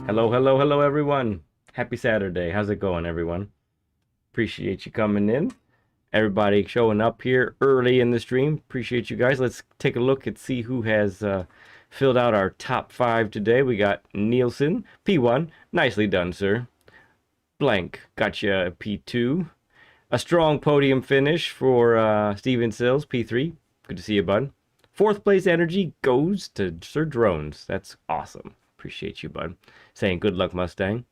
Hello, hello, hello, everyone. Happy Saturday. How's it going, everyone? Appreciate you coming in. Everybody showing up here early in the stream. Appreciate you guys. Let's take a look and see who has filled out our top 5 today. We got Nielsen, P1. Nicely done, sir. Blank, got you P2. A strong podium finish for Steven Sills, P3. Good to see you, bud. 4th place energy goes to Sir Drones. That's awesome. Appreciate you, bud. Saying good luck, Mustang.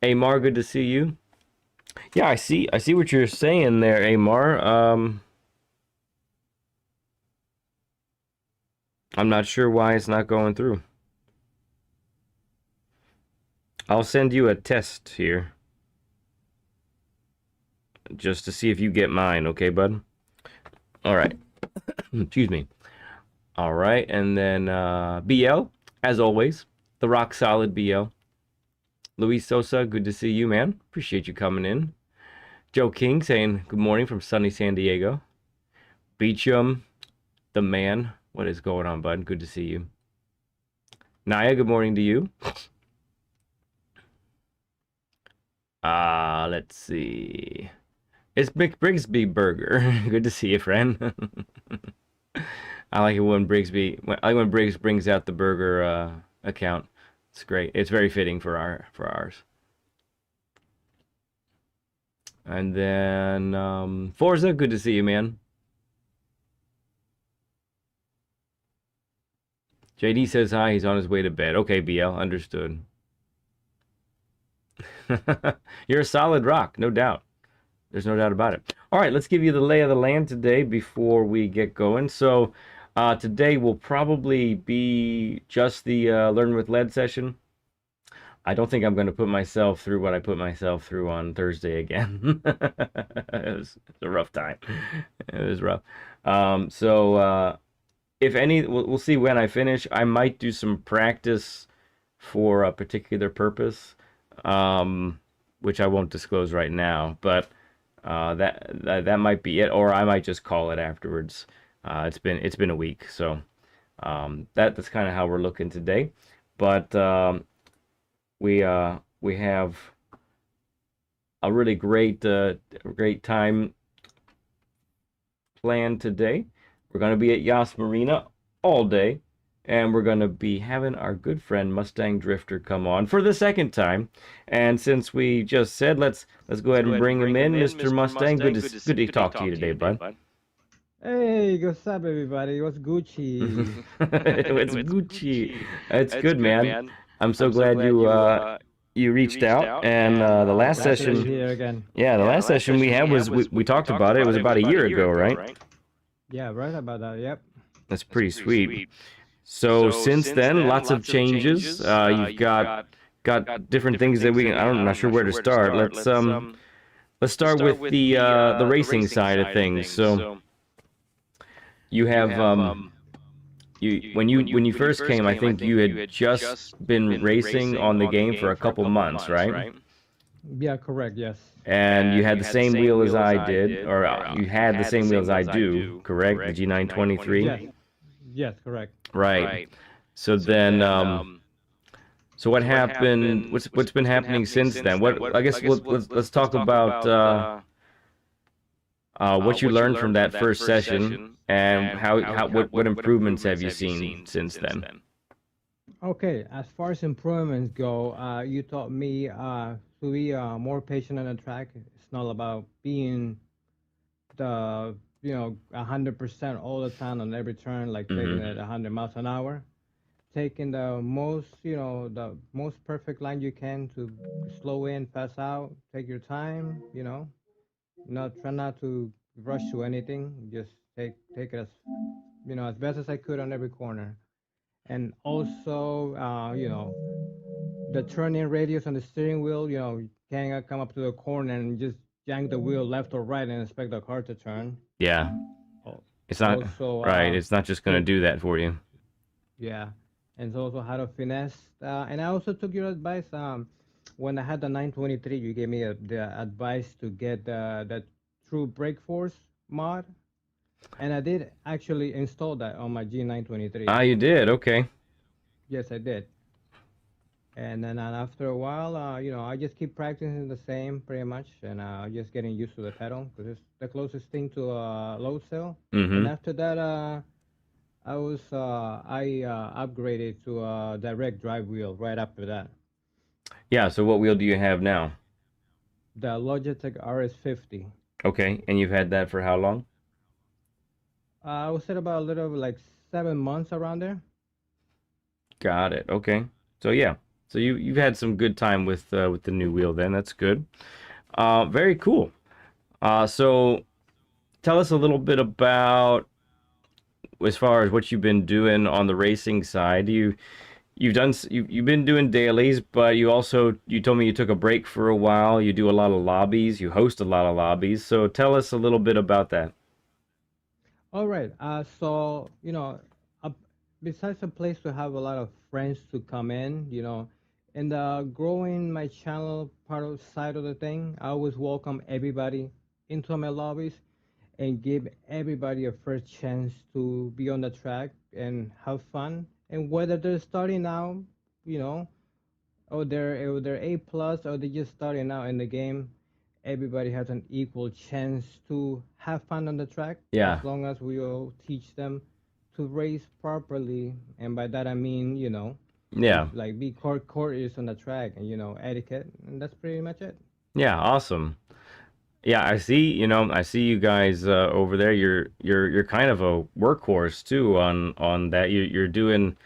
Amar, good to see you. Yeah, I see what you're saying there, Amar. I'm not sure why it's not going through. I'll send you a test here. Just to see if you get mine, okay, bud? All right. Excuse me. All right, and then BL, as always, the rock solid BL. Luis Sosa, good to see you, man. Appreciate you coming in. Joe King saying good morning from sunny San Diego. Beecham, the man. What is going on, bud? Good to see you. Naya, good morning to you. Let's see. It's McBrigsby Burger. Good to see you, friend. I like it when Briggs brings out the burger account. It's great. It's very fitting for ours. And then Forza, good to see you, man. JD says hi. He's on his way to bed. Okay, BL, understood. You're a solid rock, no doubt. There's no doubt about it. All right, let's give you the lay of the land today before we get going. So today will probably be just the Learn with Lead session. I don't think I'm going to put myself through what I put myself through on Thursday again. It was a rough time. It was rough. If any, we'll see when I finish. I might do some practice for a particular purpose, which I won't disclose right now. But that might be it, or I might just call it afterwards. It's been a week, so that's kind of how we're looking today. But we have a really great time planned today. We're going to be at Yas Marina all day, and we're going to be having our good friend MustangDrifter come on for the second time. And since we just said let's go ahead and bring him in, Mr. Mustang. Good to talk to you today, bud. Hey, what's up, everybody? What's Gucci? It's Gucci. It's good, man. I'm so glad you reached out. And the last session here again. Yeah, the last session we had was we talked about it. It was about a year ago, right? Yeah, right about that. Yep. That's pretty sweet. So since then, lots of changes. You've got different things that I'm not sure where to start. Let's start with the racing side of things. So you have when you first came, I think you had just been racing on the game for a couple months, right? Yeah, correct. Yes. And you had the same wheel as I did, or you had the same wheel as I do, correct? The G923? Yes. Yes, correct. Right. So then, so what happened? What's been happening since then? I guess let's talk about what you learned from that first session and what improvements have you seen since then? Okay, as far as improvements go, you taught me to be more patient on the track. It's not about being the 100% all the time on every turn, like taking it 100 miles an hour. Taking the most perfect line you can to slow in, pass out, take your time. Try not to rush to anything. Just take it as best as I could on every corner. And also, the turning radius on the steering wheel, you can't come up to the corner and just yank the wheel left or right and expect the car to turn. Yeah. It's not also, right. It's not just going to do that for you. Yeah. And also how to finesse. And I also took your advice. When I had the 923, you gave me the advice to get that True Brake Force mod. And I did actually install that on my G923. Ah, you did? Okay. Yes, I did. And then after a while, I just keep practicing the same pretty much, and just getting used to the pedal because it's the closest thing to a load cell. And Mm-hmm. after that, I upgraded to a direct drive wheel right after that. Yeah, so what wheel do you have now? The Logitech RS50. Okay, and you've had that for how long? I would say about a little like 7 months around there. Got it. Okay. So yeah. So you've had some good time with the new wheel then. That's good. Very cool. So tell us a little bit about as far as what you've been doing on the racing side. You've been doing dailies, but you told me you took a break for a while. You do a lot of lobbies. You host a lot of lobbies. So tell us a little bit about that. All right. So uh, besides a place to have a lot of friends to come in, and growing my channel part of side of the thing, I always welcome everybody into my lobbies and give everybody a first chance to be on the track and have fun. And whether they're starting out, you know, or they're A plus or they're just starting out in the game, everybody has an equal chance to have fun on the track as Yeah. long as we all teach them to race properly. And by that I mean, to Yeah. like be courteous on the track and etiquette, and that's pretty much it. Yeah. Awesome. Yeah, I see you guys over there. You're kind of a workhorse too on that. You're doing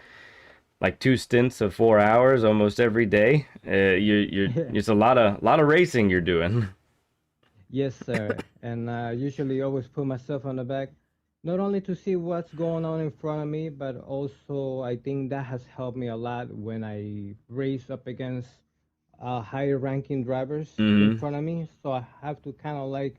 like two stints of 4 hours almost every day. You're it's a lot of racing you're doing. Yes, sir. And usually always put myself on the back, not only to see what's going on in front of me, but also I think that has helped me a lot when I race up against higher ranking drivers in Hmm. front of me. So I have to kind of like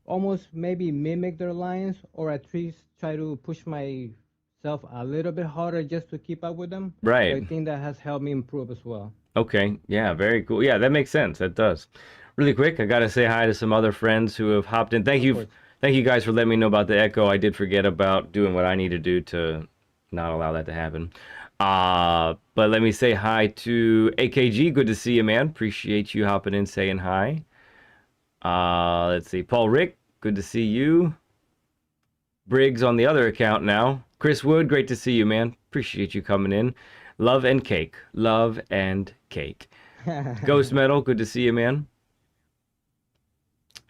almost maybe mimic their lines or at least try to push myself a little bit harder just to keep up with them. So Right. I think that has helped me improve as well. Okay. Yeah. Very cool. Yeah, that makes sense. That does. Really quick, I gotta say hi to some other friends who have hopped in. Of course. Thank you guys for letting me know about the echo. I did forget about doing what I need to do to not allow that to happen. But let me say hi to AKG. Good to see you, man. Appreciate you hopping in, saying hi. Let's see, Paul Rick. Good to see you. Briggs on the other account now. Chris Wood, great to see you, man. Appreciate you coming in. Love and cake. Love and cake. Ghost Metal, good to see you, man.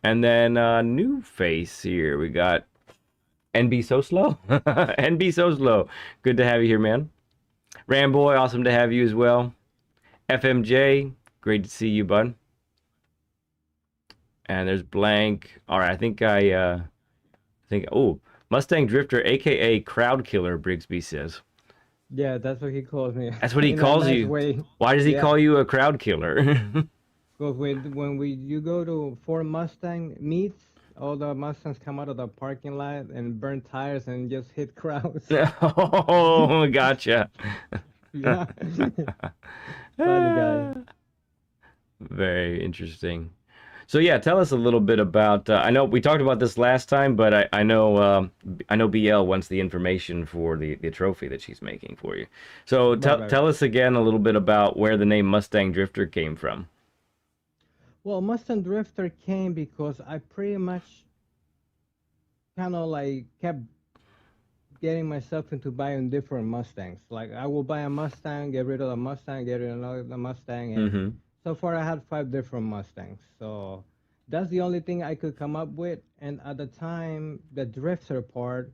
And then new face here. We got NB So Slow. NB So Slow. Good to have you here, man. Ramboy, awesome to have you as well. FMJ, great to see you, bud. And there's Blank. All right, I think oh, Mustang Drifter, aka Crowd Killer, Brigsby says. Yeah, that's what he calls me That's what he in a calls nice you. way. Why does he Yeah, call you a crowd killer? because when you go to Ford Mustang meets, all the Mustangs come out of the parking lot and burn tires and just hit crowds. Oh, gotcha. Yeah, funny guy. Very interesting. So yeah, tell us a little bit about. I know we talked about this last time, but I know BL wants the information for the trophy that she's making for you. So Right, right, tell right. us again a little bit about where the name Mustang Drifter came from. Well, Mustang Drifter came because I pretty much kind of like kept getting myself into buying different Mustangs. Like I will buy a Mustang, get rid of the Mustang, get rid of another Mustang, and Mm-hmm. so far I had 5 different Mustangs. So that's the only thing I could come up with. And at the time, the drifter part,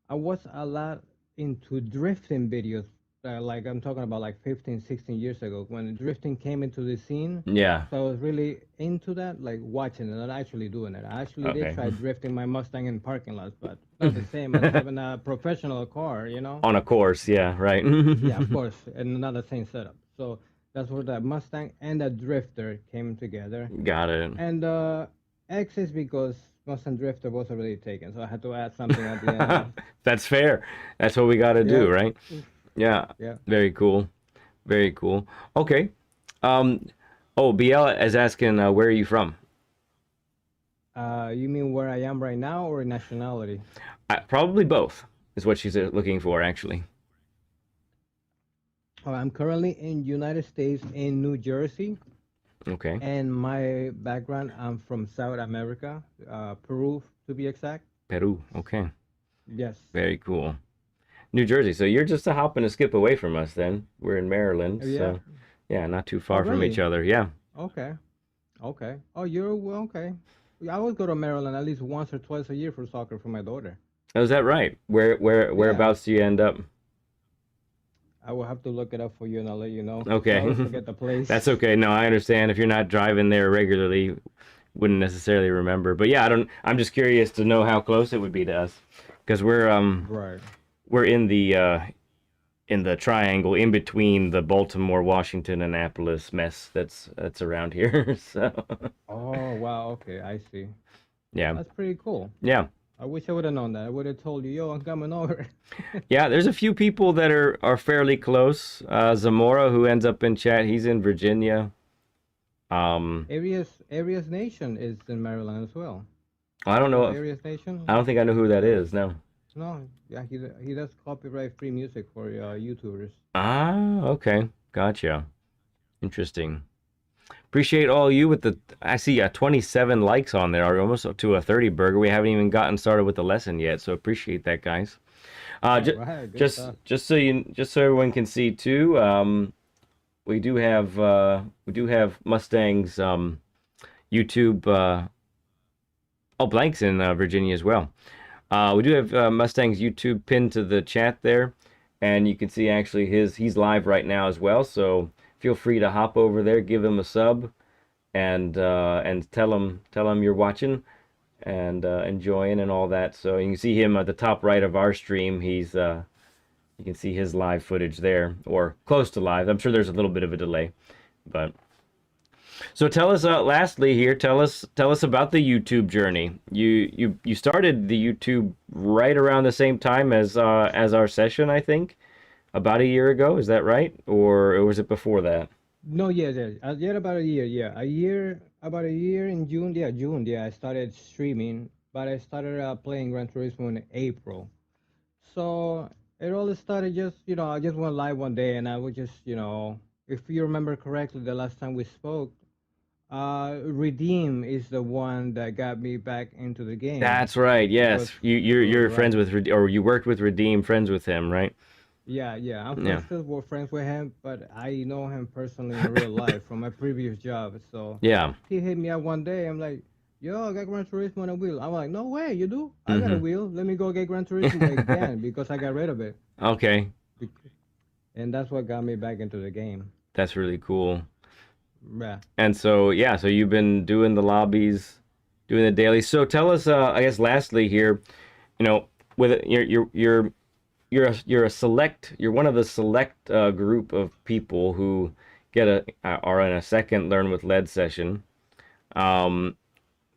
I was a lot into drifting videos. Like I'm talking about like 15, 16 years ago when drifting came into the scene. Yeah. So I was really into that, like watching it, not actually doing it. I actually did Okay. try drifting my Mustang in parking lots, but not the same as having a professional car. On a course, yeah, right. Yeah, of course, and not the same setup. So that's where the Mustang and the Drifter came together. Got it. And X is because Mustang Drifter was already taken, so I had to add something at the end. That's fair. That's what we got to do, Yeah, right? Yeah. yeah. Very cool. Very cool. Okay. Um. Oh, BL is asking, where are you from? You mean where I am right now or nationality? Probably both is what she's looking for, actually. I'm currently in United States in New Jersey, Okay. and my background, I'm from South America, Peru to be exact. Peru. Okay. Yes. Very cool. New Jersey. So you're just a hop and a skip away from us then. We're in Maryland, Yeah. so yeah, not too Oh, far from each really? other. Yeah. Okay. Okay. Oh, you're well, okay. Yeah, I would go to Maryland at least once or twice a year for soccer for my daughter. Oh, is that right? Yeah. Whereabouts do you end up? I will have to look it up for you and I'll let you know because I Okay. always forget the place. That's okay. No, I understand if you're not driving there regularly, wouldn't necessarily remember. But yeah, I'm just curious to know how close it would be to us because Right. we're in the triangle in between the Baltimore, Washington, Annapolis mess that's around here. So, Oh, wow. Okay, I see. yeah. That's pretty cool. Yeah. I wish I would have known that. I would have told you, yo, I'm coming over. Yeah, there's a few people that are fairly close. Zamora, who ends up in chat, he's in Virginia. Um, Arias Nation is in Maryland as well. I don't You know know if Arias Nation? I don't think I know who that Uh, is. No. no, yeah, he does copyright free music for YouTubers. Ah, okay, gotcha. Interesting. Appreciate all you with the. I see 27 likes on there, almost to a 30 burger. We haven't even gotten started with the lesson yet, so appreciate that, guys. All Just right, good just stuff. just so everyone can see too. We do have Mustang's YouTube. Oh, Blank's in Virginia as well. We do have Mustang's YouTube pinned to the chat there, and you can see actually he's live right now as well. So feel free to hop over there, give him a sub, and tell him you're watching and enjoying and all that. So you can see him at the top right of our stream. He's you can see his live footage there, or close to live. I'm sure there's a little bit of a delay, but so tell us, lastly here, tell us about the YouTube journey. You started the YouTube right around the same time as our session, I think, about a year ago. Is that right, or was it before that? No, yes, yes. Yeah, about a year. Yeah, about a year in June. Yeah, June. Yeah, I started streaming, but I started playing Gran Turismo in April. So it all started just, I just went live one day and I was just, if you remember correctly, the last time we spoke, Redeem is the one that got me back into the game. That's right. It was Yes, you're right. friends with or you worked with Redeem, friends with him, right? Yeah, yeah. I'm Yeah, still friends with him, but I know him personally in real life from my previous job. So yeah. he hit me up one day. I'm like, yo, I got Gran Turismo on a wheel. I'm like, no way, you do? I got a Mm-hmm. wheel. Let me go get Gran Turismo again because I got rid of it. Okay, And that's what got me back into the game. that's really cool. Yeah. And so yeah, so you've been doing the lobbies, doing the daily. So tell us, I guess, lastly here, you know, with you're one of the select group of people who get are in a second Learn with Lead session. Um,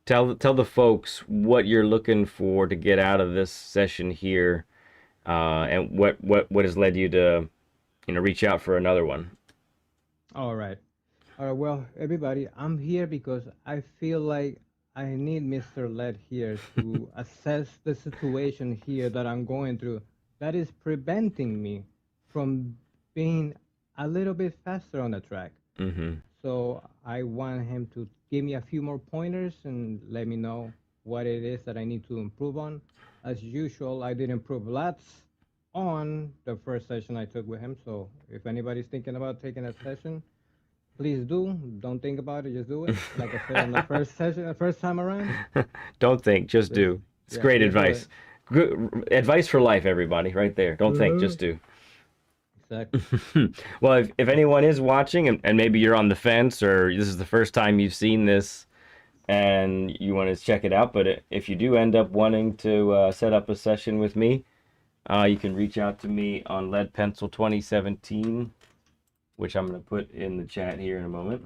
tell the folks what you're looking for to get out of this session here, and what has led you to reach out for another one. All right. All right. Well, everybody, I'm here because I feel like I need Mr. Led here to assess the situation here that I'm going through that is preventing me from being a little bit faster on the track. Mm-hmm. So I want him to give me a few more pointers and let me know what it is that I need to improve on. As usual, I did improve lots on the first session I took with him. So if anybody's thinking about taking that session, please do. Don't think about it. Just do it. Like I said on the first session, the first time around. Don't think, just Just do. It's yeah, great just do it. advice. Good advice for life, everybody, right there. Don't think, just do. Exactly. Well, if anyone is watching and maybe you're on the fence or this is the first time you've seen this and you want to check it out, but if you do end up wanting to set up a session with me, you can reach out to me on Lead Pencil 2017, which I'm going to put in the chat here in a moment.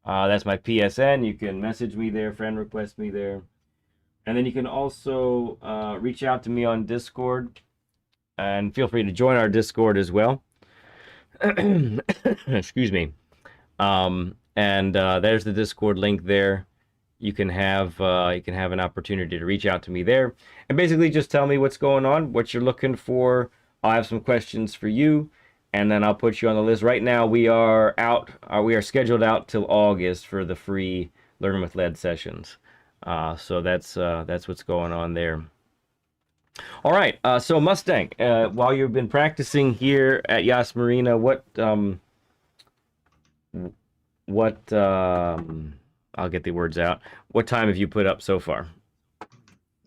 That's my PSN. You can message me there, friend request me there. And then you can also reach out to me on Discord and feel free to join our Discord as well. Excuse me. And there's the Discord link there. You can have an opportunity to reach out to me there and basically just tell me what's going on, what you're looking for. I'll have some questions for you, and then I'll put you on the list. Right now, we are out. We are scheduled out till August for the free Learn with Lead sessions. So that's what's going on there. All right. So Mustang, while you've been practicing here at Yas Marina, I'll get the words out. What time have you put up so far?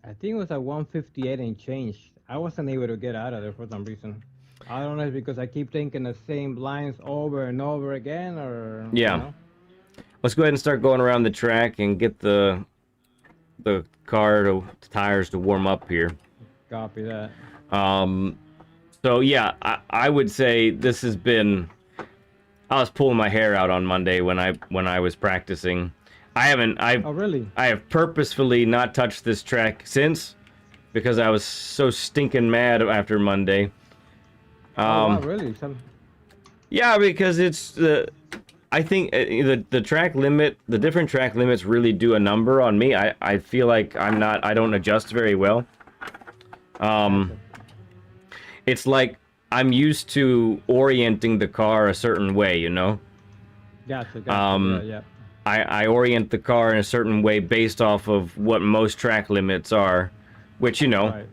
I think it was at 158 and change. I wasn't able to get out of there for some reason. I don't know if it's because I keep thinking the same lines over and over again, or Yeah. you know. Let's go ahead and start going around the track and get the tires to warm up here. Copy that. So yeah, I would say this has been. I was pulling my hair out on Monday when I was practicing. Oh really? I have purposefully not touched this track since, because I was so stinking mad after Monday. Wow, really? Yeah, because it's I think the track limit, the different track limits really do a number on me. I feel like I don't adjust very well. It's like I'm used to orienting the car a certain way, you know? Gotcha. Yeah. I orient the car in a certain way based off of what most track limits are, which, you know, Right.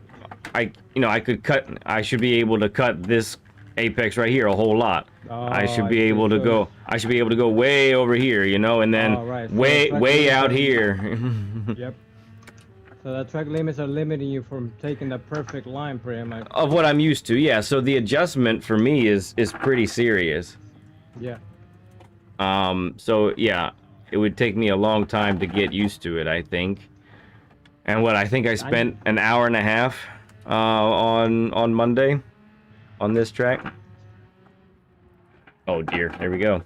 I should be able to cut this apex right here a whole lot. I should be able to go. I should be able to go way over here, you know, and then right. So way out here. Yep. So the track limits are limiting you from taking the perfect line, pretty much. Of what I'm used to, yeah. So the adjustment for me is pretty serious. Yeah. So yeah, it would take me a long time to get used to it, I think. And what I think I spent an hour and a half on Monday on this track. Oh dear, there we go.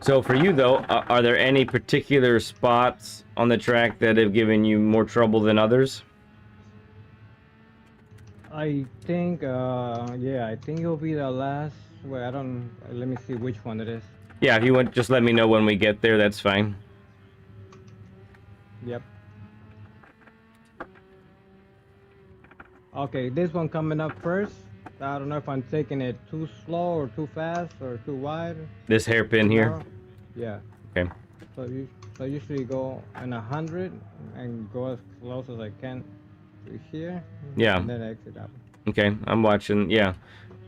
So for you though, are there any particular spots on the track that have given you more trouble than others? I think, yeah, I think it'll be the last. Wait, I don't. Let me see which one it is. Yeah, if you want, just let me know when we get there. That's fine. Yep. Okay, this one coming up first. I don't know if I'm taking it too slow or too fast or too wide. This hairpin here? Narrow. Yeah. Okay. So I usually go in 100 and go as close as I can to here. Yeah. And then exit out. Okay, I'm watching. Yeah,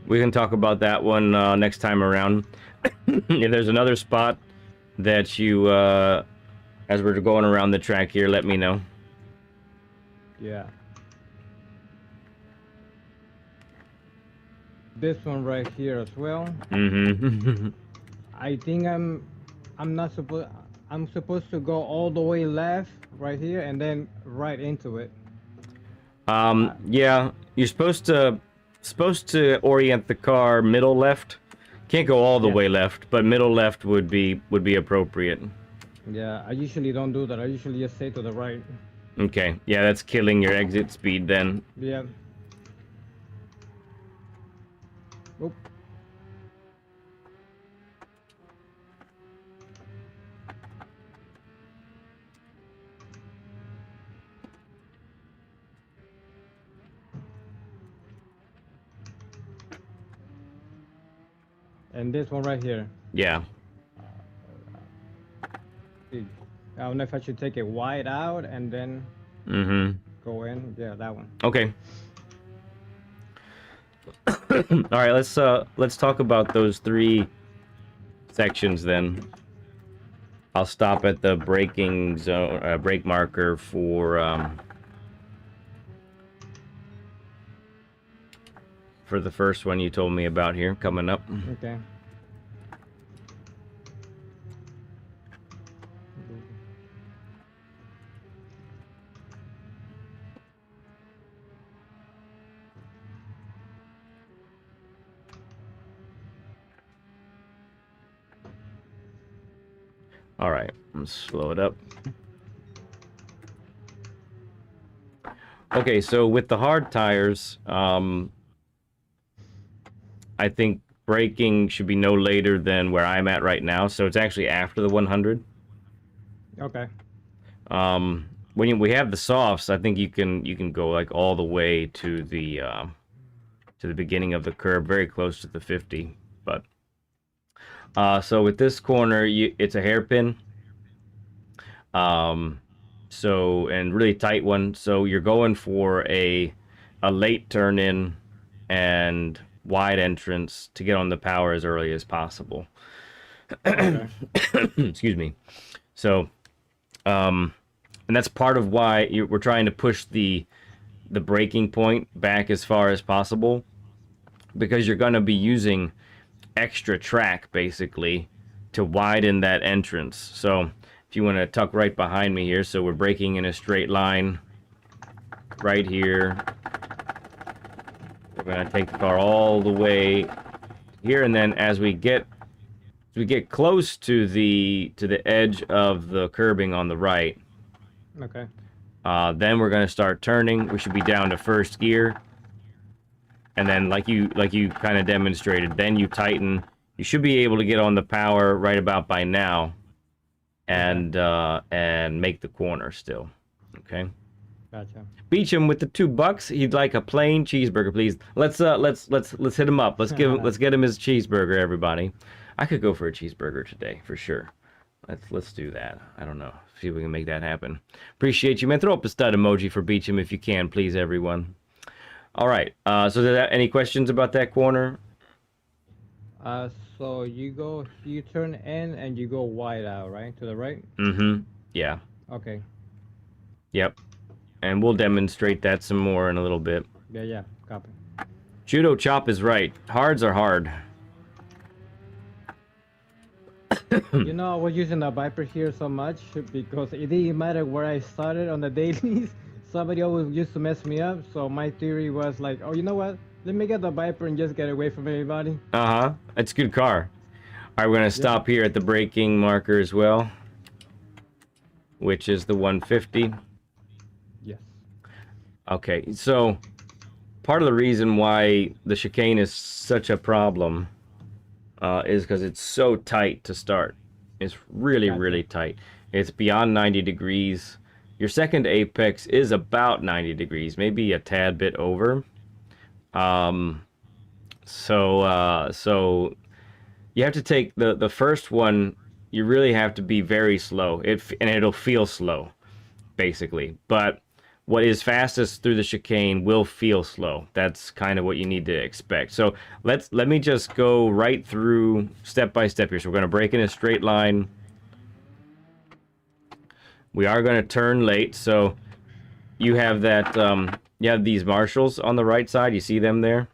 we can talk about that one next time around. If there's another spot that you, as we're going around the track here, let me know. Yeah. This one right here as well. Mm-hmm. I think I'm supposed to go all the way left right here and then right into it. Yeah, you're supposed to orient the car middle left. Can't go all the way left, but middle left would be appropriate. Yeah, I usually don't do that. I usually just stay to the right. Okay, yeah, that's killing your exit speed then. Yeah. Oop. And this one right here. Yeah. I don't know if I should take it wide out and then go in. Yeah, that one. Okay. All right, let's talk about those 3 sections then. I'll stop at the braking zone, brake marker for the first one you told me about here coming up. Okay. All right, let's slow it up. Okay, so with the hard tires, I think braking should be no later than where I'm at right now. So it's actually after the 100. Okay. when we have the softs, I think you can go like all the way to the beginning of the curb, very close to the 50. But so with this corner, it's a hairpin. So and really tight one. So you're going for a late turn in and wide entrance to get on the power as early as possible. Okay. Excuse me. So, and that's part of why we're trying to push the braking point back as far as possible, because you're going to be using extra track basically to widen that entrance. So if you want to tuck right behind me here, so we're braking in a straight line right here. We're going to take the car all the way here, and then as we get close to the edge of the curbing on the right, Okay. then we're going to start turning. We should be down to first gear, and then like you kind of demonstrated, then you tighten. You should be able to get on the power right about by now, and make the corner still. Okay. Gotcha. Beecham with the $2. He'd like a plain cheeseburger, please. Let's hit him up. Let's get him his cheeseburger, everybody. I could go for a cheeseburger today for sure. Let's do that. I don't know. See if we can make that happen. Appreciate you, man. Throw up a stud emoji for Beecham if you can, please, everyone. All right. So any questions about that corner? So you turn in and you go wide out, right? To the right? Mm-hmm. Yeah. Okay. Yep. And we'll demonstrate that some more in a little bit. Yeah, copy. Judo Chop is right. Hards are hard. You know, I was using the Viper here so much because it didn't matter where I started on the dailies. Somebody always used to mess me up. So my theory was like, oh, you know what? Let me get the Viper and just get away from everybody. Uh-huh. It's a good car. All right, we're going to stop here at the braking marker as well, which is the 150. Yes. Okay, so part of the reason why the chicane is such a problem is because it's so tight to start. It's really, really tight. It's beyond 90 degrees. Your second apex is about 90 degrees, maybe a tad bit over. So you have to take the first one. You really have to be very slow. And it'll feel slow, basically. But what is fastest through the chicane will feel slow. That's kind of what you need to expect. So let me just go right through step by step here. So we're going to break in a straight line. We are going to turn late. So you have that. You have these marshals on the right side. You see them there?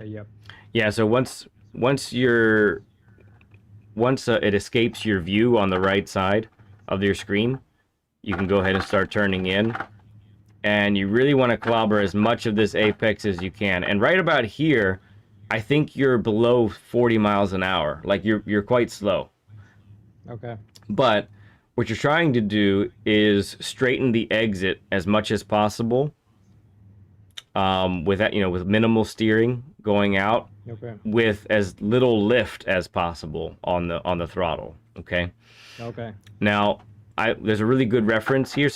Yep. Yeah. So once it escapes your view on the right side of your screen, you can go ahead and start turning in. And you really want to clobber as much of this apex as you can. And right about here, I think you're below 40 miles an hour. Like you're quite slow. Okay. But what you're trying to do is straighten the exit as much as possible. With that, with minimal steering going out. Okay. With as little lift as possible on the throttle. Okay. Okay. Now, there's a really good reference here.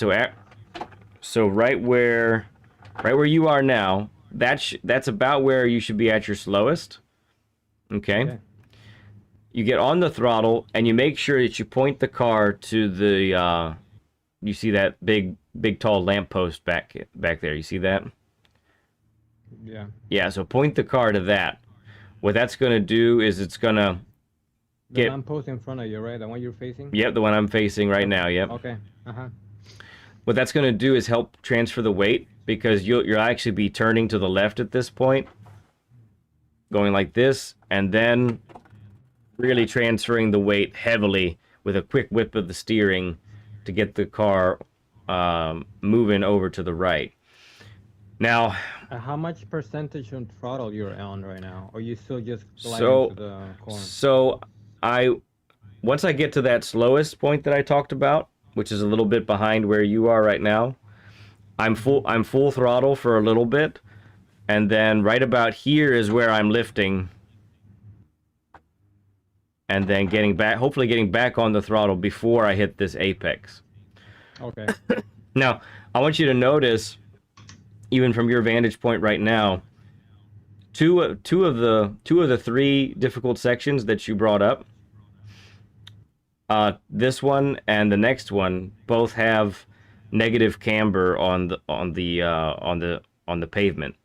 So right where you are now, that's about where you should be at your slowest. Okay. You get on the throttle and you make sure that you point the car to the you see that big tall lamppost back there. You see that? Yeah. Yeah. So point the car to that. What that's going to do is it's going to The lamppost in front of you, right? The one you're facing? Yep, the one I'm facing right now, yep. Okay. Uh-huh. What that's going to do is help transfer the weight, because you'll actually be turning to the left at this point, going like this, and then really transferring the weight heavily with a quick whip of the steering to get the car moving over to the right. Now, how much percentage on throttle you're on right now? Or you still just gliding to the corner? So once I get to that slowest point that I talked about, which is a little bit behind where you are right now, I'm full throttle for a little bit, and then right about here is where I'm lifting, and then hopefully getting back on the throttle before I hit this apex. Okay. Now, I want you to notice, even from your vantage point right now, two of the three difficult sections that you brought up, this one and the next one both have negative camber on the pavement.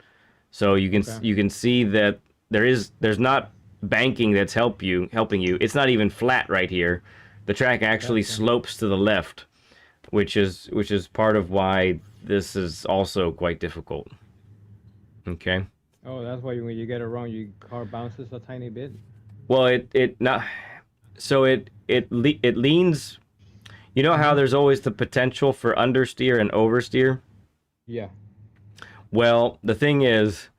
So Okay. you can see that there's not banking that's helping you. It's not even flat right here. The track actually Gotcha. slopes to the left, which is part of why this is also quite difficult. Okay. Oh, that's why when you get it wrong, your car bounces a tiny bit. Well, it not so it leans. You know how Mm-hmm. there's always the potential for understeer and oversteer? Yeah. Well, the thing is,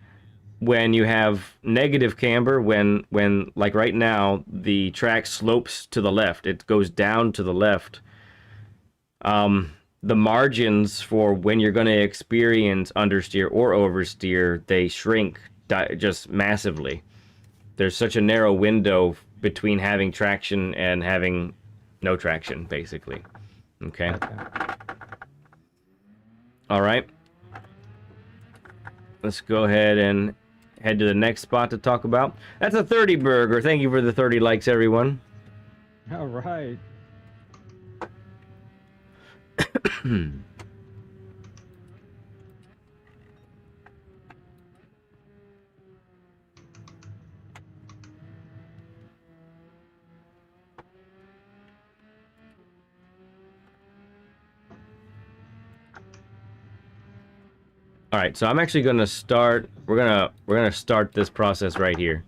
when you have negative camber, when like right now the track slopes to the left, it goes down to the left. The margins for when you're going to experience understeer or oversteer, they shrink just massively. There's such a narrow window between having traction and having no traction, basically. Okay. Gotcha. All right. Let's go ahead and head to the next spot to talk about. That's a 30 burger. Thank you for the 30 likes, everyone. All right. All right, so I'm actually going to start. We're gonna start this process right here,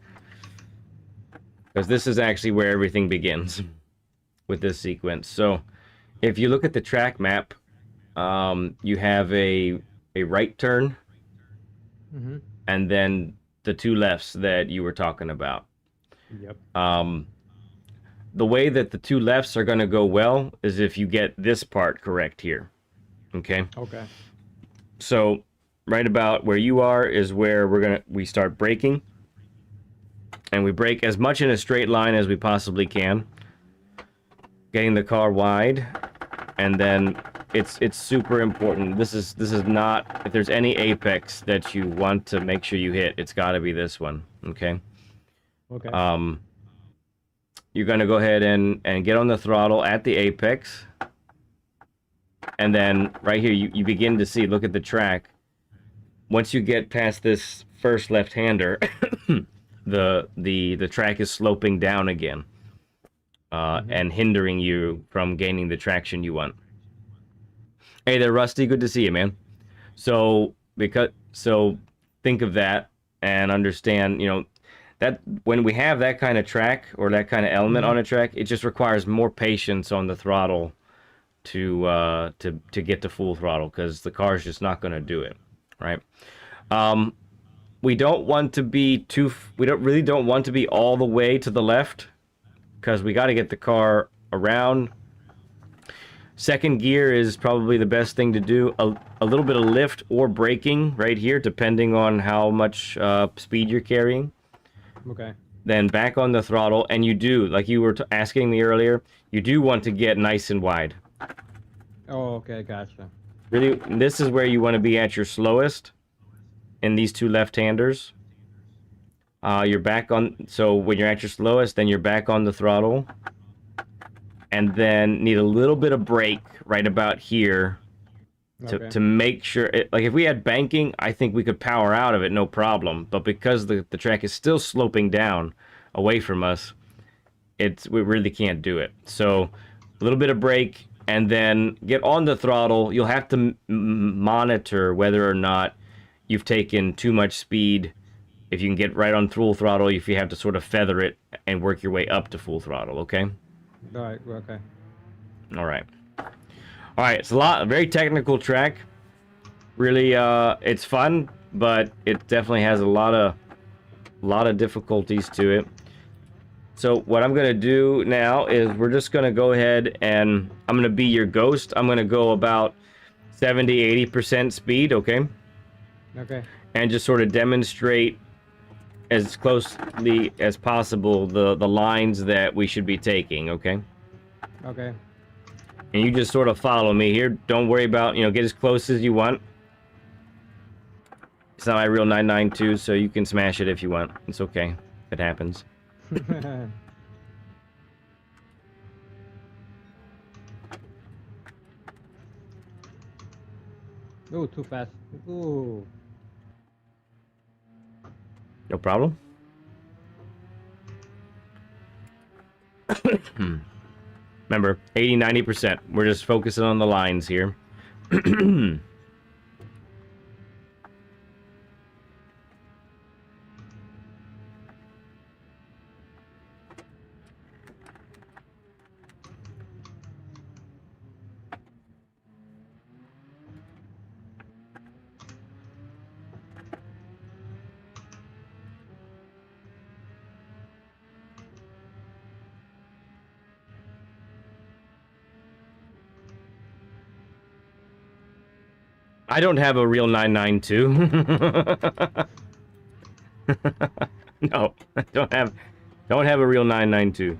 because this is actually where everything begins with this sequence. So, if you look at the track map, you have a right turn, Mm-hmm. and then the two lefts that you were talking about. Yep. The way that the two lefts are going to go well is if you get this part correct here. Okay. Okay. So right about where you are is where we start braking, and we brake as much in a straight line as we possibly can, getting the car wide, and then it's super important. This is not, if there's any apex that you want to make sure you hit, it's got to be this one. Okay. Okay. You're going to go ahead and get on the throttle at the apex, and then right here you begin to see, look at the track. Once you get past this first left-hander, the track is sloping down again, and hindering you from gaining the traction you want. Hey there, Rusty. Good to see you, man. So think of that and understand, that when we have that kind of track or that kind of element on a track, it just requires more patience on the throttle to get to full throttle, because the car's just not going to do it, right? We don't want to be we don't want to be all the way to the left, because we got to get the car around. Second gear is probably the best thing to do. A little bit of lift or braking right here, depending on how much speed you're carrying. Okay. Then back on the throttle, and you do, like you were asking me earlier, you do want to get nice and wide. Oh, okay. Gotcha. Really, this is where you want to be at your slowest in these two left-handers. You're back on, so when you're at your slowest, then you're back on the throttle. And then need a little bit of brake right about here to make sure, like if we had banking, I think we could power out of it, no problem. But because the track is still sloping down away from us, we really can't do it. So a little bit of brake, and then get on the throttle. You'll have to monitor whether or not you've taken too much speed. If you can get right on full throttle, if you have to sort of feather it and work your way up to full throttle, okay? All right. Okay. All right. All right, it's a very technical track. Really, it's fun, but it definitely has a lot of difficulties to it. So what I'm gonna do now is we're just gonna go ahead and I'm gonna be your ghost. I'm gonna go about 70-80% speed, okay? Okay. And just sort of demonstrate as closely as possible the lines that we should be taking, okay? Okay. And you just sort of follow me here. Don't worry about, you know, get as close as you want. It's not my real 992, so you can smash it if you want. It's okay. It happens. Ooh, too fast. Ooh. No problem. Remember, 80-90%. We're just focusing on the lines here. I don't have a real 992. No, I don't have a real 992.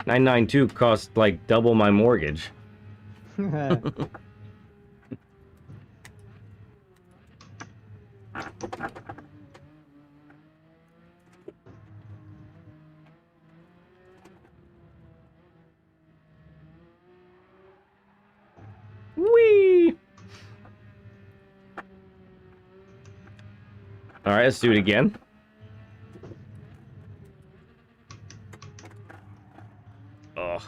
992 cost like double my mortgage. Whee! All right, let's do it again. Ugh.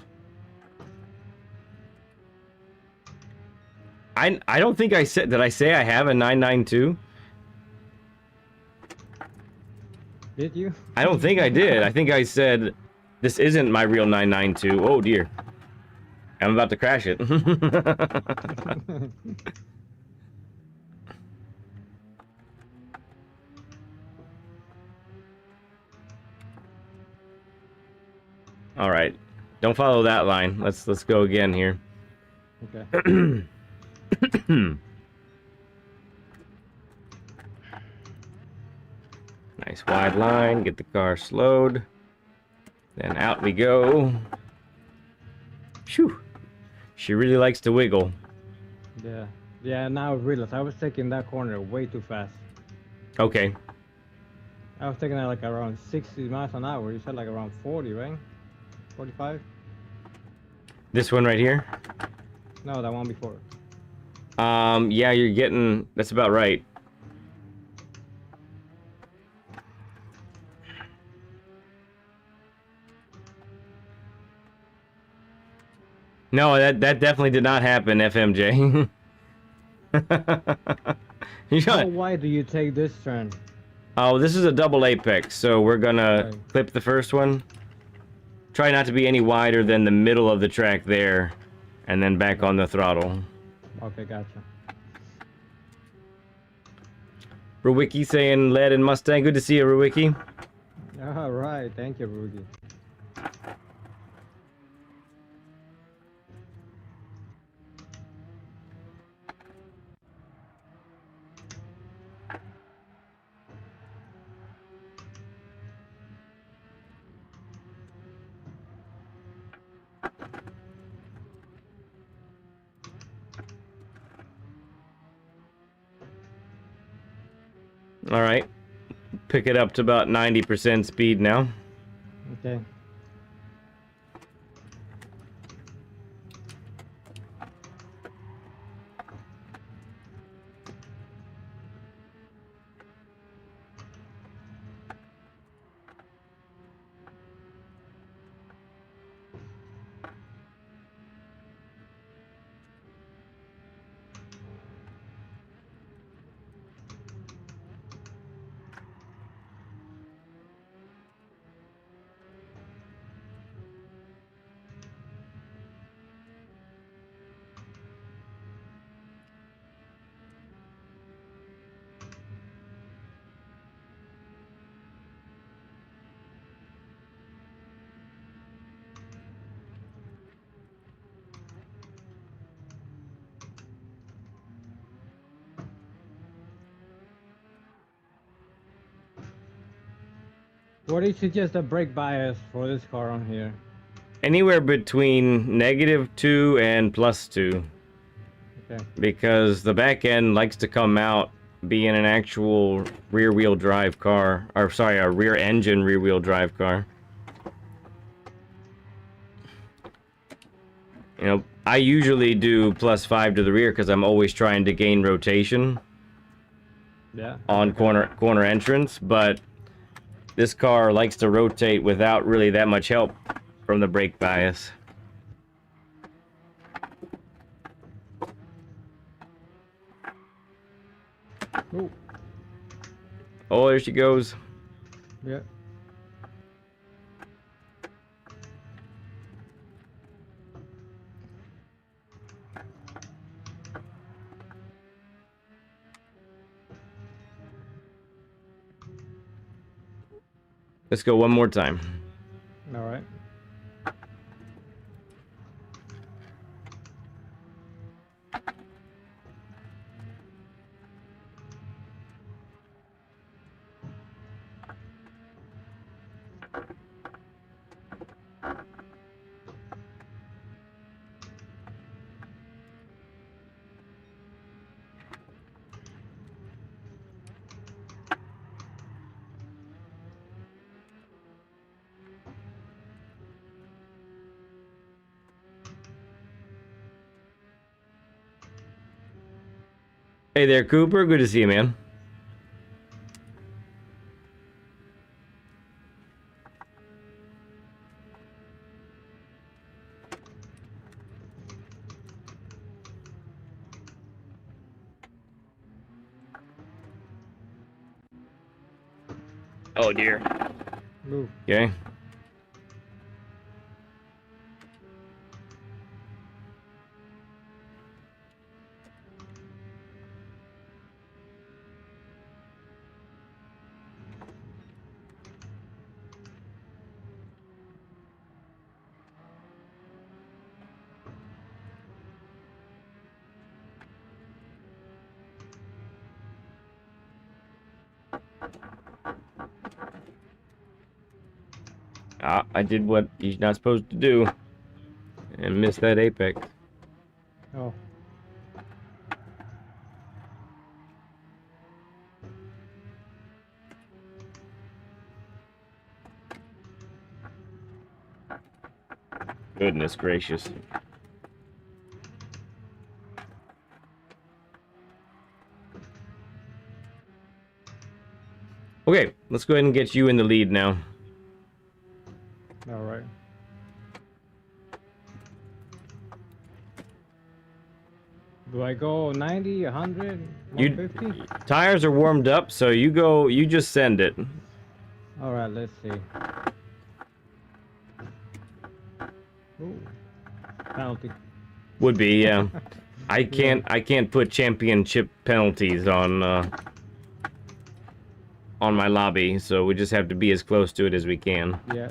I don't think I said, did I say I have a 992? Did you? I don't think I did. I think I said this isn't my real 992. Oh dear. I'm about to crash it. All right. Don't follow that line. Let's go again here. Okay. Nice wide line. Get the car slowed. Then out we go. Phew. She really likes to wiggle. Yeah. Yeah, now I realized I was taking that corner way too fast. Okay. I was taking it like around 60 miles an hour. You said like around 40, right? 45? This one right here? No, that one before. Yeah, you're getting, that's about right. No, that definitely did not happen, FMJ. How wide do you take this turn? Oh, this is a double apex, so we're gonna clip the first one. Try not to be any wider than the middle of the track there, and then back on the throttle. Okay, gotcha. Ruwicki saying lead and Mustang. Good to see you, Ruwicki. All right, thank you, Rudy. All right. Pick it up to about 90% speed now. Okay. What do you suggest the brake bias for this car on here? Anywhere between -2 and +2. Okay. Because the back end likes to come out being an actual rear-wheel drive car. Or, sorry, a rear-engine rear-wheel drive car. You know, I usually do +5 to the rear because I'm always trying to gain rotation. Yeah. On corner entrance, but this car likes to rotate without really that much help from the brake bias. Ooh. Oh, there she goes. Yeah. Let's go one more time. All right. Hey there, Cooper. Good to see you, man. Oh dear. Ooh. Okay. Ah, I did what you're not supposed to do. And missed that apex. Oh. Goodness gracious. Okay, let's go ahead and get you in the lead now. All right. Do I go 90, 100, 150? Tires are warmed up, so you just send it. All right, let's see. Ooh. Penalty. Would be, yeah. I can't put championship penalties on my lobby, so we just have to be as close to it as we can. Yeah.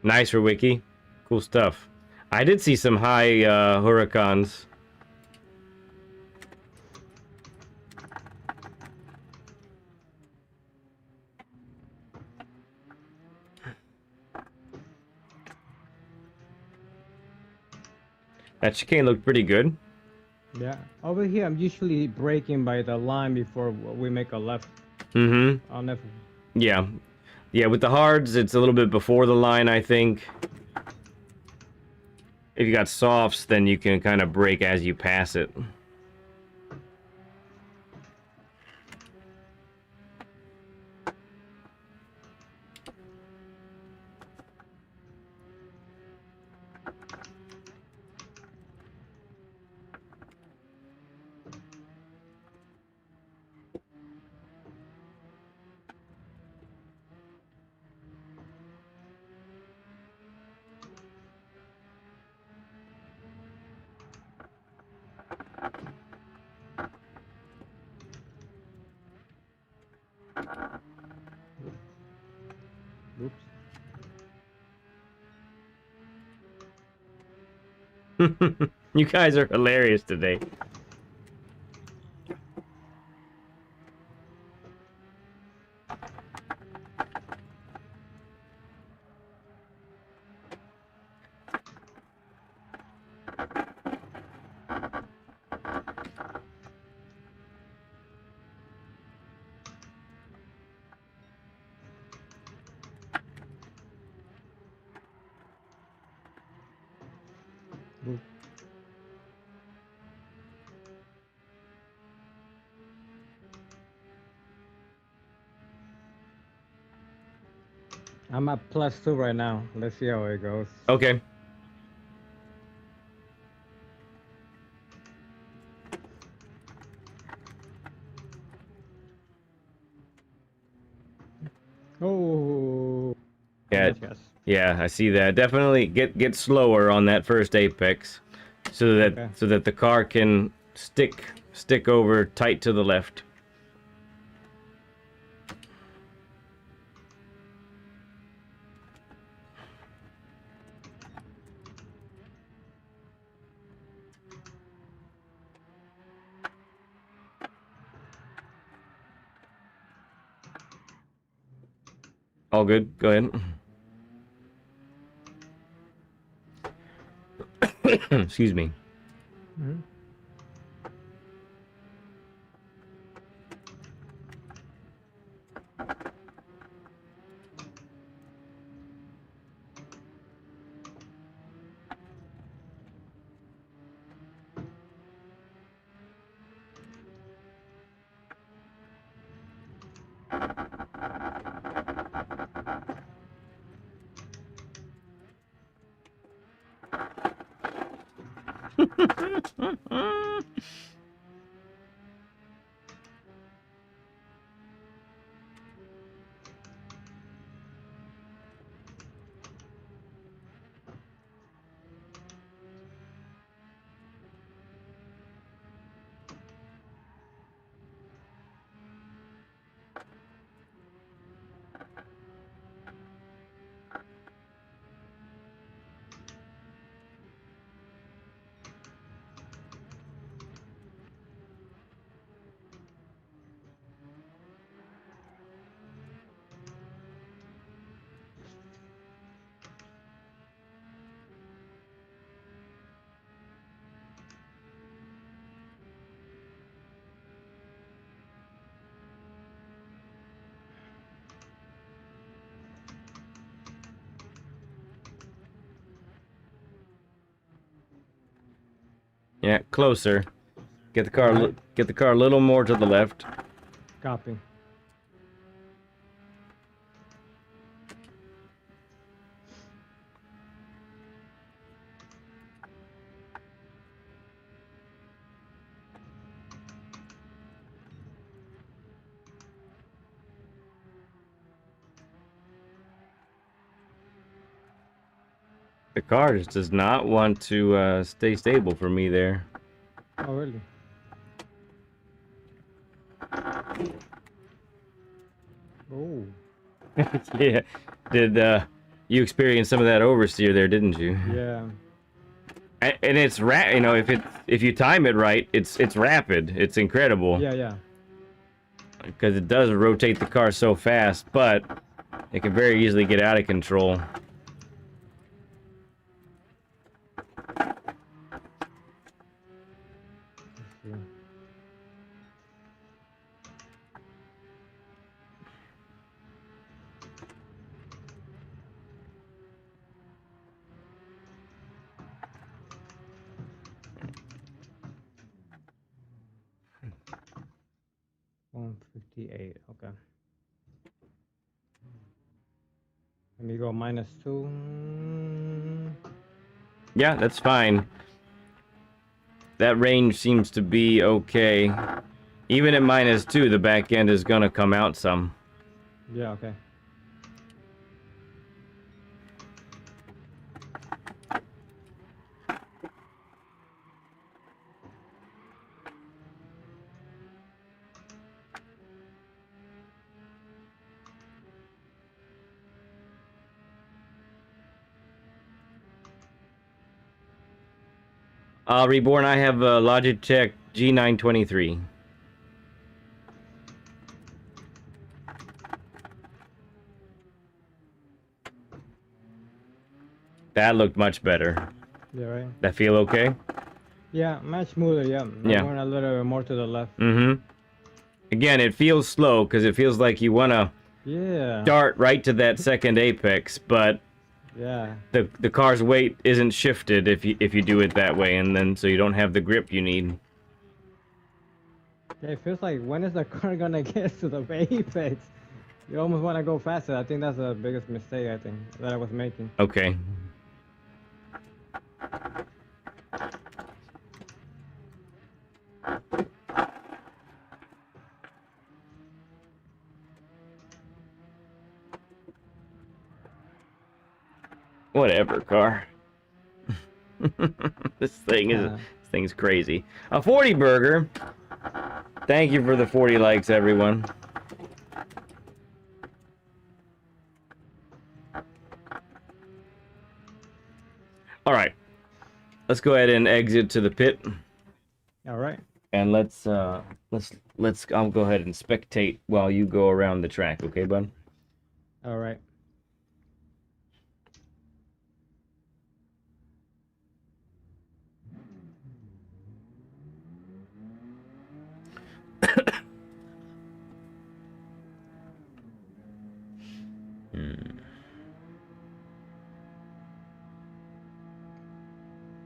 Nice for Wiki. Cool stuff. I did see some high hurricanes. That chicane looked pretty good. Yeah. Over here, I'm usually braking by the line before we make a left. Mm-hmm. I'll never. Yeah. Yeah, with the hards, it's a little bit before the line, I think. If you got softs, then you can kind of brake as you pass it. Oops. You guys are hilarious today. Oop. I'm at +2 right now. Let's see how it goes. Okay. Oh, Yeah, much gas. yeah, I see that. Definitely get slower on that first apex, so Okay. that the car can stick over tight to the left. All good. Go ahead. Excuse me. Mhm. Yeah, closer. Get the car. Alright. Get the car a little more to the left. Copy. The car just does not want to stay stable for me there. Oh, really? Oh. Yeah. Did you experience some of that oversteer there, didn't you? Yeah. And it's you know, if you time it right, it's rapid. It's incredible. Yeah, yeah. Because it does rotate the car so fast, but it can very easily get out of control. Let's see. $158. Okay. Let me go -2. Yeah, that's fine. That range seems to be okay. Even at -2, the back end is gonna come out some. Yeah, okay. Reborn, I have a Logitech G923. That looked much better. Yeah, right. That feel okay? Yeah, much smoother. Yeah. Yeah. I went a little more to the left. Mm-hmm. Again, it feels slow because it feels like you want to Yeah. dart right to that second apex, but Yeah. The car's weight isn't shifted if you do it that way, and then so you don't have the grip you need. Yeah, it feels like when is the car gonna get to the apex? You almost want to go faster. I think that's the biggest mistake I think that I was making. Okay. Whatever, car. This thing's crazy. A 40 burger. Thank you for the 40 likes, everyone. All right. Let's go ahead and exit to the pit. All right. And let's I'll go ahead and spectate while you go around the track, okay, bud? All right.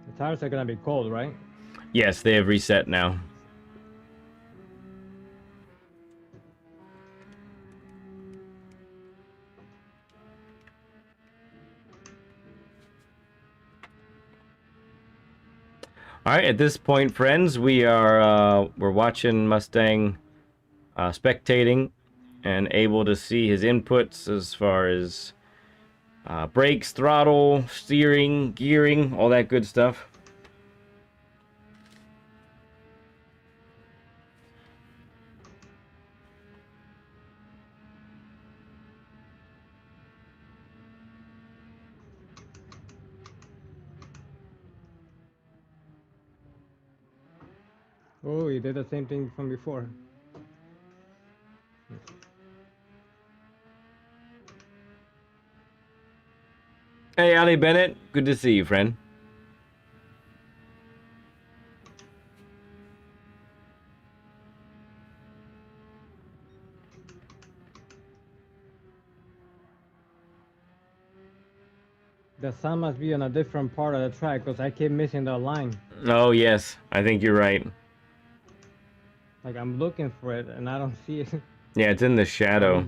The tires are gonna be cold, right? Yes, they have reset now. All right, at this point, friends, we're watching Mustang spectating and able to see his inputs as far as brakes, throttle, steering, gearing, all that good stuff. Oh, you did the same thing from before. Hey, Ali Bennett, good to see you, friend. The sun must be on a different part of the track because I keep missing the line. Oh, yes, I think you're right. Like I'm looking for it and I don't see it. Yeah, it's in the shadow.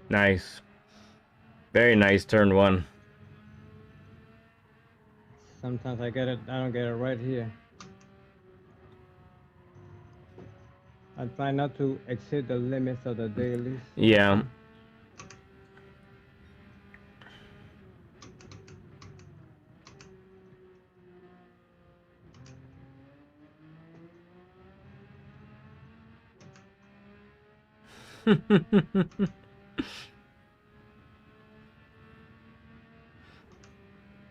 Nice. Very nice turn one. Sometimes I get it. I don't get it right here. I try not to exceed the limits of the dailies. Yeah.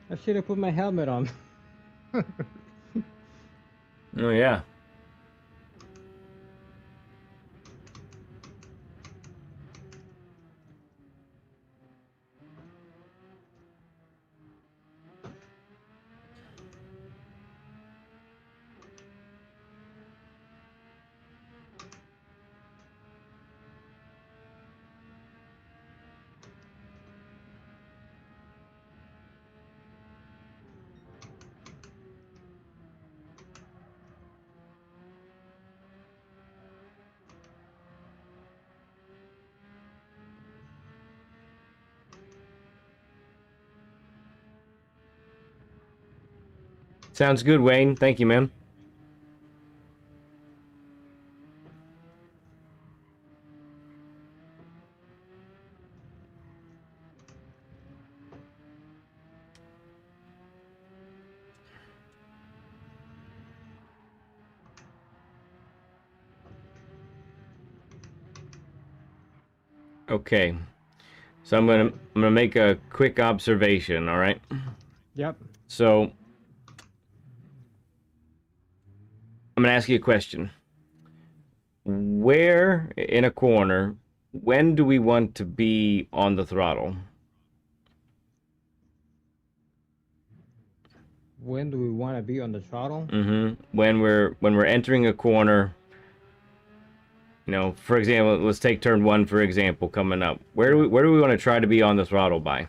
I should have put my helmet on. Oh, yeah. Sounds good, Wayne. Thank you, man. Okay. So I'm gonna make a quick observation, all right? Yep. So I'm gonna ask you a question. Where in a corner, when do we want to be on the throttle? When do we want to be on the throttle? When we're entering a corner, you know, for example, let's take turn one for example coming up. Where do we want to try to be on the throttle by?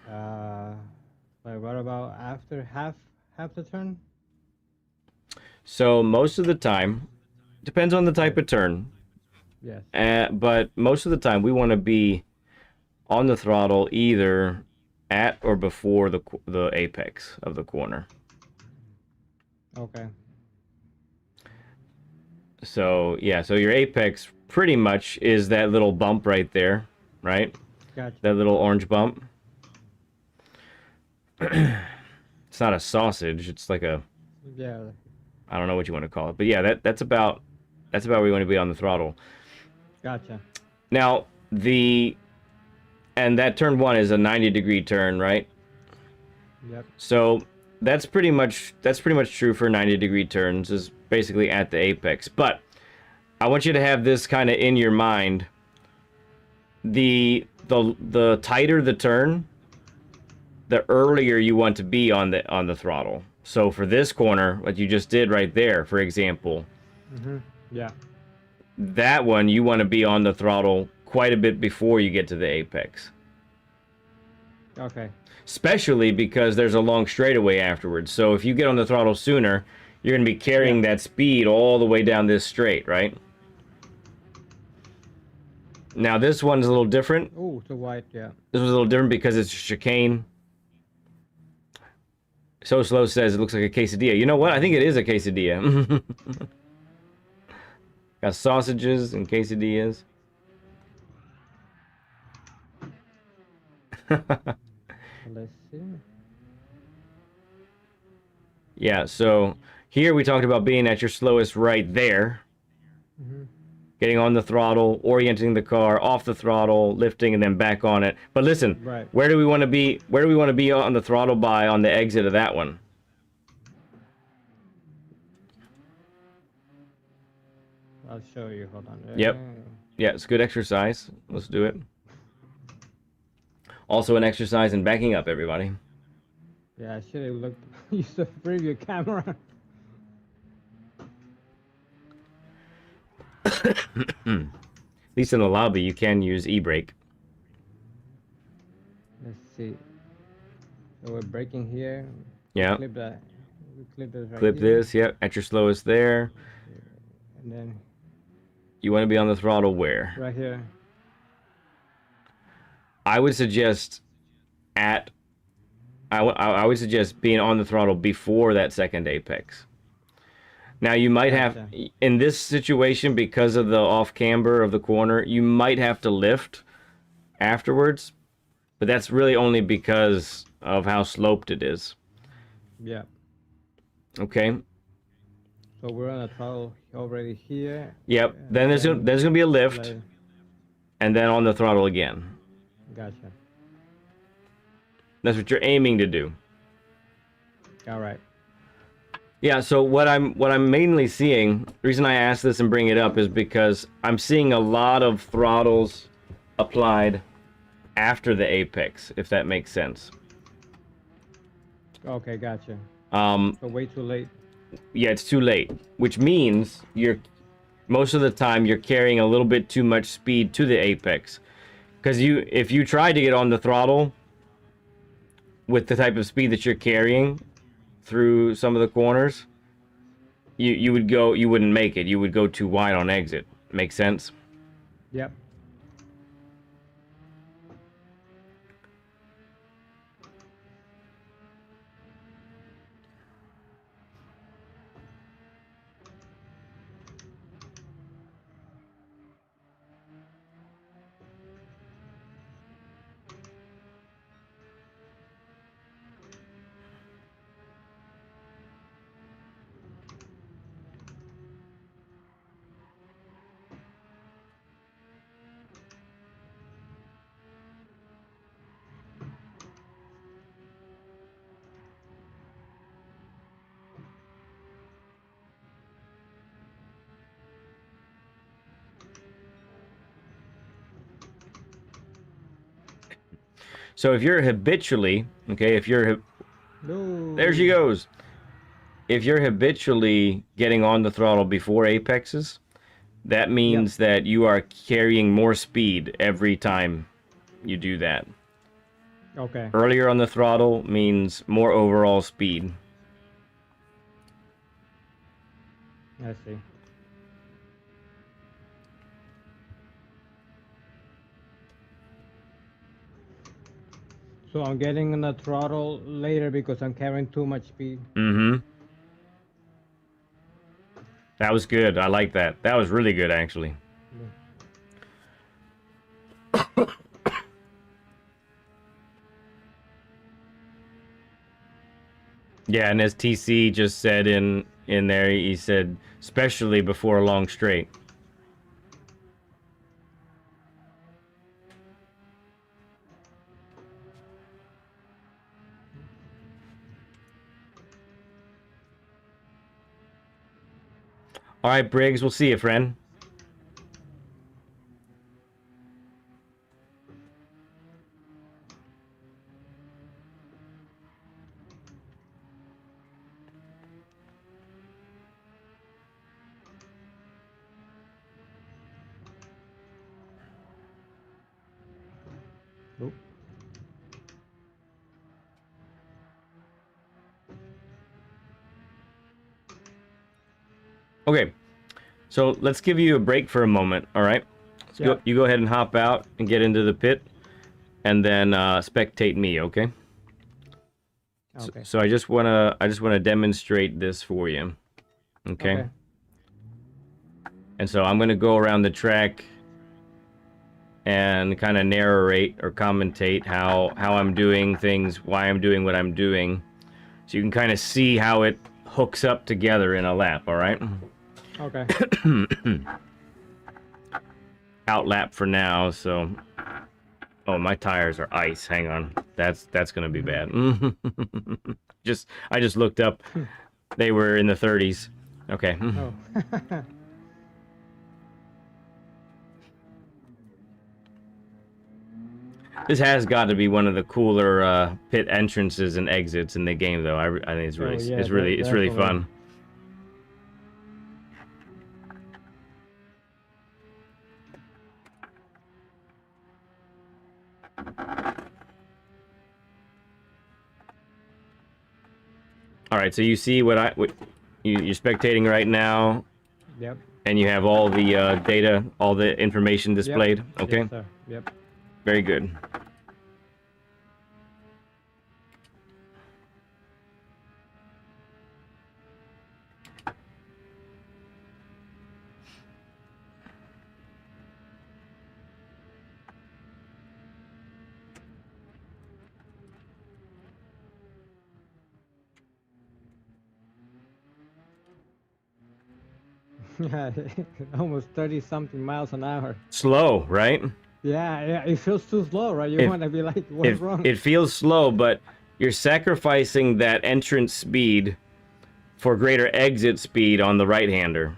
Uh, like what about after half the turn? So most of the time, depends on the type of turn, Yes. but most of the time we want to be on the throttle either at or before the apex of the corner. Okay. So yeah, so your apex pretty much is that little bump right there, right? Gotcha. That little orange bump. It's not a sausage. It's like a, Yeah. I don't know what you want to call it, but yeah, that's about where you want to be on the throttle. Gotcha. Now and that turn one is a 90-degree turn, right? Yep. So that's pretty much true for 90-degree turns, is basically at the apex. But I want you to have this kind of in your mind. The tighter the turn, the earlier you want to be on the throttle. So for this corner, what you just did right there, for example, Yeah. that one you want to be on the throttle quite a bit before you get to the apex. Okay. Especially because there's a long straightaway afterwards. So if you get on the throttle sooner, you're going to be carrying that speed all the way down this straight, right? Now this one's a little different. Oh, so white. Yeah. This was a little different because it's a chicane. So Slow says it looks like a quesadilla. You know what? I think it is a quesadilla. Got sausages and quesadillas. Let's see. Yeah, so here we talked about being at your slowest right there. Getting on the throttle, orienting the car, off the throttle, lifting, and then back on it. But listen, Right. where do we want to be? Where do we want to be on the throttle by on the exit of that one? I'll show you. Hold on. Yep. Yeah, it's good exercise. Let's do it. Also an exercise in backing up, everybody. Yeah, I should have looked. Used the preview camera. At least in the lobby, you can use e-brake. Let's see. So we're braking here. Yeah. Clip that. We clip this right Clip here. this. Yep. At your slowest there. And then You want to be on the throttle where? right here. I would suggest I would suggest being on the throttle before that second apex. Now you might have, in this situation, because of the off camber of the corner, you might have to lift afterwards, but that's really only because of how sloped it is. Yeah. Okay. So we're on a throttle already here. Yep. Then there's gonna be a lift, and then on the throttle again. Gotcha. That's what you're aiming to do. All right. Yeah, so what I'm mainly seeing, the reason I ask this and bring it up is because I'm seeing a lot of throttles applied after the apex, if that makes sense. Okay, gotcha. So way too late. Yeah, it's too late, which means most of the time you're carrying a little bit too much speed to the apex. Because if you try to get on the throttle with the type of speed that you're carrying through some of the corners, you wouldn't make it. You would go too wide on exit. Make sense? Yep. So if you're habitually, okay, if you're, No. there she goes. If you're habitually getting on the throttle before apexes, that means that you are carrying more speed every time you do that. Okay. Earlier on the throttle means more overall speed. I see. So I'm getting on the throttle later because I'm carrying too much speed. Mm-hmm. That was good. I like that. That was really good, actually. Yeah, and as TC just said in there, he said, especially before a long straight. All right, Briggs, we'll see you, friend. Oop. Okay, so let's give you a break for a moment, all right? So you go ahead and hop out and get into the pit, and then spectate me, okay? Okay. So I just wanna demonstrate this for you, okay? And so I'm gonna go around the track and kind of narrate or commentate how I'm doing things, why I'm doing what I'm doing, so you can kind of see how it hooks up together in a lap. All right. Okay. Out lap for now. So, oh, my tires are ice. Hang on, that's gonna be bad. I just looked up. They were in the 30s. Okay. Oh. This has got to be one of the cooler pit entrances and exits in the game, though. I think it's really, yeah, it's really fun. All right, so you see what you're spectating right now. Yep. And you have all the data, all the information displayed. Yep. Okay. Yes, sir. Yep. Very good. Almost 30 something miles an hour. Slow, right? Yeah, it feels too slow, right? You want to be like, what's wrong? It feels slow, but you're sacrificing that entrance speed for greater exit speed on the right-hander.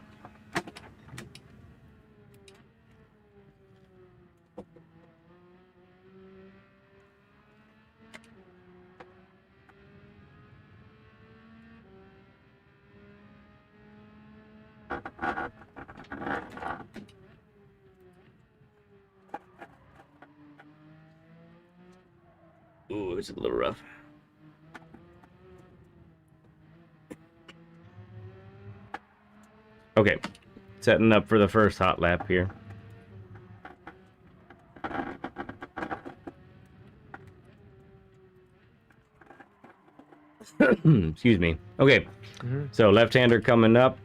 Ooh, it's a little rough. Okay, setting up for the first hot lap here. Excuse me. Okay, so left-hander coming up.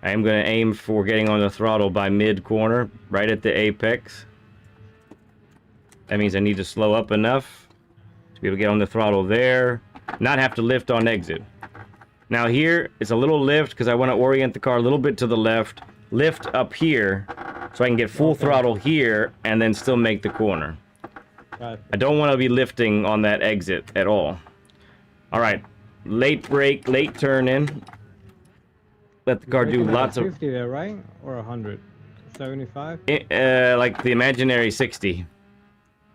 I am going to aim for getting on the throttle by mid-corner, right at the apex. That means I need to slow up enough to be able to get on the throttle there, not have to lift on exit. Now here, it's a little lift because I want to orient the car a little bit to the left, lift up here so I can get full throttle here and then still make the corner. I don't want to be lifting on that exit at all. All right, late brake, late turn in. Let the car do lots of... 50 there, right? Or 100? 75? like the imaginary 60.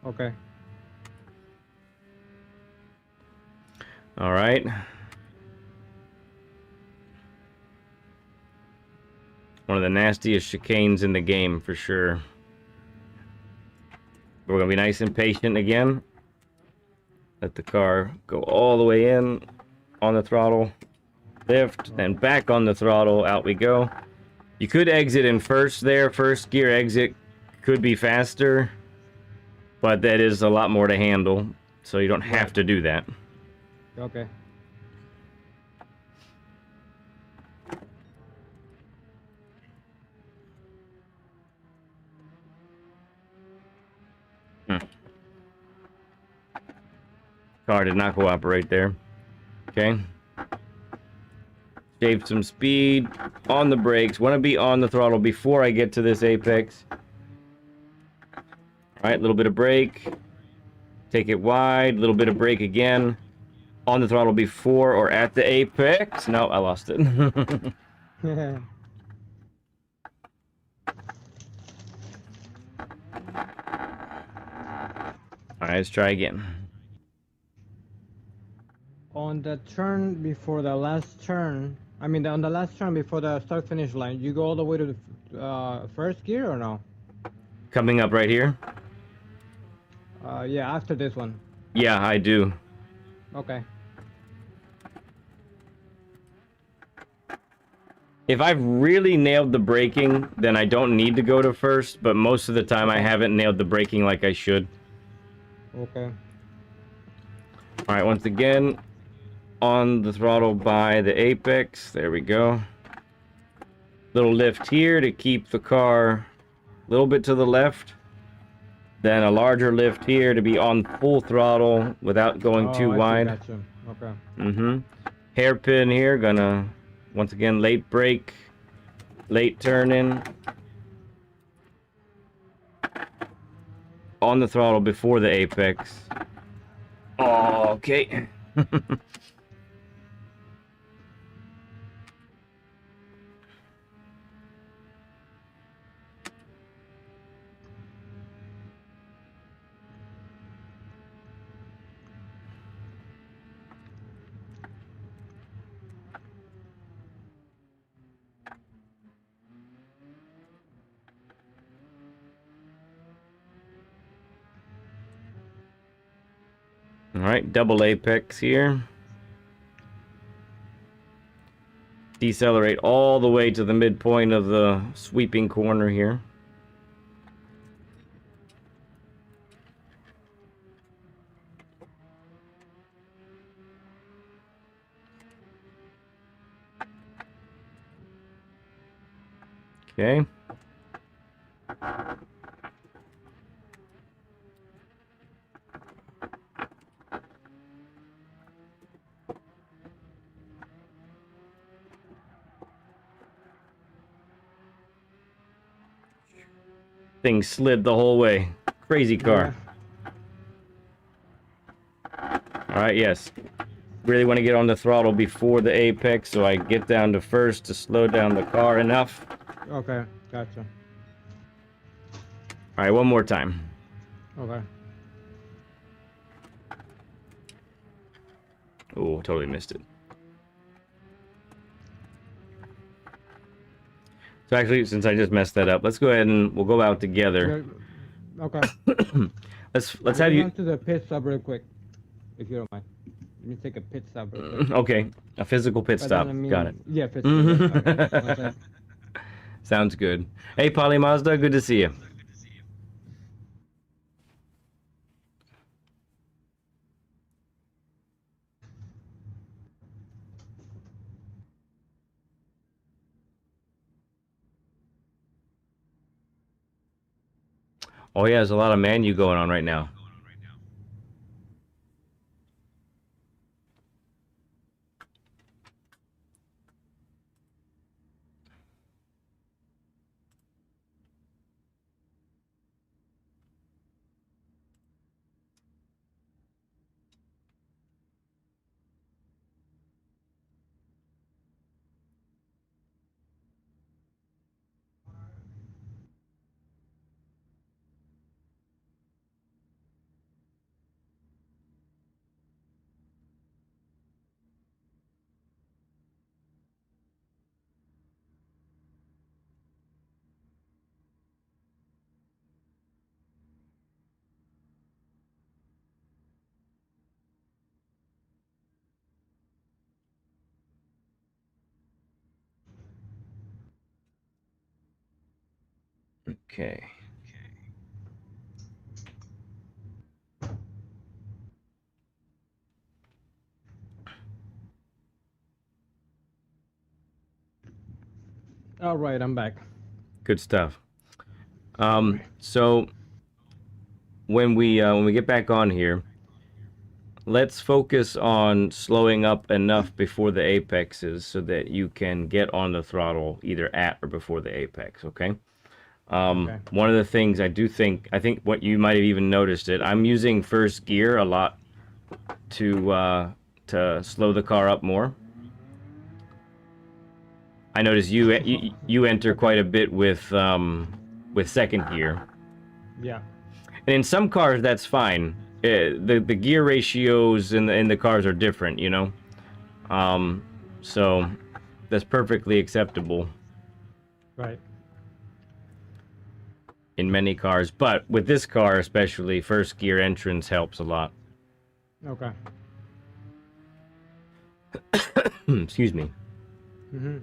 Okay. All right. One of the nastiest chicanes in the game for sure. We're gonna be nice and patient again. Let the car go all the way in on the throttle, lift, then back on the throttle, out we go. You could exit in first there. First gear exit could be faster, but that is a lot more to handle, so you don't have to do that. Okay. Car did not cooperate there. Okay. Save some speed on the brakes. Want to be on the throttle before I get to this apex. All right, a little bit of brake. Take it wide. A little bit of brake again. On the throttle before or at the apex. No, I lost it. Yeah. All right, let's try again. On the turn before the last turn, I mean, on the last turn before the start finish line, you go all the way to the first gear or no? Coming up right here. Yeah, after this one. Yeah, I do. Okay. If I've really nailed the braking, then I don't need to go to first, but most of the time I haven't nailed the braking like I should. Okay. All right, once again, on the throttle by the apex. There we go. Little lift here to keep the car a little bit to the left. Then a larger lift here to be on full throttle without going too I see, wide. gotcha. Okay. Mm-hmm. Hairpin here, gonna, once again, late brake, late turn in. On the throttle before the apex. Oh, okay. All right, double apex here. Decelerate all the way to the midpoint of the sweeping corner here. Okay. Thing slid the whole way. Crazy car. Yeah. All right, yes. Really want to get on the throttle before the apex so I get down to first to slow down the car enough. Okay, gotcha. All right, one more time. Okay. Oh, totally missed it. So actually, since I just messed that up, let's go ahead and we'll go out together. Okay. Let's have you. Run to the pit stop real quick, if you don't mind. Let me take a pit stop real quick. Okay, a physical pit But stop. then, I mean, Got it. Yeah, pit stop. Yeah, okay. Okay. Sounds good. Hey, Poly Mazda, good to see you. Oh yeah, there's a lot of manu going on right now. Okay. All right, I'm back. Good stuff. Sorry. So when we get back on here, let's focus on slowing up enough before the apexes so that you can get on the throttle either at or before the apex, okay? Okay. One of the things I think what you might have even noticed it, I'm using first gear a lot to slow the car up more. I notice you enter Okay. quite a bit with second gear. Yeah. And in some cars, that's fine. The gear ratios in the cars are different, you know. So that's perfectly acceptable Right. in many cars. But with this car, especially, first gear entrance helps a lot. Okay. Excuse me. Mm-hmm.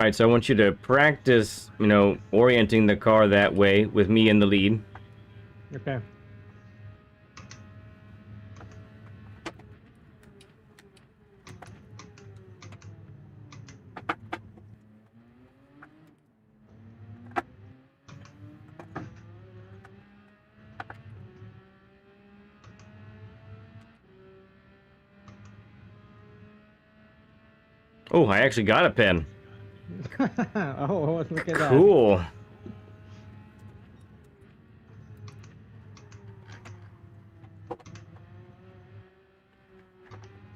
All right, so I want you to practice, you know, orienting the car that way with me in the lead. Okay. Oh, I actually got a pen. Oh, look at that. Cool.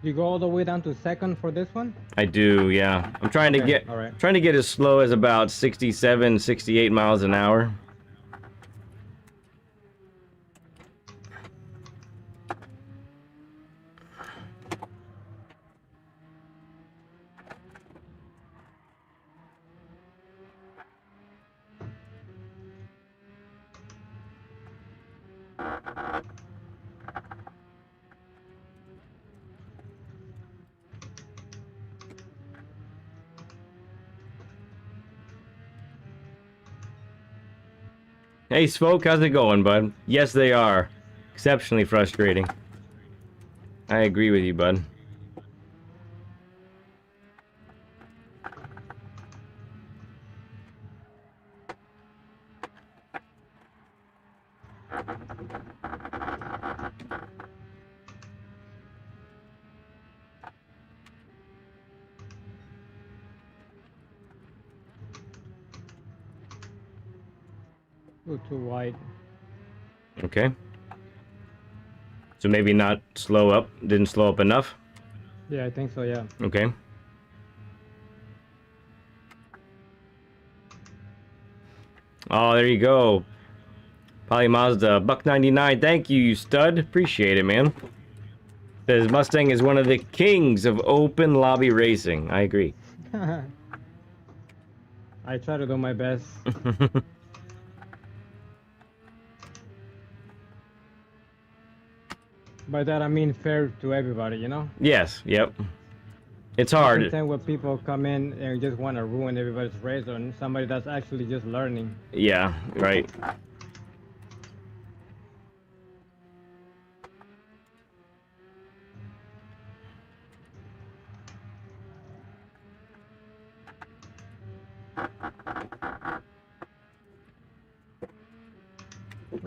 You go all the way down to second for this one? I do, yeah. I'm trying to Okay, get all right. trying to get as slow as about 67, 68 miles an hour. Hey, Spoke, how's it going, bud? Yes, they are. Exceptionally frustrating. I agree with you, bud. Ooh, too wide. Okay. So maybe not slow up. Didn't slow up enough. Yeah, I think so, yeah. Okay. Oh, there you go. Poly Mazda, $1.99. Thank you, you stud. Appreciate it, man. Says Mustang is one of the kings of open lobby racing. I agree. I try to do my best. By that I mean fair to everybody, you know? Yes, yep. It's I hard. contend when people come in and just want to ruin everybody's race on somebody that's actually just learning. Yeah, right.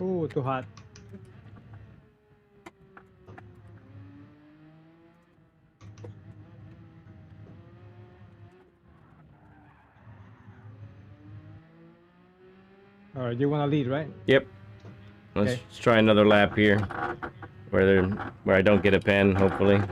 Ooh, too hot. All right, you want to lead, right? Yep. Let's Okay. try another lap here, where I don't get a pen, hopefully.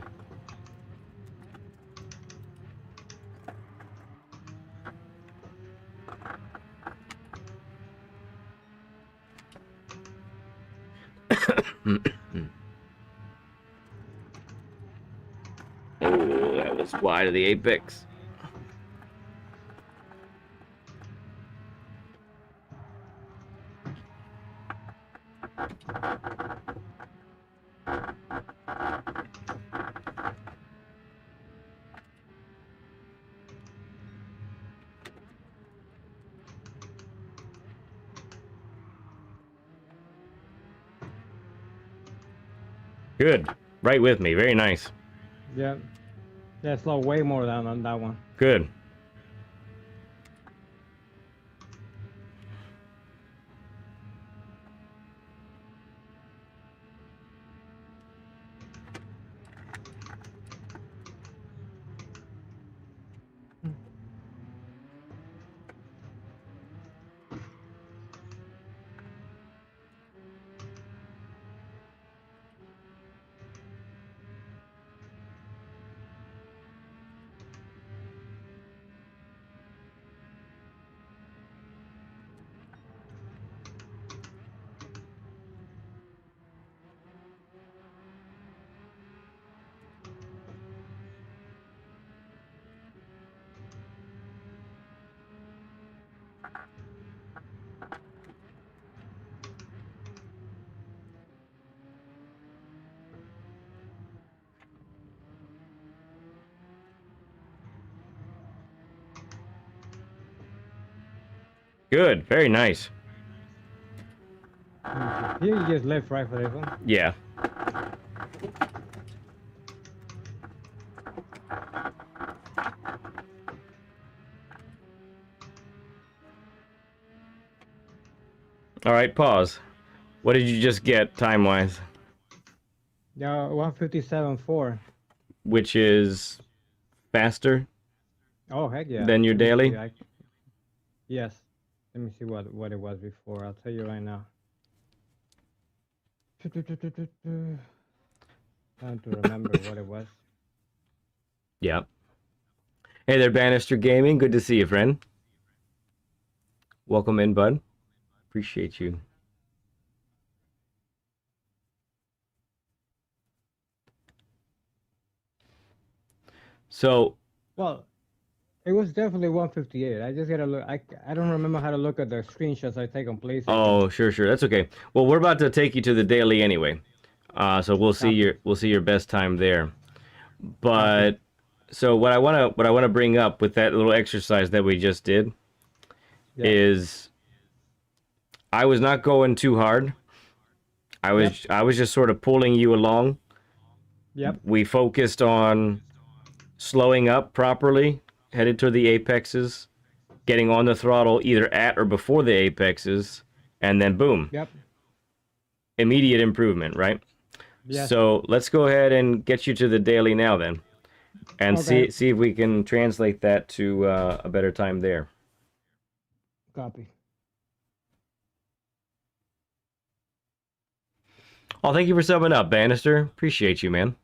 Oh, that was wide of the apex. Good. Right with me. Very nice. Yeah. Yeah, slow way more down on that one. Good. Good. Very nice. Here you just left right for this one. Yeah. All right, pause. What did you just get time-wise? Yeah, 157.4. Which is faster Oh, heck yeah. than your Let me daily? see, yes. Let me see what it was before. I'll tell you right now. Trying to remember what it was. Yeah. Hey there, Bannister Gaming. Good to see you, friend. Welcome in, bud. Appreciate you. So, Well, it was definitely 158. I just gotta look. I don't remember how to look at the screenshots I take on PlayStation. oh, sure, that's okay. Well, we're about to take you to the daily anyway, so we'll see your best time there. But so what I wanna bring up with that little exercise that we just did is I was not going too hard. I was just sort of pulling you along. Yep. We focused on slowing up properly, headed to the apexes, getting on the throttle either at or before the apexes, and then boom. Yep. Immediate improvement, right? Yes. So let's go ahead and get you to the daily now then, and Okay. see if we can translate that to a better time there. Copy. Oh, thank you for subbing up, Bannister. Appreciate you, man.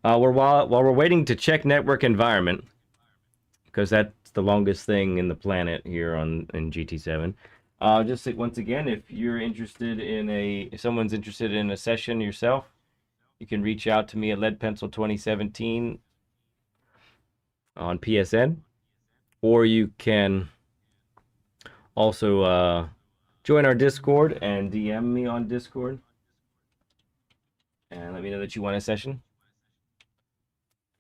While we're waiting to check network environment, because that's the longest thing in the planet here in GT7. Just once again, if you're interested in if someone's interested in a session yourself, you can reach out to me at leadpencil2017 on PSN, or you can also join our Discord and DM me on Discord, and let me know that you want a session.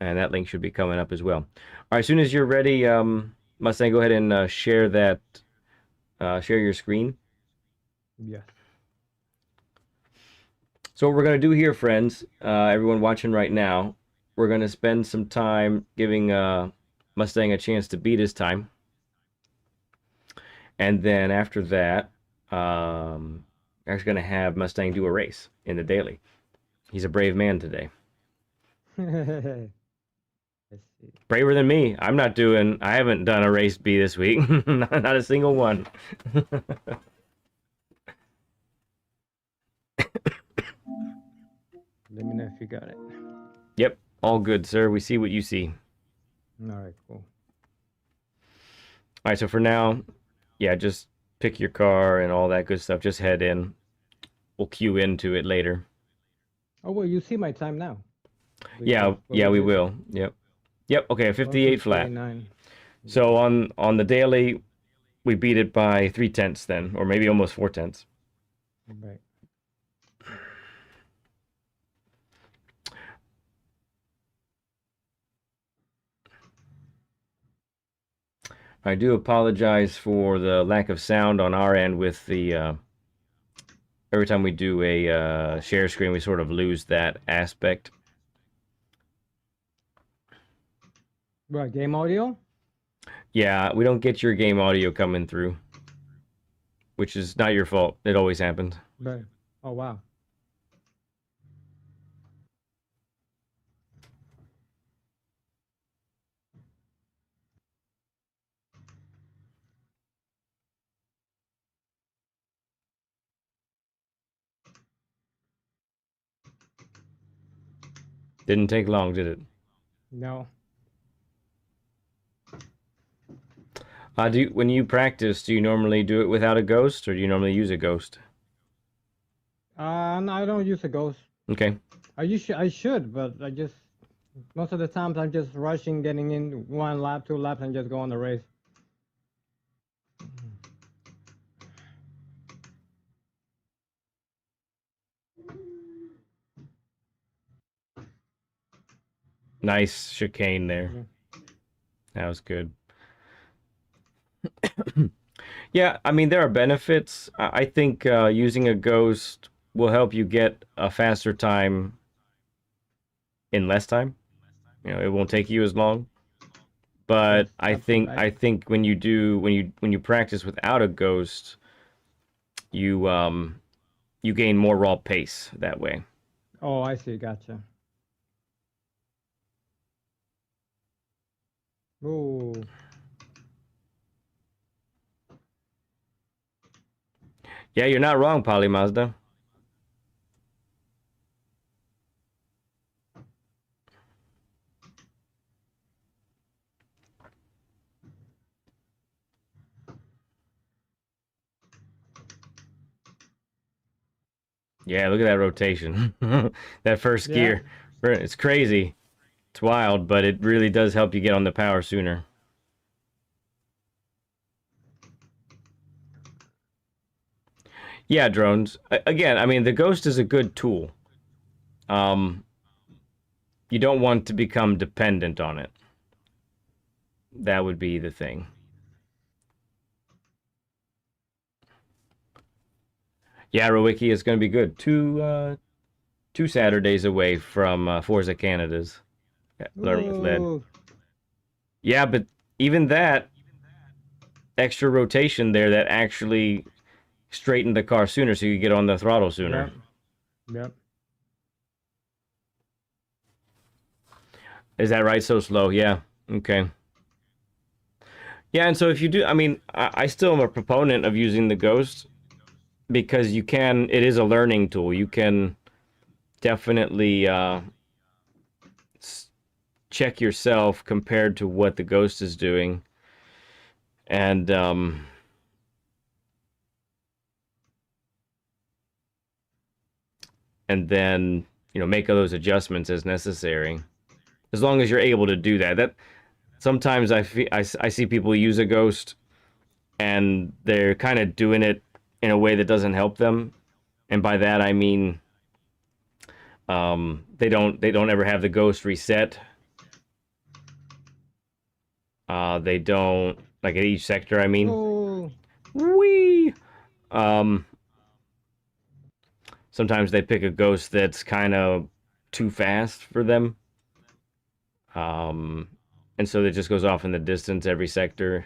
And that link should be coming up as well. All right, as soon as you're ready, Mustang, go ahead and share your screen. Yes. So what we're going to do here, friends, everyone watching right now, we're going to spend some time giving Mustang a chance to beat his time. And then after that, I'm actually going to have Mustang do a race in the daily. He's a brave man today. Let's see. Braver than me. I haven't done a race B this week. Not a single one. Let me know if you got it. Yep, all good, sir. We see what you see. All right, cool. All right, so for now, yeah, just pick your car and all that good stuff. Just head in. We'll cue into it later. Oh, well, you see my time now. because Yeah, what yeah, we we just will. Yep. Yep. Okay, well, we 58 flat. 49. So on the daily, we beat it by 3/10 then, or maybe almost 4/10. Right. I do apologize for the lack of sound on our end with the every time we do a share screen, we sort of lose that aspect. Right, game audio? Yeah, we don't get your game audio coming through, which is not your fault. It always happened. Right. Oh, wow. Didn't take long, did it? No. When you practice, do you normally do it without a ghost, or do you normally use a ghost? No, I don't use a ghost. Okay. I should, but I just most of the times I'm just rushing, getting in one lap, two laps, and just go on the race. Nice chicane there. Yeah. That was good. Yeah, I mean, there are benefits. I think using a ghost will help you get a faster time in less time. You know, it won't take you as long. Yes, But absolutely. I think when you practice without a ghost, you you gain more raw pace that way. Oh, I see. Gotcha. Ooh. Yeah, you're not wrong, Poly Mazda. Yeah, look at that rotation. That first Yeah. gear. It's crazy. It's wild, but it really does help you get on the power sooner. Yeah, drones. Again, I mean, the Ghost is a good tool. Um, you don't want to become dependent on it. That would be the thing. Yeah, Rowicki is going to be good. Two Saturdays away from Forza Canada's learn with lead. Ooh. Yeah, but even that extra rotation there that actually straightened the car sooner, so you get on the throttle sooner. Yep. Yep. Is that right? So slow? Yeah. Okay. Yeah, and so if you do, I mean, I still am a proponent of using the Ghost because you can. It is a learning tool. You can definitely check yourself compared to what the Ghost is doing, and then make those adjustments as necessary. As long as you're able to do that. That sometimes I see people use a Ghost and they're kind of doing it in a way that doesn't help them, and by that I mean they don't ever have the Ghost reset. They don't like at each sector. I mean, Ooh. wee. Um, Sometimes they pick a Ghost that's kind of too fast for them. Um, and so it just goes off in the distance every sector,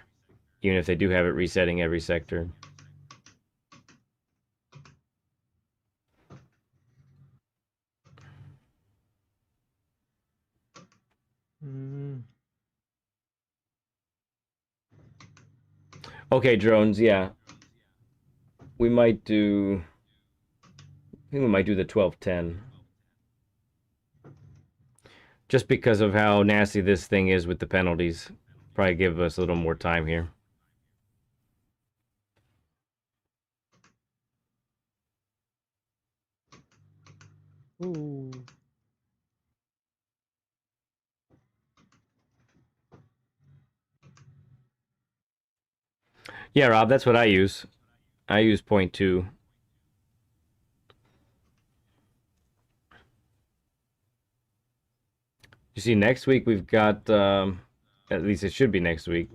even if they do have it resetting every sector. Mm. Okay, drones. Yeah, we might do. I think we might do the 1210. Just because of how nasty this thing is with the penalties. Probably give us a little more time here. Ooh. Yeah, Rob, that's what I use. I use 0.2. You see, next week we've got, at least it should be next week.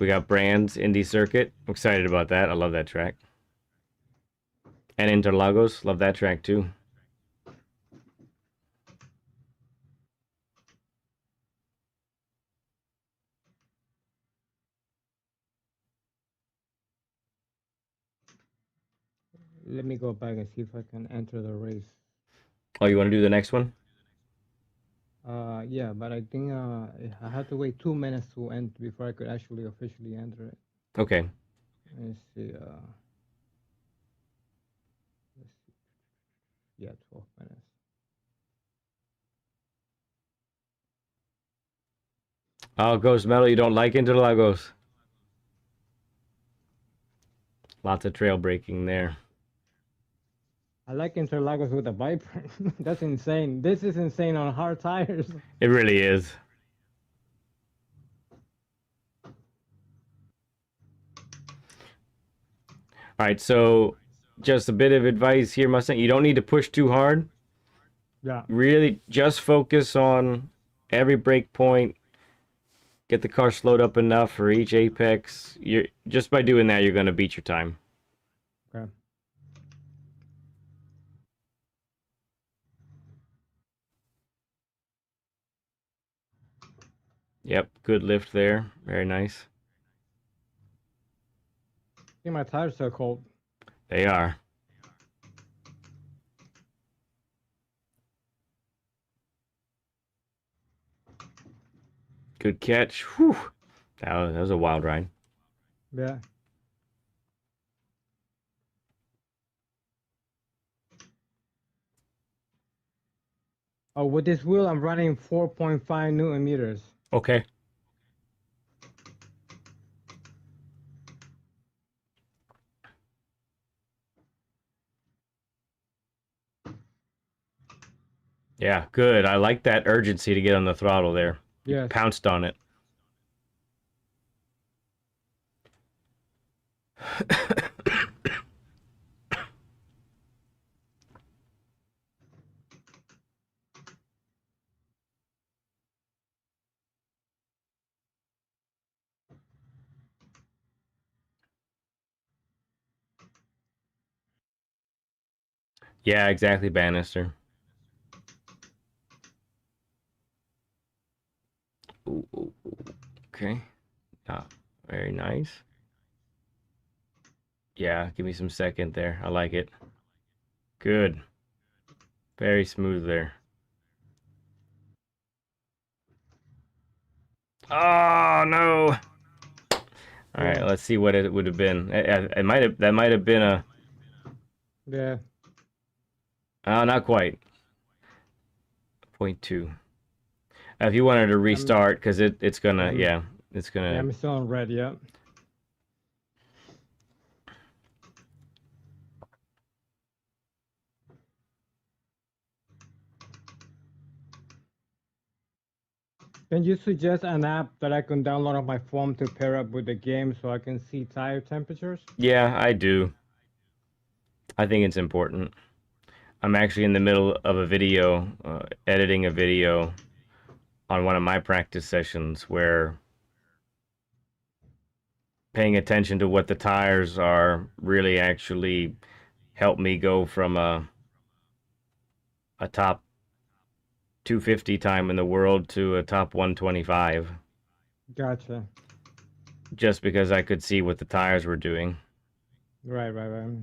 We got Brand's Indy Circuit. I'm excited about that. I love that track. And Interlagos, love that track too. Let me go back and see if I can enter the race. Oh, you want to do the next one? Yeah, but I think I had to wait 2 minutes to enter before I could actually officially enter it. Okay. Let's see. Let's see. Yeah, 12 minutes. Oh, Ghost Metal, you don't like Interlagos? Lots of trail braking there. I like Interlagos with a Viper. That's insane. This is insane on hard tires. It really is. All right, so just a bit of advice here, Mustang. You don't need to push too hard. Yeah. Really, just focus on every brake point. Get the car slowed up enough for each apex. You're just by doing that, you're going to beat your time. Okay. Yep, good lift there. Very nice. I think my tires are cold. They are. Good catch. Whew. That was a wild ride. Yeah. Oh, with this wheel, I'm running 4.5 Newton meters. Okay. Yeah, good. I like that urgency to get on the throttle there. You Yes. pounced on it. Yeah, exactly, Bannister. Ooh, ooh, ooh. Okay. Very nice. Yeah, give me some second there. I like it. Good. Very smooth there. Oh no! All right, Yeah. let's see what it would have been. It might have that might have been a Yeah. not quite 0.2. If you wanted to restart, because it's gonna it's Yeah, gonna I'm still on red. Yeah. Can you suggest an app that I can download on my phone to pair up with the game so I can see tire temperatures? yeah, I do. I think it's important. I'm actually in the middle of a video, editing a video on one of my practice sessions where paying attention to what the tires are really actually helped me go from a top 250 time in the world to a top 125 Gotcha. just because I could see what the tires were doing. Right, right, right.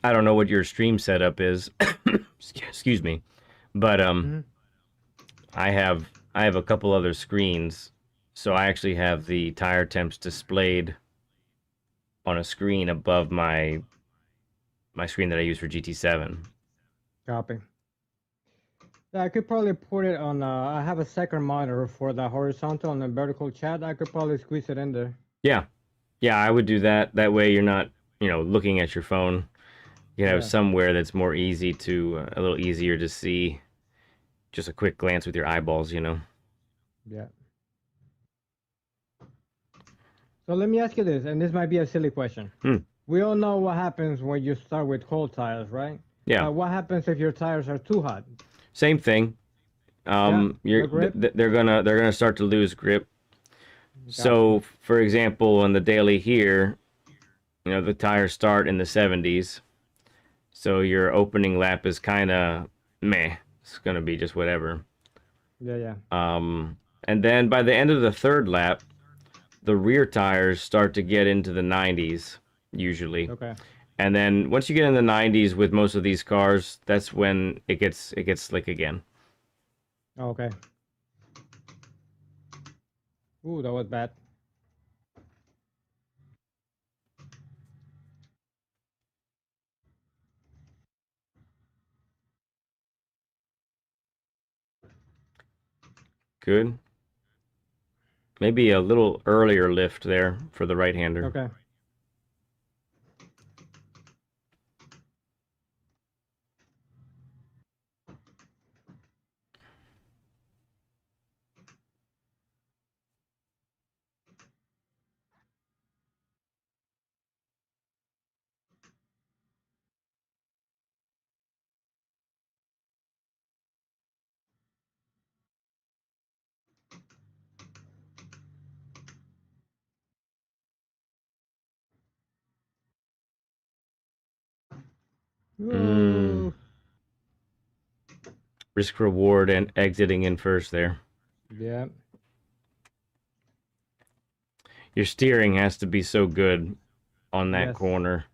I don't know what your stream setup is. Excuse me. But Mm-hmm. I have a couple other screens. So I actually have the tire temps displayed on a screen above my screen that I use for GT7. Copy. Yeah, I could probably put it on. I have a second monitor for the horizontal and the vertical chat. I could probably squeeze it in there. Yeah. Yeah, I would do that. That way you're not, looking at your phone. You have Yeah. somewhere that's more easy to, a little easier to see, just a quick glance with your eyeballs. Yeah. So let me ask you this, and this might be a silly question. Hmm. We all know what happens when you start with cold tires, right? Yeah. But what happens if your tires are too hot? Same thing. Yeah, You're the grip. they're gonna start to lose grip. Got you. So, for example, on the daily here, the tires start in the 70s. So your opening lap is kind of meh. It's gonna be just whatever. Yeah, yeah. And then by the end of the third lap, the rear tires start to get into the 90s usually. Okay. And then once you get in the 90s with most of these cars, that's when it gets slick again. Okay. Ooh, that was bad. Good. Maybe a little earlier lift there for the right-hander. Okay. Mm, Ooh. risk reward and exiting in first there. Yeah. Your steering has to be so good on that Yes. corner.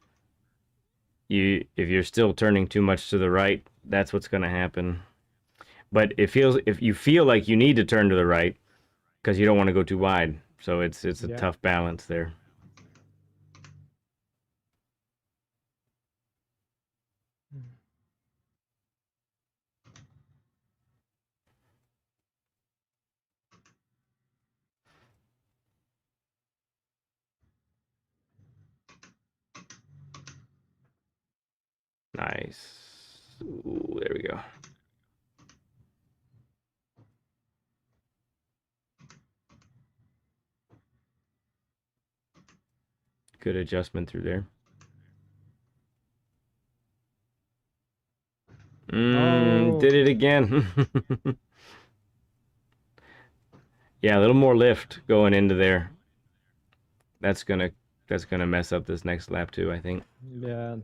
If you're still turning too much to the right, that's what's going to happen. But if you feel like you need to turn to the right because you don't want to go too wide, so it's a Yeah. tough balance there. Nice. Ooh, there we go. Good adjustment through there. Oh. Did it again. Yeah, a little more lift going into there. That's gonna that's gonna mess up this next lap too, I think. Yeah.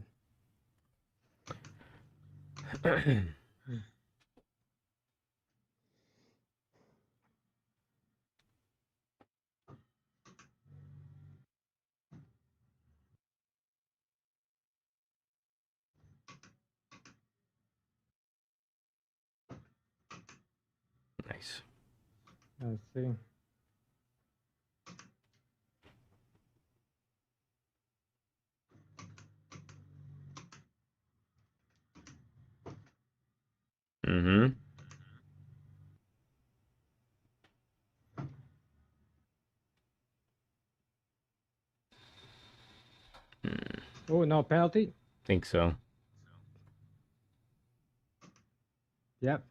Nice. Let's see. Mm-hmm. Oh, no penalty. Think so. Yep.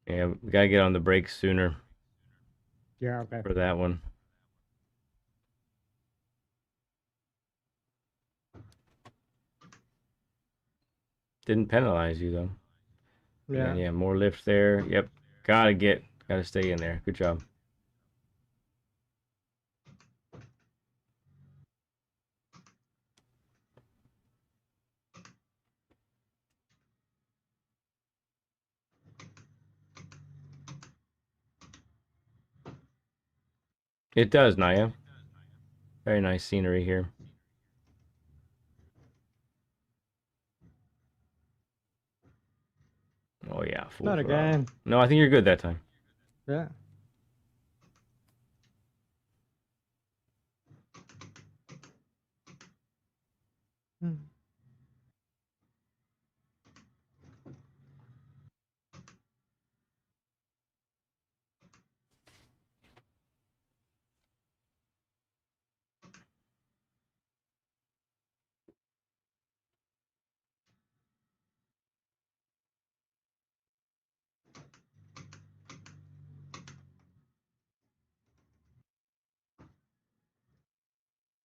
Yeah, we gotta get on the brakes sooner Yeah, okay. for that one. Didn't penalize you though. And then Yeah. yeah, more lift there. Yep. Gotta stay in there. Good job. It does, Naya. Very nice scenery here. Oh yeah, full Not throttle. again. No, I think you're good that time. Yeah. Hmm.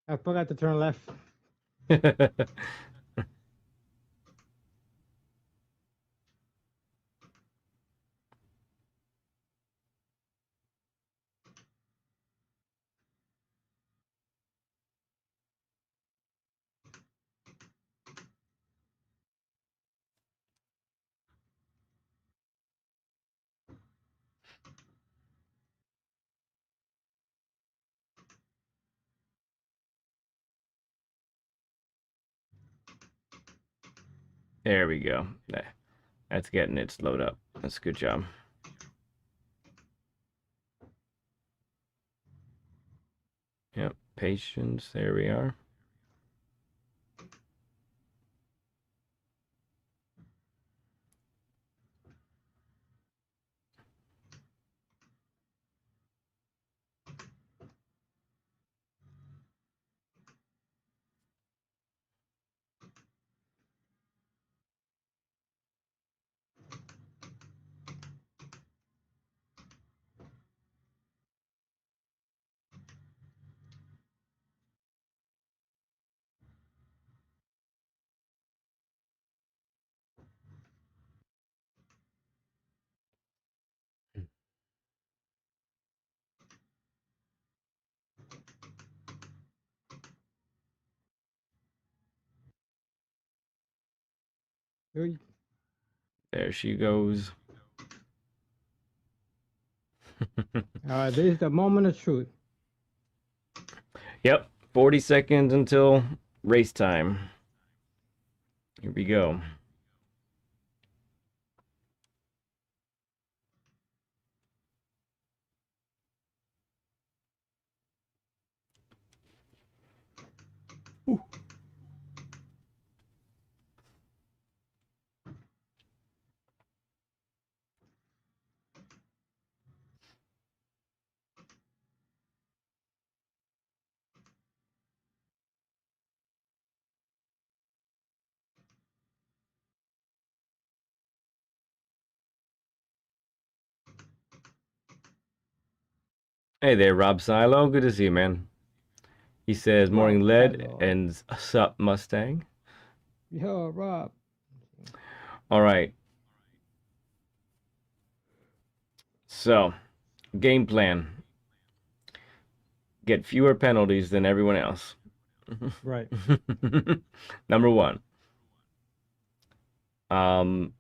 I forgot to turn left. There we go. That's getting it slowed up. That's a good job. Yep, patience. There we are. Ui. There she goes. This is the moment of truth. Yep, 40 seconds until race time. Here we go. Hey there, Rob Silo. Good to see you, man. He says, morning Rob lead Silo. and sup Mustang. Yo, Rob. All right. So, game plan. Get fewer penalties than everyone else. Right. Number one. Um,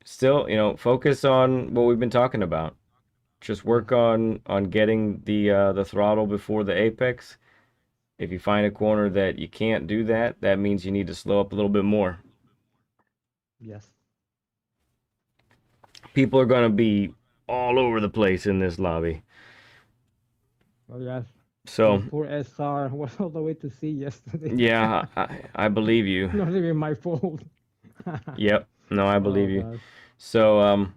Still, focus on what we've been talking about. Just Yes. work on getting the throttle before the apex. If you find a corner that you can't do that, that means you need to slow up a little bit more. Yes. People are going to be all over the place in this lobby. Oh, yes. My So, poor SR was all the way to C yesterday. yeah, I believe you. Not even my fault. Yep. No, I Oh, believe you. gosh. So,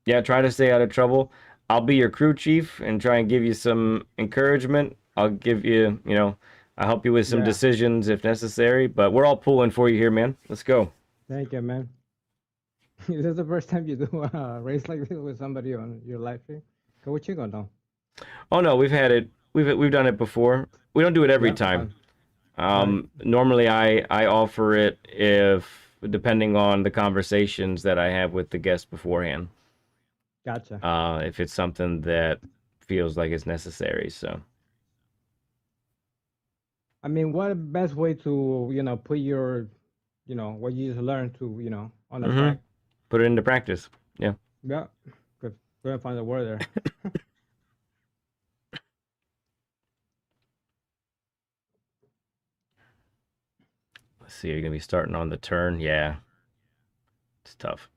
yeah, try to stay out of trouble. I'll be your crew chief and try and give you some encouragement. I'll give you, I'll help you with some Yeah. decisions if necessary, but we're all pulling for you here, man. Let's go. Thank you, man. Is this the first time you do a race like this with somebody on your live stream? Go chico, no? Oh no, we've had it. We've done it before. We don't do it every Yeah. time. Right. Normally I offer it if depending on the conversations that I have with the guest beforehand. Gotcha. If it's something that feels like it's necessary. So. I mean, what best way to, put your, what you just learned to, on the Mm-hmm. track? Put it into practice. Yeah. Yeah. Good. Couldn't find the word there. Let's see. You're gonna be starting on the turn. Yeah. It's tough.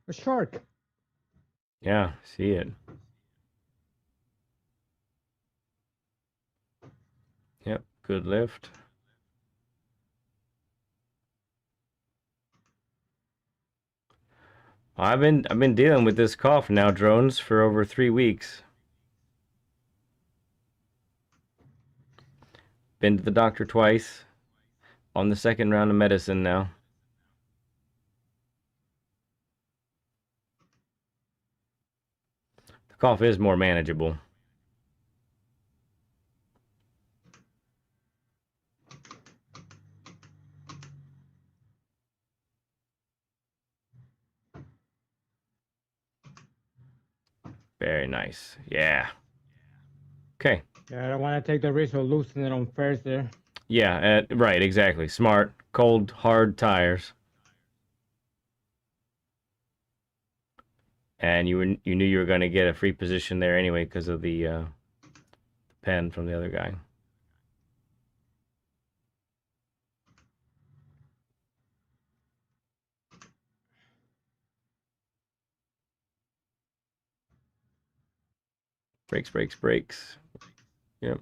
A shark. Yeah. See it. Yep. Good lift. I've been dealing with this cough now, drones, for over 3 weeks. Been to the doctor twice. On the second round of medicine now. The cough is more manageable. Very nice. Yeah. Okay. Yeah, I don't want to take the risk of losing it on first there. Yeah, right, exactly. Smart, cold, hard tires. And you knew you were going to get a free position there anyway because of the pen from the other guy. Brakes, brakes, brakes. Yep.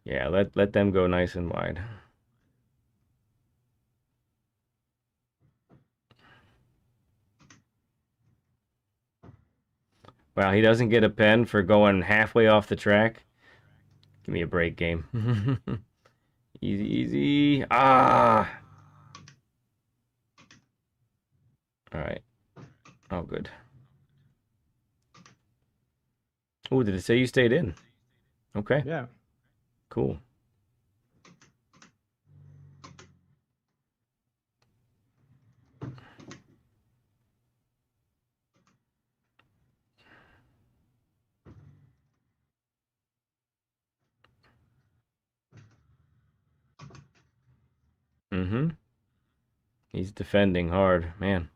Yeah, let them go nice and wide. Wow, he doesn't get a pen for going halfway off the track. Give me a break, game. Easy, easy. Ah. All right. Oh, good. Oh, did it say you stayed in? Okay, Yeah. cool. Mm-hmm. He's defending hard, man.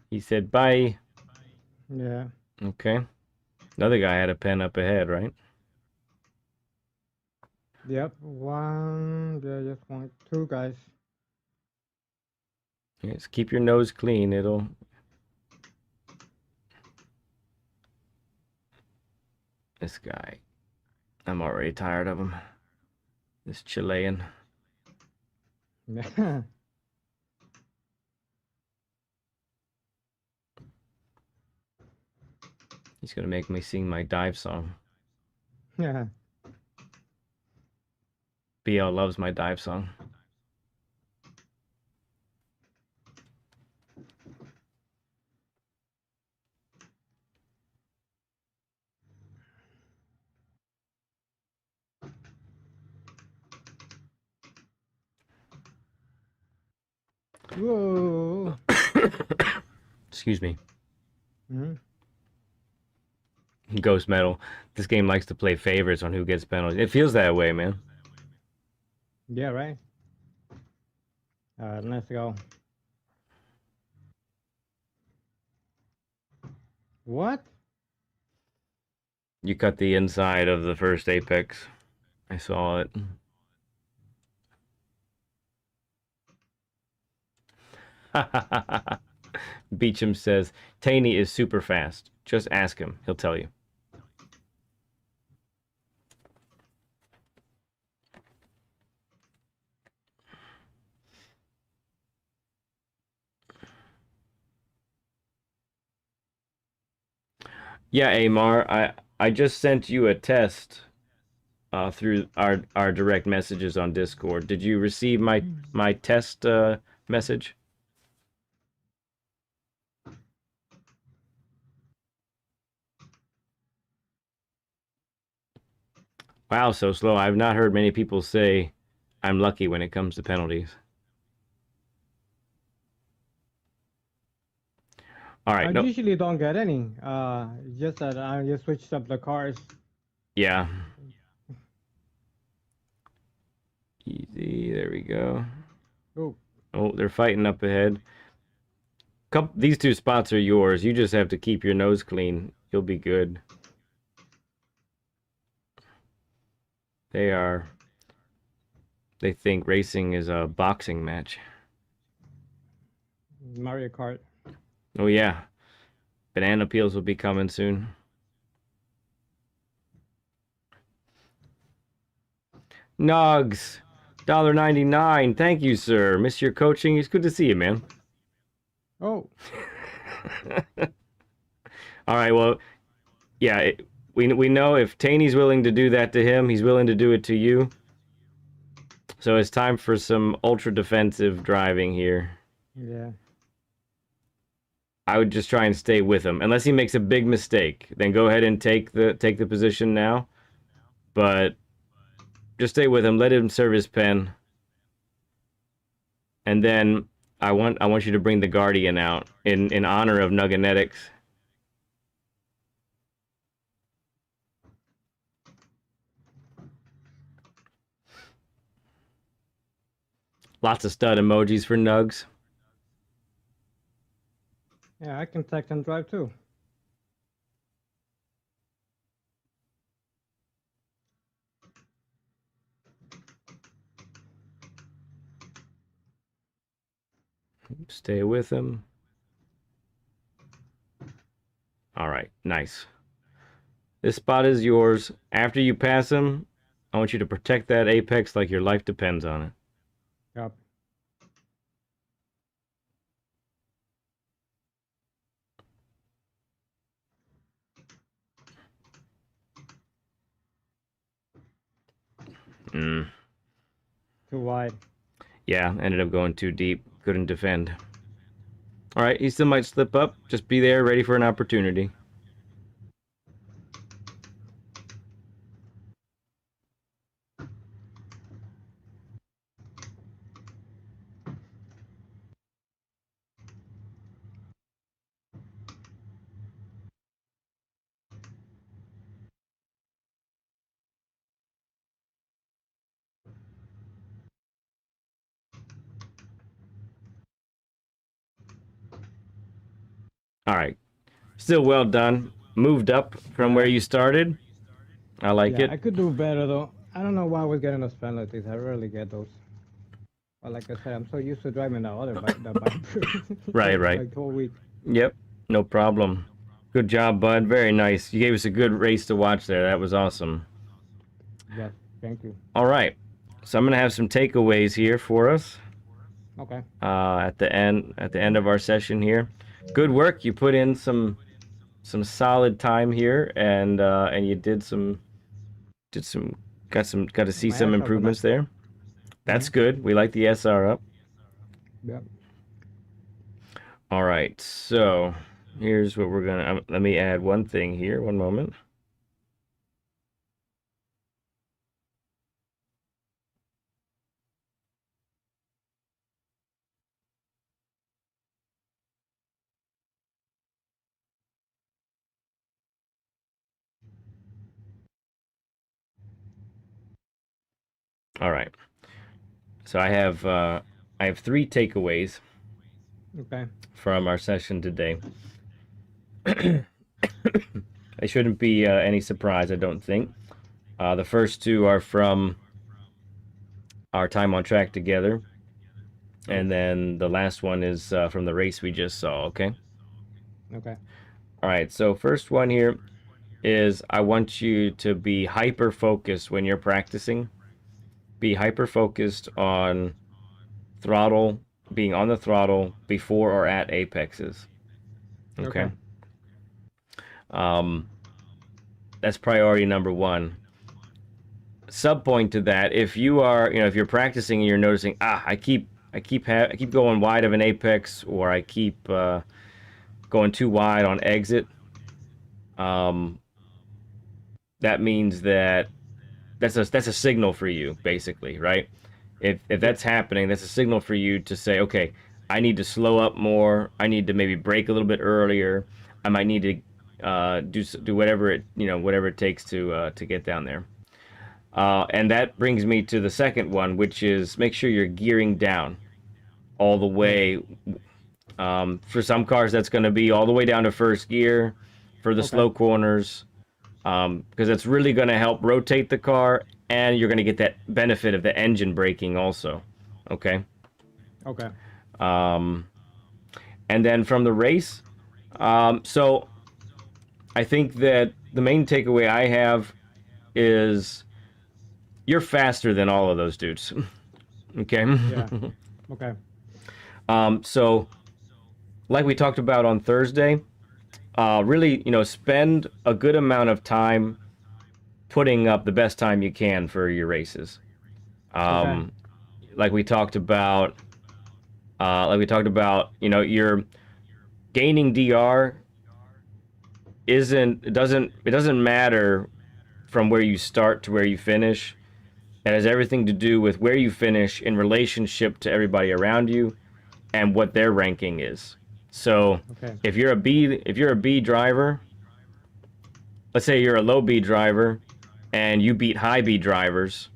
He said bye. Yeah. Okay. Another guy had a pen up ahead, right? Yep. One. Yeah, just one. Two guys. Yes, keep your nose clean. It'll. This guy. I'm already tired of him. This Chilean. Yeah. He's gonna make me sing my dive song. Yeah. BL loves my dive song. Whoa. Excuse me. Mm-hmm. Ghost Metal. This game likes to play favorites on who gets penalties. It feels that way, man. Yeah, right. Let's go. What? You cut the inside of the first apex. I saw it. Beecham says, Taney is super fast. Just ask him. He'll tell you. Yeah, Amar, I just sent you a test through our direct messages on Discord. Did you receive my test message? Wow, so slow. I've not heard many people say I'm lucky when it comes to penalties. All I right, no, usually don't get any. Just that I just switched up the cars. yeah, easy. There we go. Oh, Oh, they're fighting up ahead. These two spots are yours. You just have to keep your nose clean. You'll be good. They are. They think racing is a boxing match. Mario Kart. Oh yeah, banana peels will be coming soon. Nugs, $1.99. Thank you, sir. Miss your coaching. It's good to see you, man. Oh, All right. Well, yeah. We know if Taney's willing to do that to him, he's willing to do it to you. So it's time for some ultra defensive driving here. yeah. I would just try and stay with him, unless he makes a big mistake. Then go ahead and take the position now. But just stay with him. Let him serve his pen, and then I want you to bring the Guardian out in honor of Nuganetics. Lots of stud emojis for Nugs. Yeah, I can text and drive too. Stay with him. All right, nice. This spot is yours. After you pass him, I want you to protect that apex like your life depends on it. Yep. Mm. Too wide. Yeah, ended up going too deep. Couldn't defend. All right, he still might slip up. Just be there, ready for an opportunity. All right, still well done. Moved up from where Yeah. you started. I like Yeah, it. I could do better though. I don't know why I was getting those penalties. I rarely get those. But like I said, I'm so used to driving the bike Right, for right. like the whole week. Yep, no problem. Good job, bud. Very nice. You gave us a good race to watch there. That was awesome. Yes, thank you. All right, so I'm gonna have some takeaways here for us Okay. at the end of our session here. Good work. You put in some solid time here, and you did some got to see My some ass went up. improvements there. Mm-hmm. That's good. We like the SR up. Yep. All right, so here's what we're gonna. Let me add one thing here. One moment. All right. So I have three takeaways Okay. from our session today. They shouldn't be any surprise, I don't think. The first two are from our time on track together, and Okay. then the last one is from the race we just saw. Okay. Okay. All right. So first one here is I want you to be hyper focused when you're practicing. Be hyper focused on throttle, being on the throttle before or at apexes. Okay. Okay. Um, that's priority number one. Sub point to that, if you are, if you're practicing and you're noticing, I keep going wide of an apex, or I keep going too wide on exit, um, that means that that's a signal for you, basically, right? If Yep. that's happening, that's a signal for you to say, okay, I need to slow up more. I need to maybe brake a little bit earlier. I might need to do whatever whatever it takes to get down there. And that brings me to the second one, which is make sure you're gearing down all the Right. way. For some cars, that's going to be all the way down to first gear for the Okay. slow corners, because it's really going to help rotate the car, and you're going to get that benefit of the engine braking also. Okay. Okay. Um, and then from the race, so I think that the main takeaway I have is you're faster than all of those dudes. Okay. Yeah. Okay. So, like we talked about on Thursday, really, spend a good amount of time putting up the best time you can for your races. Okay. Um, like we talked about, you're gaining DR isn't it doesn't matter from where you start to where you finish. It has everything to do with where you finish in relationship to everybody around you and what their ranking is. So Okay. if you're a B driver, let's say you're a low B driver and you beat high B drivers,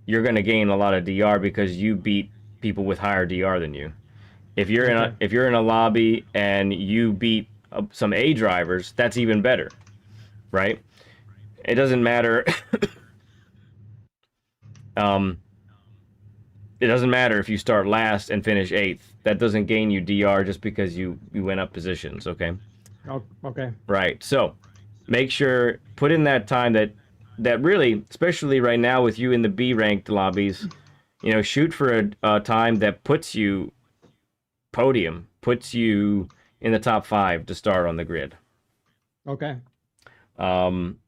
you're going to gain a lot of DR because you beat people with higher DR than you. Okay. If you're in a lobby and you beat some A drivers, that's even better, right? It doesn't matter. um, it doesn't matter if you start last and finish eighth. That doesn't gain you DR just because you went up positions. Okay. Okay. Right. So make sure put in that time that really, especially right now with you in the B ranked lobbies, shoot for a time that puts you podium, puts you in the top five to start on the grid. Okay. Um,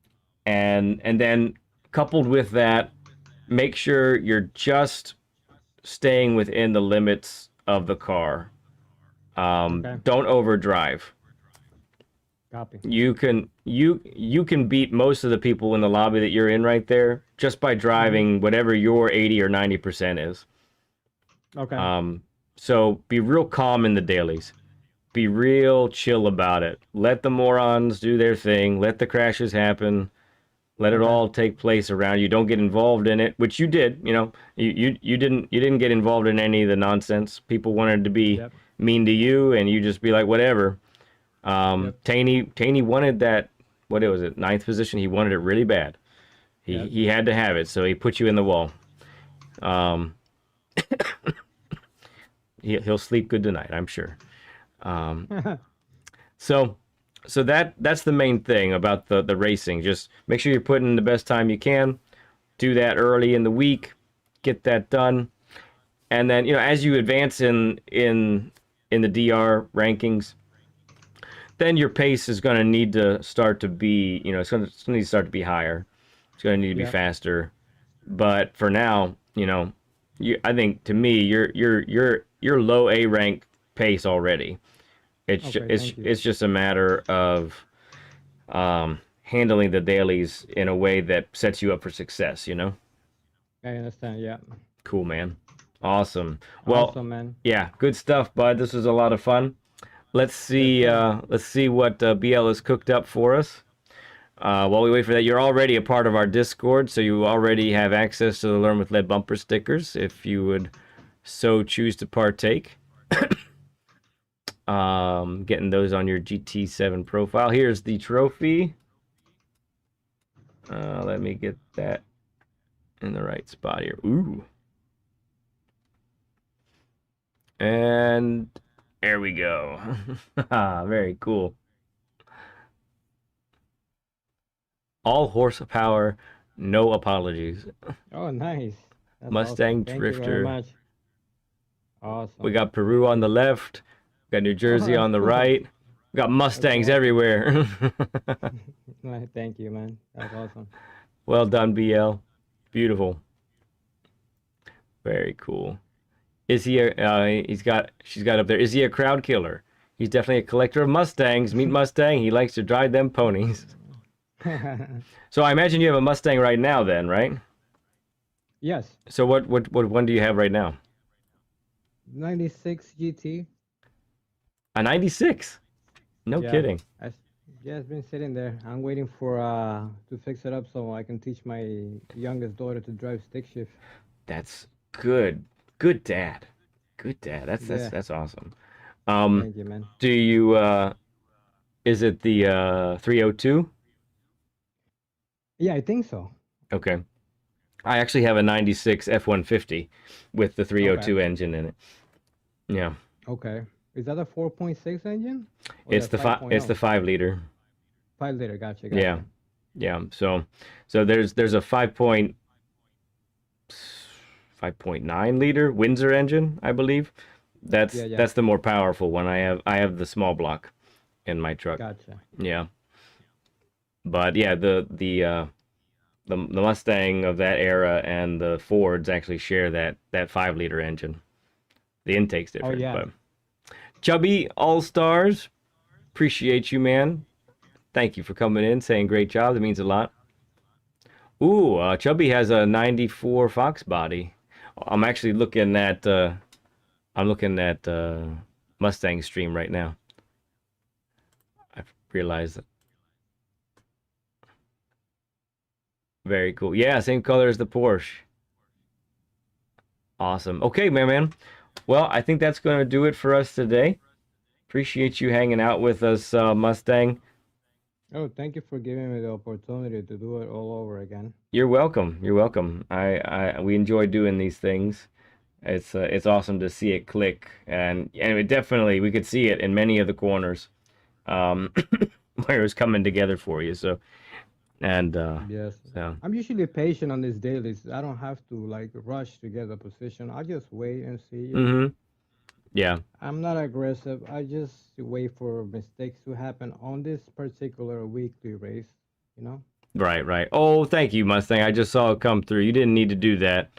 and then coupled with that, make sure you're just staying within the limits of the car. Okay. Don't overdrive. Copy. You can beat most of the people in the lobby that you're in right there just by Mm-hmm. driving whatever your 80 or 90% is. Okay. Um, so be real calm in the dailies. Be real chill about it. Let the morons do their thing. Let the crashes happen. Let it Okay. all take place around you. Don't get involved in it, which you did. You didn't get involved in any of the nonsense. People wanted to be Yep. mean to you, and you just be like whatever. Yep. Taney wanted that. What was it? Ninth position. He wanted it really bad. Yep. He had to have it, so he put you in the wall. Um, he'll sleep good tonight, I'm sure. Um, so that's the main thing about the racing. Just make sure you're putting in the best time you can. Do that early in the week. Get that done, and then as you advance in the DR rankings, then your pace is going to need to start to be it's going to need to start to be higher. It's going to need to be Yep. faster. But for now, I think to me you're low A rank pace already. Okay. Thank you. It's just a matter of handling the dailies in a way that sets you up for success. I understand. Yeah. Cool, man. Awesome. Well, Awesome, man. yeah, good stuff, bud. This was a lot of fun. Yes, sir. Let's see what BL has cooked up for us. While we wait for that, you're already a part of our Discord, so you already have access to the Learn with Lead bumper stickers if you would so choose to partake. Getting those on your GT7 profile. Here's the trophy. Let me get that in the right spot here. Ooh. And there we go. Very cool. All horsepower, no apologies. Oh, nice. That's Mustang awesome. Thank you very Drifter. much. Awesome. We got Peru on the left. We got New Jersey that's on the cool. right. We got Mustangs awesome. everywhere. Thank you, man. That's awesome. Well done, BL. Beautiful. Very cool. Is he a, she's got up there, is he a crowd killer? He's definitely a collector of Mustangs. Meet Mustang. He likes to drive them ponies. So I imagine you have a Mustang right now then, right? Yes. So what one do you have right now? 96 GT. A 96? No Yeah. kidding. Yeah, it's been sitting there. I'm waiting for to fix it up so I can teach my youngest daughter to drive stick shift. That's good. Good dad. Good dad. That's awesome. Thank you, man. Do you is it the 302? Yeah, I think so. Okay. I actually have a 96 F-150 with the 302 engine in it. Yeah. Okay. Is that a 4.6 engine? Or It's the 5 liter. 5 liter, gotcha. Yeah. Yeah. So there's a 5.9 liter Windsor engine, I believe. That's the more powerful one. I have the small block in my truck. Gotcha. Yeah. But yeah, the Mustang of that era and the Fords actually share that 5 liter engine. The intake's different. Oh, yeah. But Chubby All Stars, appreciate you, man. Thank you for coming in, saying great job. That means a lot. Ooh, Chubby has a 94 Fox body. I'm actually looking at Mustang stream right now. I've realized that. Very cool. Yeah, same color as the Porsche. Awesome. Okay, man. Well, I think that's going to do it for us today. Appreciate you hanging out with us, Mustang. Oh, thank you for giving me the opportunity to do it all over again. You're welcome. You're welcome. We enjoy doing these things. It's awesome to see it click, and it definitely, we could see it in many of the corners, where it was coming together for you. So, and yes, so I'm usually patient on these dailies. I don't have to like rush to get a position. I just wait and see. Yeah. I'm not aggressive. I just wait for mistakes to happen on this particular weekly race. Right. Oh, thank you, Mustang. I just saw it come through. You didn't need to do that.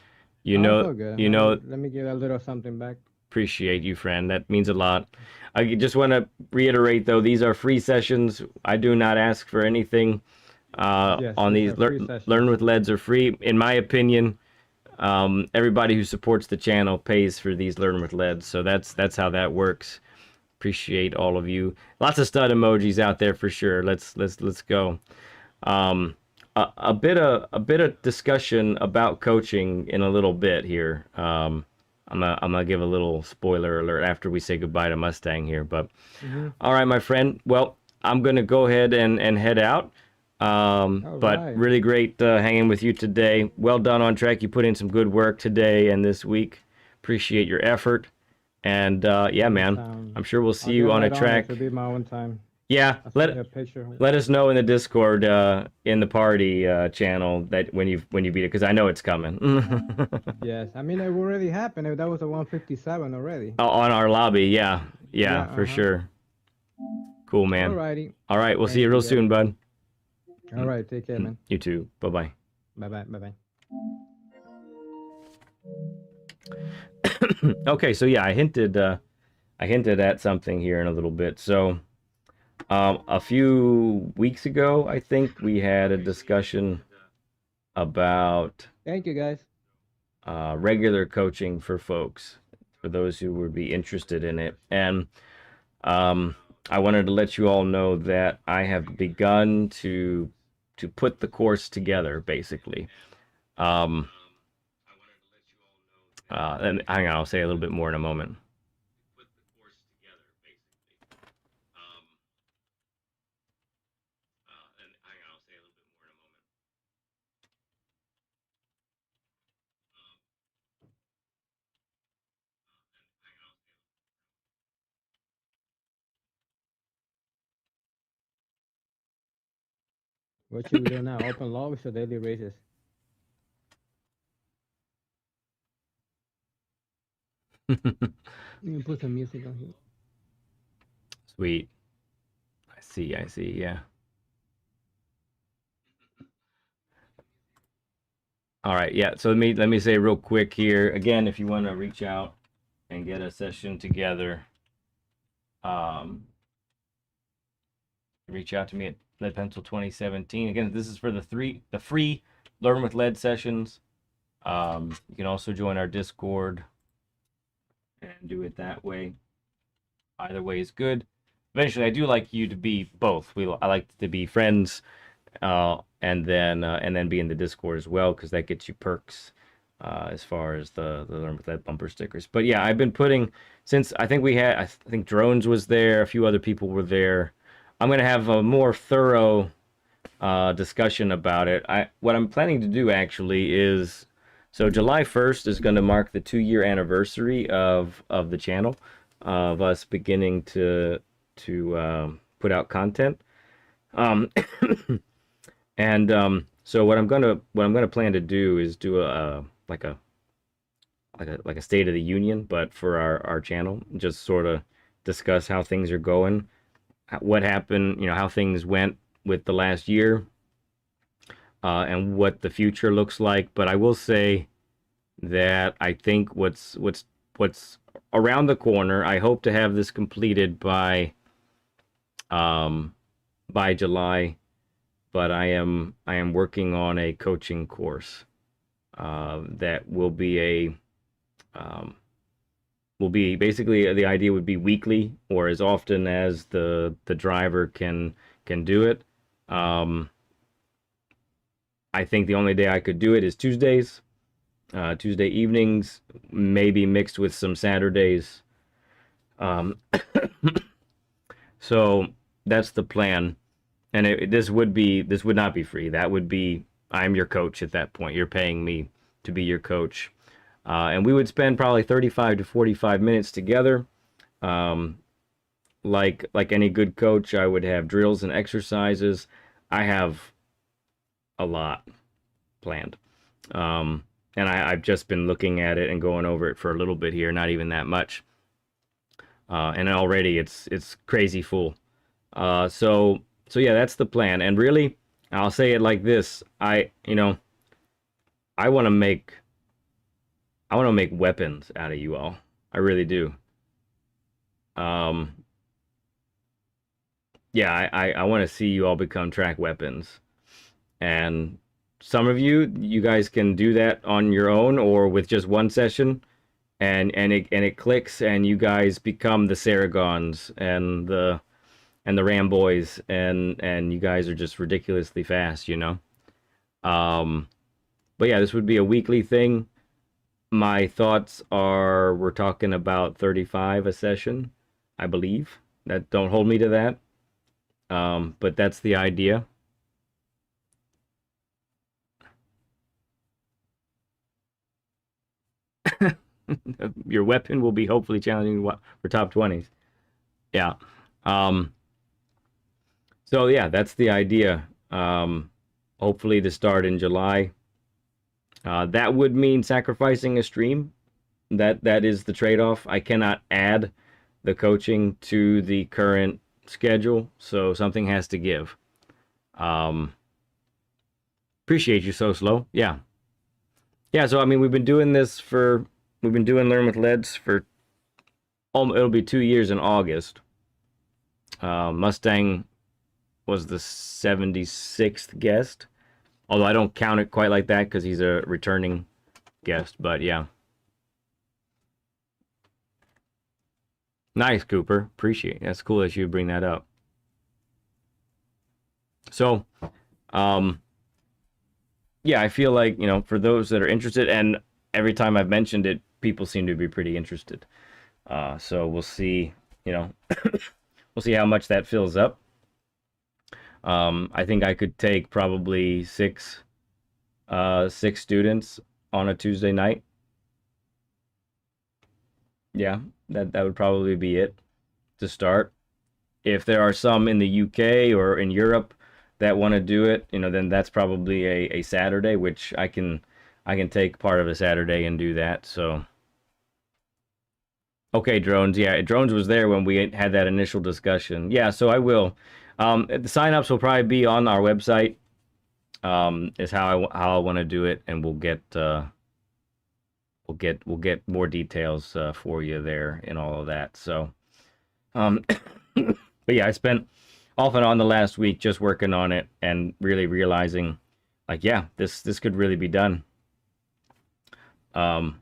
It's all good. Let me give a little something back. Appreciate you, friend. That means a lot. I just want to reiterate, though, these are free sessions. I do not ask for anything on these. Learn with Leads are free. In my opinion, everybody who supports the channel pays for these Learn with Leads. So that's how that works. Appreciate all of you. Lots of stud emojis out there for sure. Let's go. A bit of discussion about coaching in a little bit here. I'm gonna give a little spoiler alert after we say goodbye to Mustang here. But all right, my friend. Well, I'm gonna go ahead and head out. But really great hanging with you today. Well done on track. You put in some good work today and this week. Appreciate your effort. And yeah, man, I'm sure we'll see you on a track. It'll be my own time. Yeah, let us know in the Discord in the party channel that when you beat it, because I know it's coming. Yes, I mean it already happened. That was a 157 already. On our lobby, yeah, for sure. Cool, man. Alrighty. All right, we'll see you real soon, bud. All right, take care, man. You too. Bye-bye. Bye-bye. Okay, so yeah, I hinted at something here in a little bit. So a few weeks ago, I think we had a discussion about thank you guys regular coaching for folks, for those who would be interested in it. And I wanted to let you all know that I have begun to put the course together, basically. Um, and hang on, I'll say a little bit more in a moment. What should we do now? Open logs or daily races? You can put some music on here. Sweet. I see, yeah. All right, yeah. So let me say real quick here. Again, if you want to reach out and get a session together, um, reach out to me at Lead Pencil 2017. Again, this is for the free Learn with Lead sessions. You can also join our Discord and do it that way. Either way is good. Eventually, I do like you to be both. I like to be friends, and then be in the Discord as well, because that gets you perks as far as the Learn with Lead bumper stickers. But yeah, I've been putting, since I think Drones was there, a few other people were there. I'm gonna have a more thorough discussion about it. What I'm planning to do actually is, so July 1st is going to mark the 2-year anniversary of the channel, of us beginning to put out content. Um, and so what I'm gonna plan to do is do a like a State of the Union, but for our channel, just sort of discuss how things are going, what happened, how things went with the last year, and what the future looks like. But I will say that I think what's around the corner. I hope to have this completed um, by July, but I am working on a coaching course that will be basically, the idea would be weekly, or as often as the driver can do it. Um, I think the only day I could do it is Tuesdays, Tuesday evenings, maybe mixed with some Saturdays. Um, so that's the plan. And this would not be free. That would be, I'm your coach at that point. You're paying me to be your coach, and we would spend probably 35 to 45 minutes together. Um, like any good coach, I would have drills and exercises. I have a lot planned. Um, and I've just been looking at it and going over it for a little bit here, not even that much. And already it's crazy full. So yeah, that's the plan. And really, I'll say it like this: I want to make weapons out of you all. I really do. Um, yeah, I want to see you all become track weapons. And some of you guys can do that on your own or with just one session, and it clicks, and you guys become the Saragons and the Ramboys, and you guys are just ridiculously fast. Um, but yeah, this would be a weekly thing. My thoughts are, we're talking about 35 a session, I believe. That, don't hold me to that. But that's the idea. Your weapon will be hopefully challenging for top 20s. Yeah. Um, so yeah, that's the idea. Hopefully to start in July. That would mean sacrificing a stream. That is the trade-off. I cannot add the coaching to the current schedule, so something has to give. Um, appreciate you, so slow. Yeah. Yeah, so I mean, we've been doing Learn with Leads for, it'll be 2 years in August. Mustang was the 76th guest, although I don't count it quite like that because he's a returning guest. But yeah, nice, Cooper. Appreciate it. That's cool that you bring that up. So Yeah, I feel like, for those that are interested, and every time I've mentioned it, people seem to be pretty interested. So we'll see, you know, we'll see how much that fills up. I think I could take probably six students on a Tuesday night. Yeah, that would probably be it to start. If there are some in the UK or in Europe that want to do it, then that's probably a Saturday, which I can take part of a Saturday and do that. So okay, drones. Yeah, drones was there when we had that initial discussion. Yeah, so I will. The signups will probably be on our website. Is how I want to do it, and we'll get more details for you there and all of that. So, um, but yeah, I spent off and on the last week just working on it and really realizing, like, yeah, this could really be done. Um,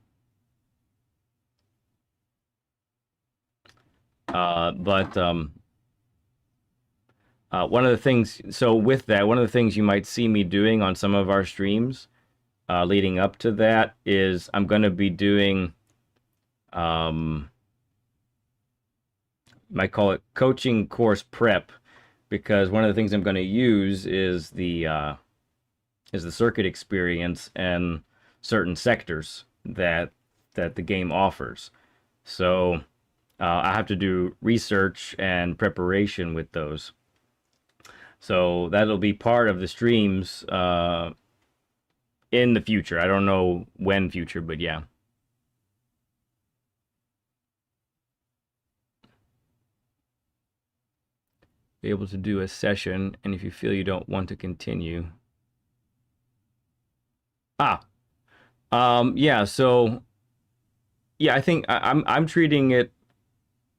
but one of the things, so with that, one of the things you might see me doing on some of our streams leading up to that is I'm going to be doing, might call it coaching course prep, because one of the things I'm going to use is the circuit experience and certain sectors that the game offers. So I have to do research and preparation with those. So that'll be part of the streams in the future. I don't know when future, but yeah. Be able to do a session, and if you feel you don't want to continue. Yeah, so yeah, I think I'm treating it.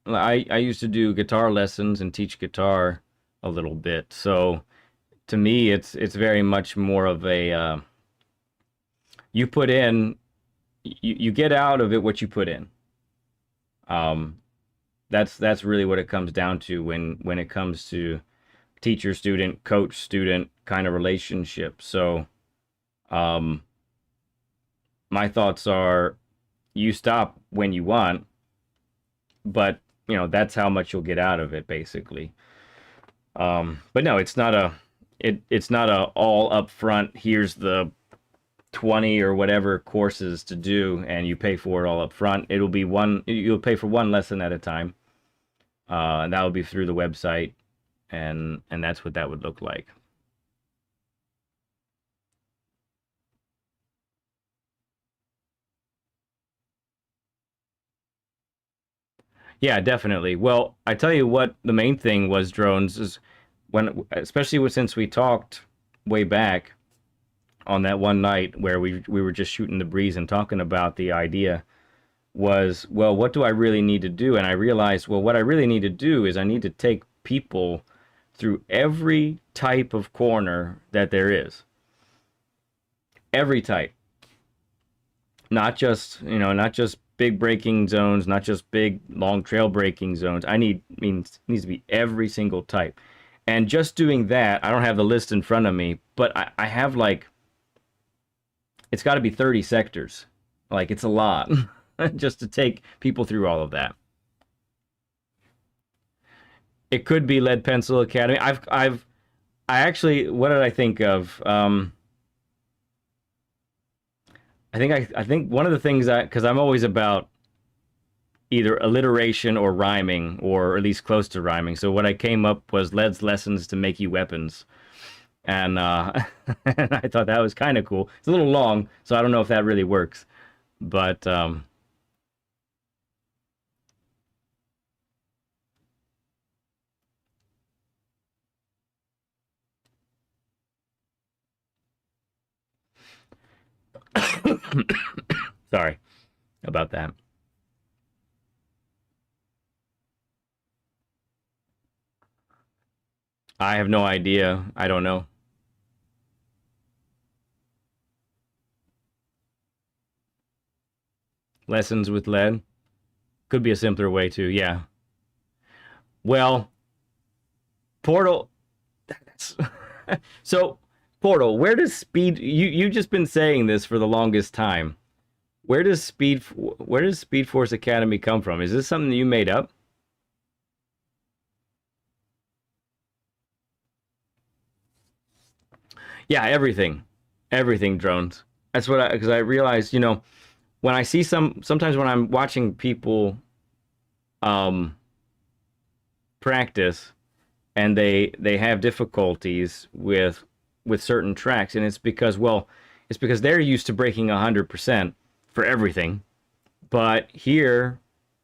I used to do guitar lessons and teach guitar a little bit. So to me, it's very much more of a you put in, you get out of it what you put in. Um, that's really what it comes down to when it comes to teacher student, coach student kind of relationship. So um, my thoughts are, you stop when you want, but that's how much you'll get out of it, basically. But no, it's not a all up front, here's the 20 or whatever courses to do and you pay for it all up front. You'll pay for one lesson at a time. And that will be through the website, and that's what that would look like. Yeah, definitely. Well, I tell you what, the main thing was drones is especially since we talked way back on that one night where we were just shooting the breeze and talking about the idea was, well, what do I really need to do? And I realized, well, what I really need to do is I need to take people through every type of corner that there is. Every type. Not just big braking zones, not just big long trail braking zones. Needs to be every single type. And just doing that, I don't have the list in front of me, but I have like, it's got to be 30 sectors. Like, it's a lot just to take people through all of that. It could be Lead Pencil Academy. I actually, what did I think of? I think one of the things because I'm always about either alliteration or rhyming, or at least close to rhyming. So what I came up was Lead's Lessons to Make You Weapons. And, and I thought that was kind of cool. It's a little long, so I don't know if that really works. But sorry about that. I have no idea. I don't know. Lessons with lead could be a simpler way to, yeah. Well, Portal. That's, so Portal, where does speed you've just been saying this for the longest time. Where does Speed Force Academy come from? Is this something you made up? Yeah, everything. Everything drones. That's what I because I realized, when I see sometimes when I'm watching people um practice and they have difficulties with certain tracks, and it's because they're used to breaking 100% for everything, but here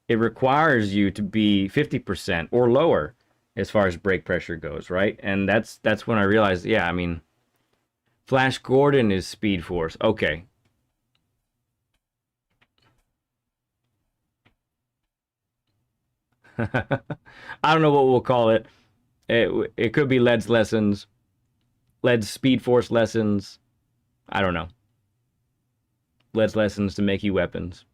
it requires you to be 50% or lower as far as brake pressure goes, right? And that's when I realized, yeah, I mean, Flash Gordon is Speed Force. Okay. I don't know what we'll call it. It could be Led's lessons, Led's Speed Force lessons. I don't know. Led's lessons to make you weapons.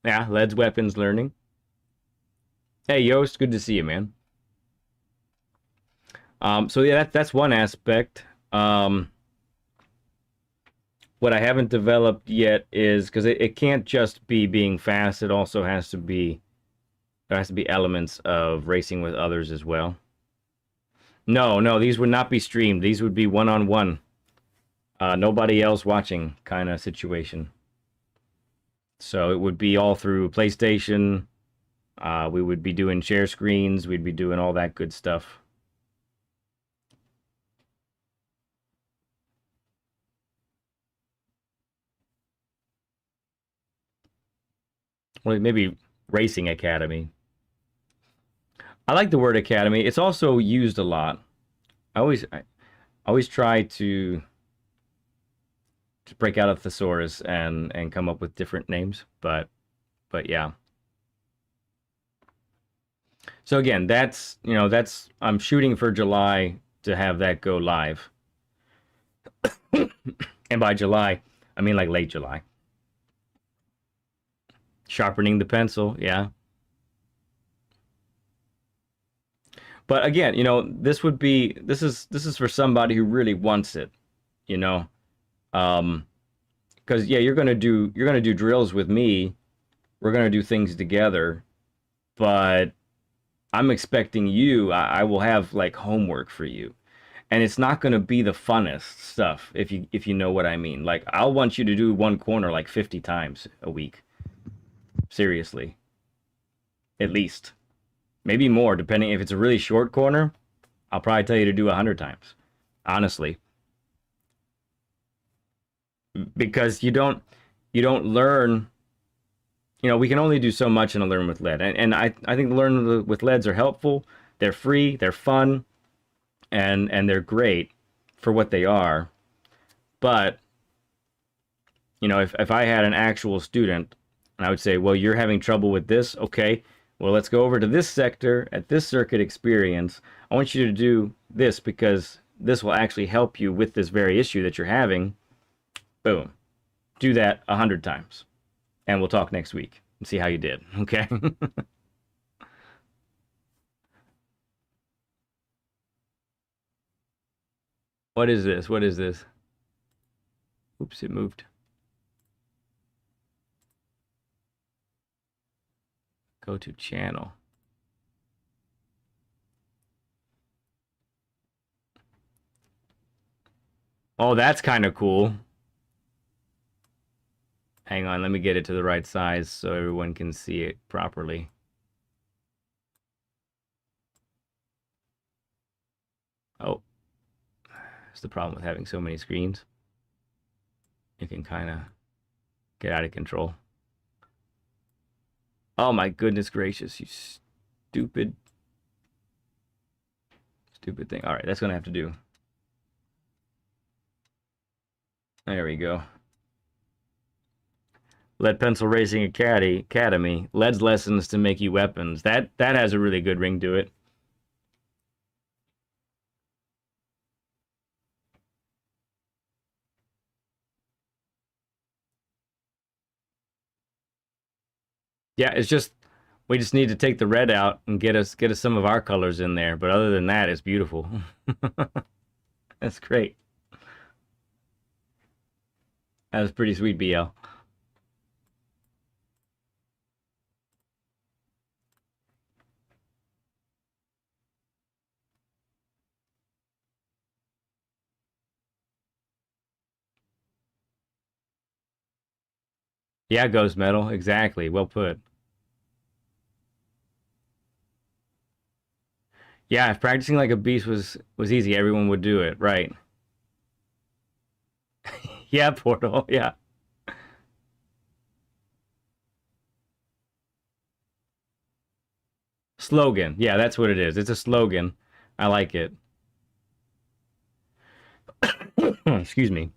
Yeah, Led's weapons learning. Hey, Yost, good to see you, man. So yeah, that's one aspect. What I haven't developed yet is because it can't just be being fast. It also has to be there has to be elements of racing with others as well. No, no, these would not be streamed. These would be one-on-one, nobody else watching kind of situation. So it would be all through PlayStation. We would be doing share screens. We'd be doing all that good stuff. Well, maybe Racing Academy. I like the word academy. It's also used a lot. I always try to break out a thesaurus and come up with different names, but yeah. So again, that's I'm shooting for July to have that go live. And by July, I mean like late July. Sharpening the pencil, yeah. But again, this is for somebody who really wants it, you know. Um because yeah, you're gonna do drills with me. We're gonna do things together, but I'm expecting I will have like homework for you. And it's not gonna be the funnest stuff if you know what I mean. Like I'll want you to do one corner like 50 times a week. Seriously. At least. Maybe more, depending if it's a really short corner, I'll probably tell you to do 100 times. Honestly. Because you don't learn, we can only do so much in a learn with lead. And I think the learn with leads are helpful. They're free, they're fun, and they're great for what they are. But, if I had an actual student and I would say, well, you're having trouble with this, okay, well, let's go over to this sector at this circuit experience. I want you to do this because this will actually help you with this very issue that you're having. Boom. Do that 100 times. And we'll talk next week and see how you did. Okay. What is this? What is this? Oops, it moved. Go to channel. Oh, that's kind of cool. Hang on, let me get it to the right size so everyone can see it properly. Oh, that's the problem with having so many screens. It can kind of get out of control. Oh my goodness gracious, you stupid, stupid thing. All right, that's gonna have to do. There we go. Lead Pencil Racing Academy. Lead's lessons to make you weapons. That has a really good ring to it. Yeah, it's just we just need to take the red out and get us some of our colors in there. But other than that, it's beautiful. That's great. That was pretty sweet, BL. Yeah, Ghost Metal. Exactly. Well put. Yeah, if practicing like a beast was easy, everyone would do it, right? Yeah, Portal. Yeah. Slogan. Yeah, that's what it is. It's a slogan. I like it. Excuse me.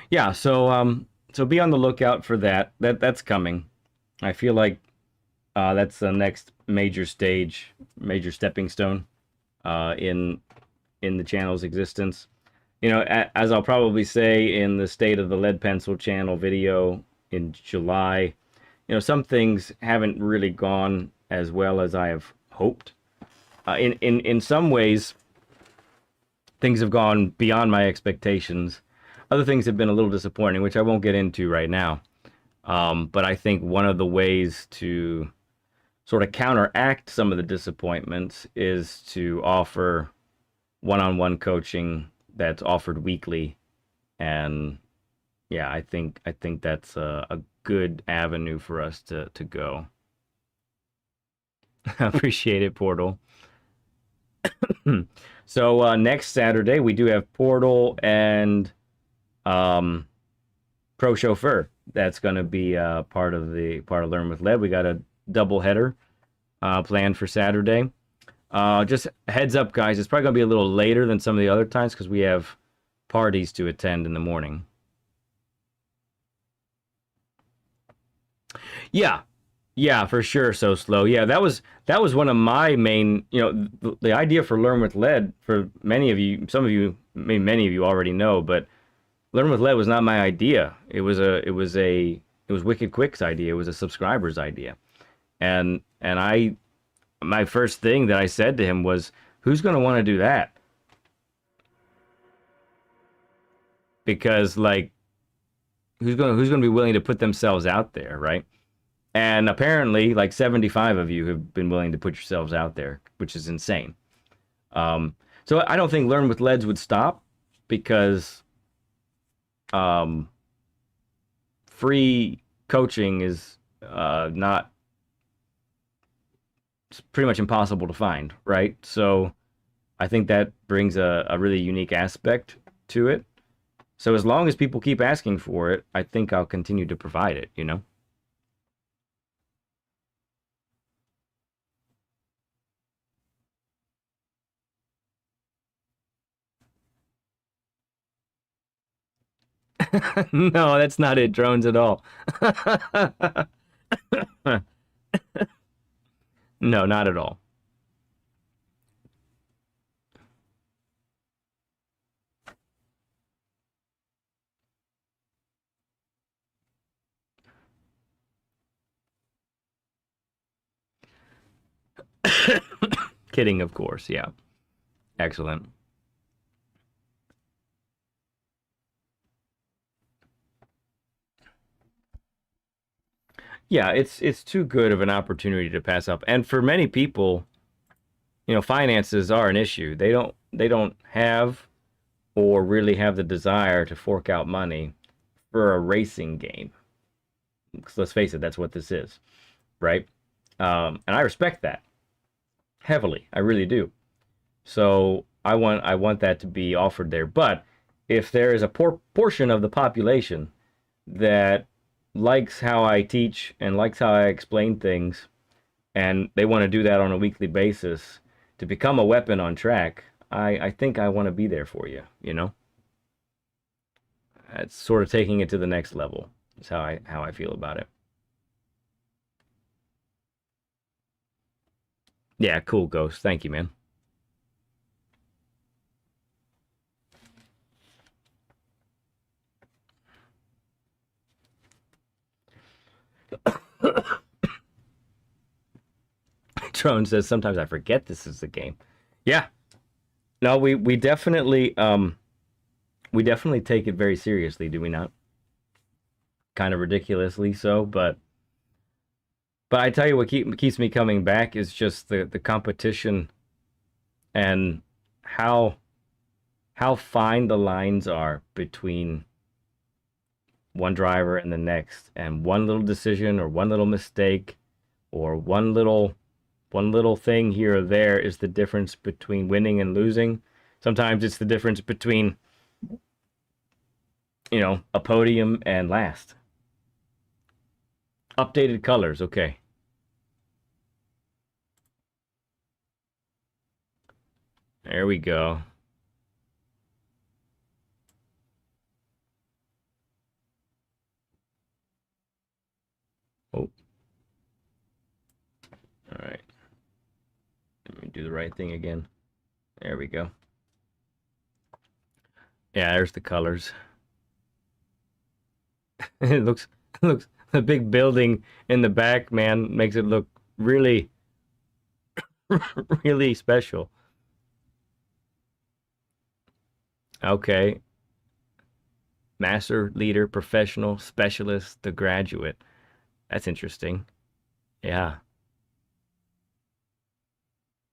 Yeah, so be on the lookout for that. That's coming. I feel like that's the next major stage, major stepping stone in the channel's existence. You know, as I'll probably say in the State of the Lead Pencil channel video in July, you know, some things haven't really gone as well as I have hoped. In some ways, things have gone beyond my expectations. Other things have been a little disappointing, which I won't get into right now. But I think one of the ways to sort of counteract some of the disappointments is to offer one-on-one coaching that's offered weekly. And yeah, I think that's a good avenue for us to go. I appreciate it, Portal. So next Saturday we do have Portal and um, Pro Chauffeur. That's going to be part of Learn with Lead. We got a double header planned for Saturday. Just heads up, guys. It's probably going to be a little later than some of the other times because we have parties to attend in the morning. Yeah, yeah, for sure. So slow. Yeah, that was one of my main. You know, the idea for Learn with Lead for many of you, some of you, maybe many of you already know, but Learn with Lead was not my idea. It was Wicked Quick's idea. It was a subscriber's idea. And I my first thing that I said to him was, "Who's going to want to do that?" Because like who's going to be willing to put themselves out there, right? And apparently like 75 of you have been willing to put yourselves out there, which is insane. So I don't think Learn with Leads would stop because um, free coaching is not it's pretty much impossible to find, right? So I think that brings a really unique aspect to it. So as long as people keep asking for it, I think I'll continue to provide it, you know? No, that's not it, drones at all. No, not at all. Kidding, of course. Yeah. Excellent. Yeah, it's too good of an opportunity to pass up. And for many people, you know, finances are an issue. They don't have or really have the desire to fork out money for a racing game. 'Cause let's face it, that's what this is, right? And I respect that heavily. I really do. So I want that to be offered there. But if there is a portion of the population that likes how I teach and likes how I explain things, and they want to do that on a weekly basis to become a weapon on track, I think I want to be there for you. You know, it's sort of taking it to the next level. Is how I feel about it. Yeah, cool, Ghost. Thank you, man. Drone says sometimes I forget this is the game. Yeah. No, we definitely take it very seriously, do we not? Kind of ridiculously so, but I tell you what keeps me coming back is just the competition and how fine the lines are between one driver and the next, and one little decision or one little mistake or one little thing here or there is the difference between winning and losing. Sometimes it's the difference between, a podium and last. Updated colors, okay. There we go. Oh. All right. Let me do the right thing again. There we go. Yeah, there's the colors. It looks the big building in the back, man, makes it look really really special. Okay. Master, leader, professional, specialist, the graduate. That's interesting. Yeah.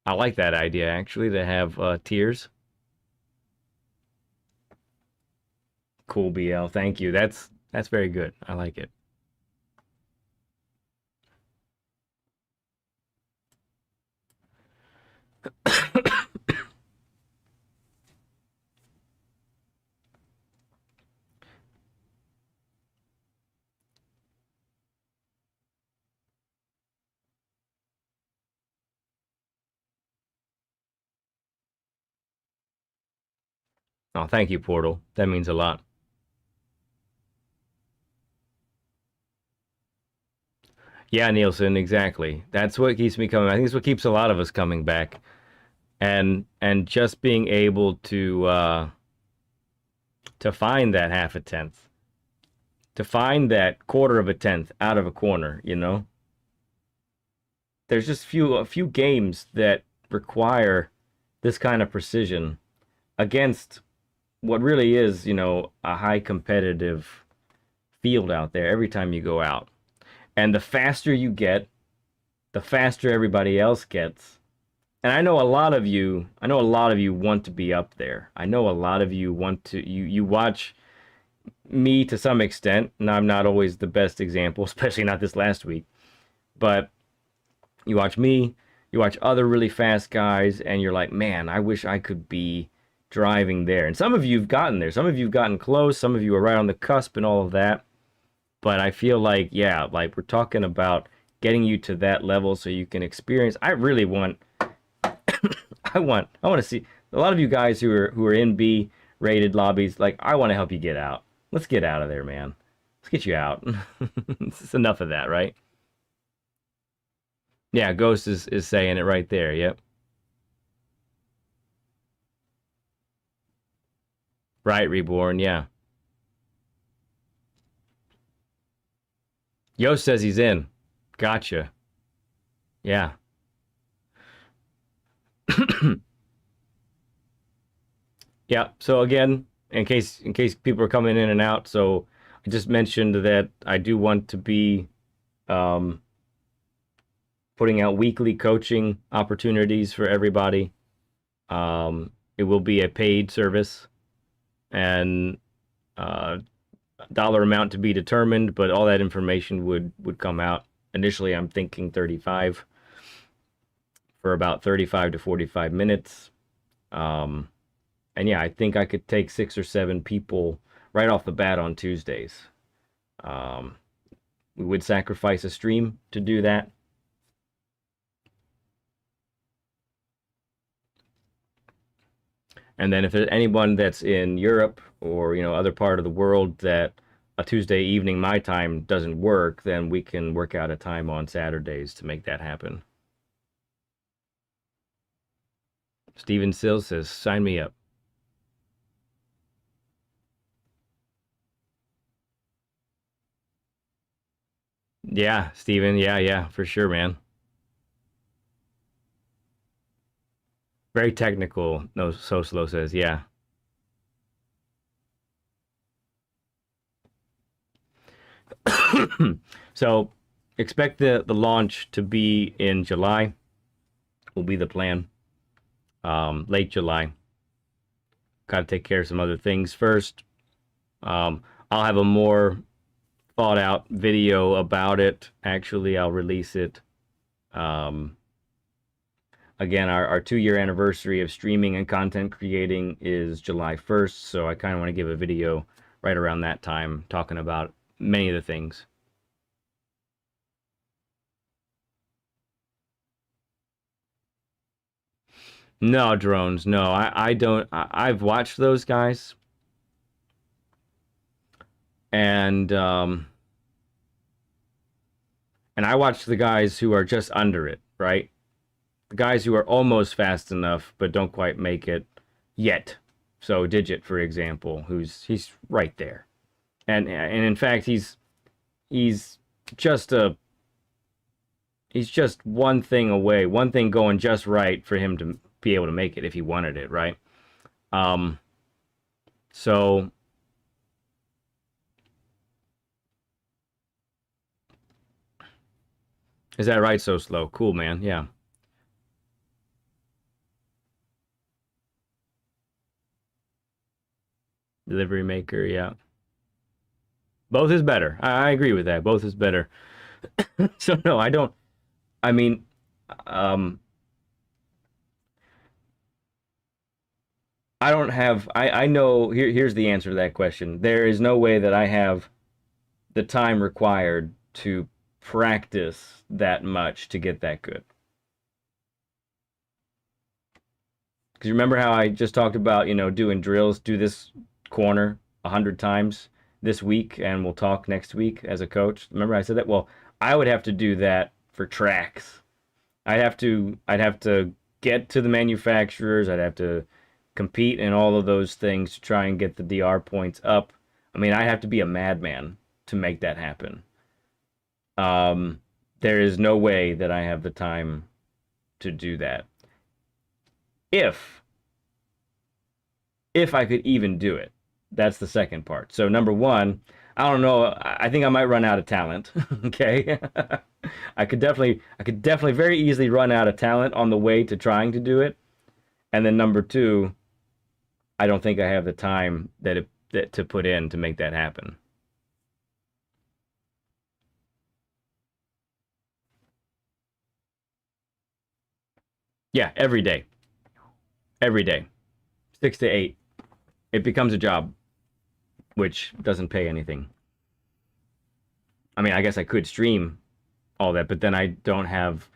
I like that idea actually to have tiers. Cool, BL. Thank you. That's very good. I like it. Oh, thank you, Portal. That means a lot. Yeah, Nielsen, exactly. That's what keeps me coming. I think it's what keeps a lot of us coming back. And just being able to find that half a tenth, to find that quarter of a tenth out of a corner, There's just a few games that require this kind of precision against what really is, a high competitive field out there every time you go out. And the faster you get, the faster everybody else gets. And I know a lot of you want to be up there. I know a lot of you want to you watch me to some extent, and I'm not always the best example, especially not this last week. But you watch me, you watch other really fast guys, and you're like, man, I wish I could be driving there. And some of you've gotten there. Some of you've gotten close. Some of you are right on the cusp and all of that. But I feel like, yeah, like we're talking about getting you to that level so you can experience. I really want, I want to see a lot of you guys who are in B rated lobbies. Like, I want to help you get out. Let's get out of there, man. Let's get you out. It's enough of that, right? Yeah, Ghost is saying it right there. Yep. Right, Reborn. Yeah. Yost says he's in. Gotcha. Yeah. Yeah. So again, in case people are coming in and out, so I just mentioned that I do want to be um, putting out weekly coaching opportunities for everybody. It will be a paid service and dollar amount to be determined, but all that information would come out. Initially, I'm thinking 35 for about 35 to 45 minutes. Um, and yeah, I think I could take 6 or 7 people right off the bat on Tuesdays. Um, we would sacrifice a stream to do that. And then if there's anyone that's in Europe or, other part of the world that a Tuesday evening my time doesn't work, then we can work out a time on Saturdays to make that happen. Steven Sills says, sign me up. Yeah, Steven. Yeah, for sure, man. Very technical. No, so slow says, yeah. So expect the launch to be in July. Will be the plan. Late July. Got to take care of some other things first. I'll have a more thought out video about it. Actually, I'll release it. Um, Again, our 2-year anniversary of streaming and content creating is July 1st, so I kind of want to give a video right around that time talking about many of the things. No, drones. No, I don't. I've watched those guys, and I watched the guys who are just under it, right? The guys who are almost fast enough but don't quite make it yet. So Digit, for example, he's right there, and in fact he's just a he's just one thing away, one thing going just right for him to be able to make it if he wanted it, right? Um, so is that right? So slow, cool, man. Yeah, delivery maker. Yeah, both is better. I agree with that. Both is better. So no, I don't. I mean, um, I don't have. I know. Here's the answer to that question. There is no way that I have the time required to practice that much to get that good. Because remember how I just talked about, doing drills, do this corner 100 times this week, and we'll talk next week as a coach. Remember I said that? Well, I would have to do that for tracks. I'd have to get to the manufacturers. I'd have to compete in all of those things to try and get the DR points up. I mean, I'd have to be a madman to make that happen. Um, there is no way that I have the time to do that. If if I could even do it. That's the second part. So number one, I don't know. I think I might run out of talent. Okay, I could definitely very easily run out of talent on the way to trying to do it. And then number two, I don't think I have the time that to put in to make that happen. Yeah, every day, 6 to 8. It becomes a job, which doesn't pay anything. I mean, I guess I could stream all that, but then I don't have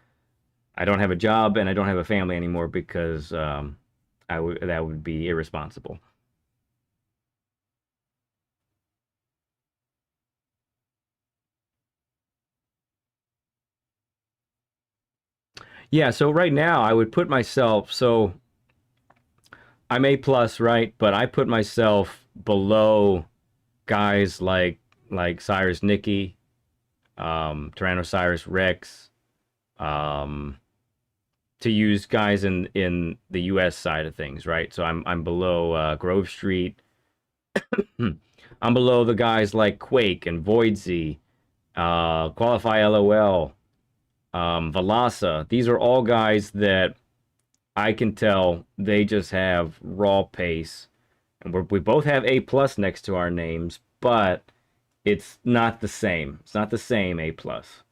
a job and I don't have a family anymore because that would be irresponsible. Yeah, so right now I would put myself, so I'm A plus, right? But I put myself below guys like Cyrus Nicky, Tyrannosaurus Rex, um, to use guys in the U.S. side of things, right? So I'm below Grove Street. I'm below the guys like Quake and Voidsy, Qualify LOL, Velasa. These are all guys that I can tell they just have raw pace, and we both have A plus next to our names, but it's not the same. It's not the same A plus.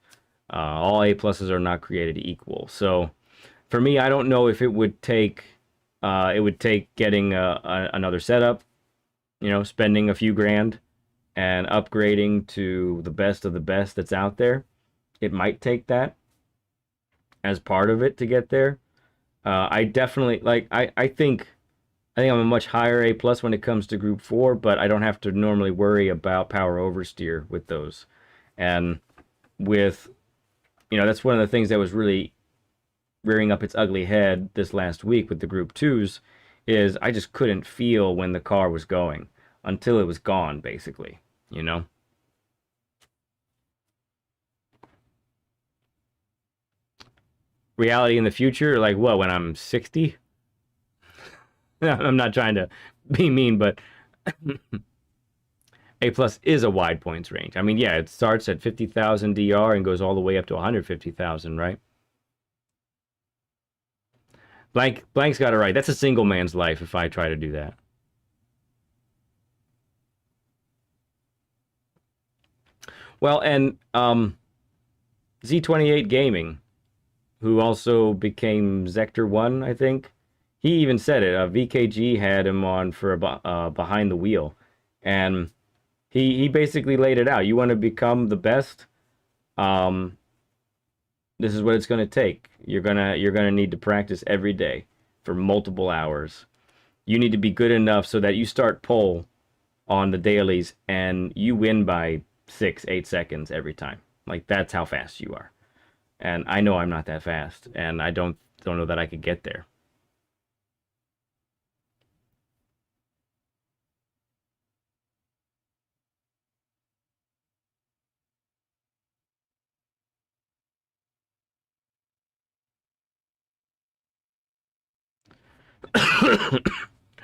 All A pluses are not created equal. So for me, I don't know if it would take getting another setup, spending a few grand and upgrading to the best of the best that's out there. It might take that as part of it to get there. I definitely like. I think I'm a much higher A plus when it comes to Group 4, but I don't have to normally worry about power oversteer with those. And with that's one of the things that was really rearing up its ugly head this last week with the Group 2s is I just couldn't feel when the car was going until it was gone, basically. You know? Reality in the future, like what, when I'm 60? I'm not trying to be mean, but A plus is a wide points range. I mean, yeah, it starts at 50,000 DR and goes all the way up to 150,000, right? Blank's got it right. That's a single man's life if I try to do that. Well, and Z28 Gaming, who also became Zector 1, I think. He even said it. VKG had him on for behind the wheel. And he basically laid it out. You want to become the best? Um, this is what it's going to take. You're gonna need to practice every day for multiple hours. You need to be good enough so that you start pole on the dailies and you win by 6, 8 seconds every time. Like that's how fast you are. And I know I'm not that fast, and I don't know that I could get there.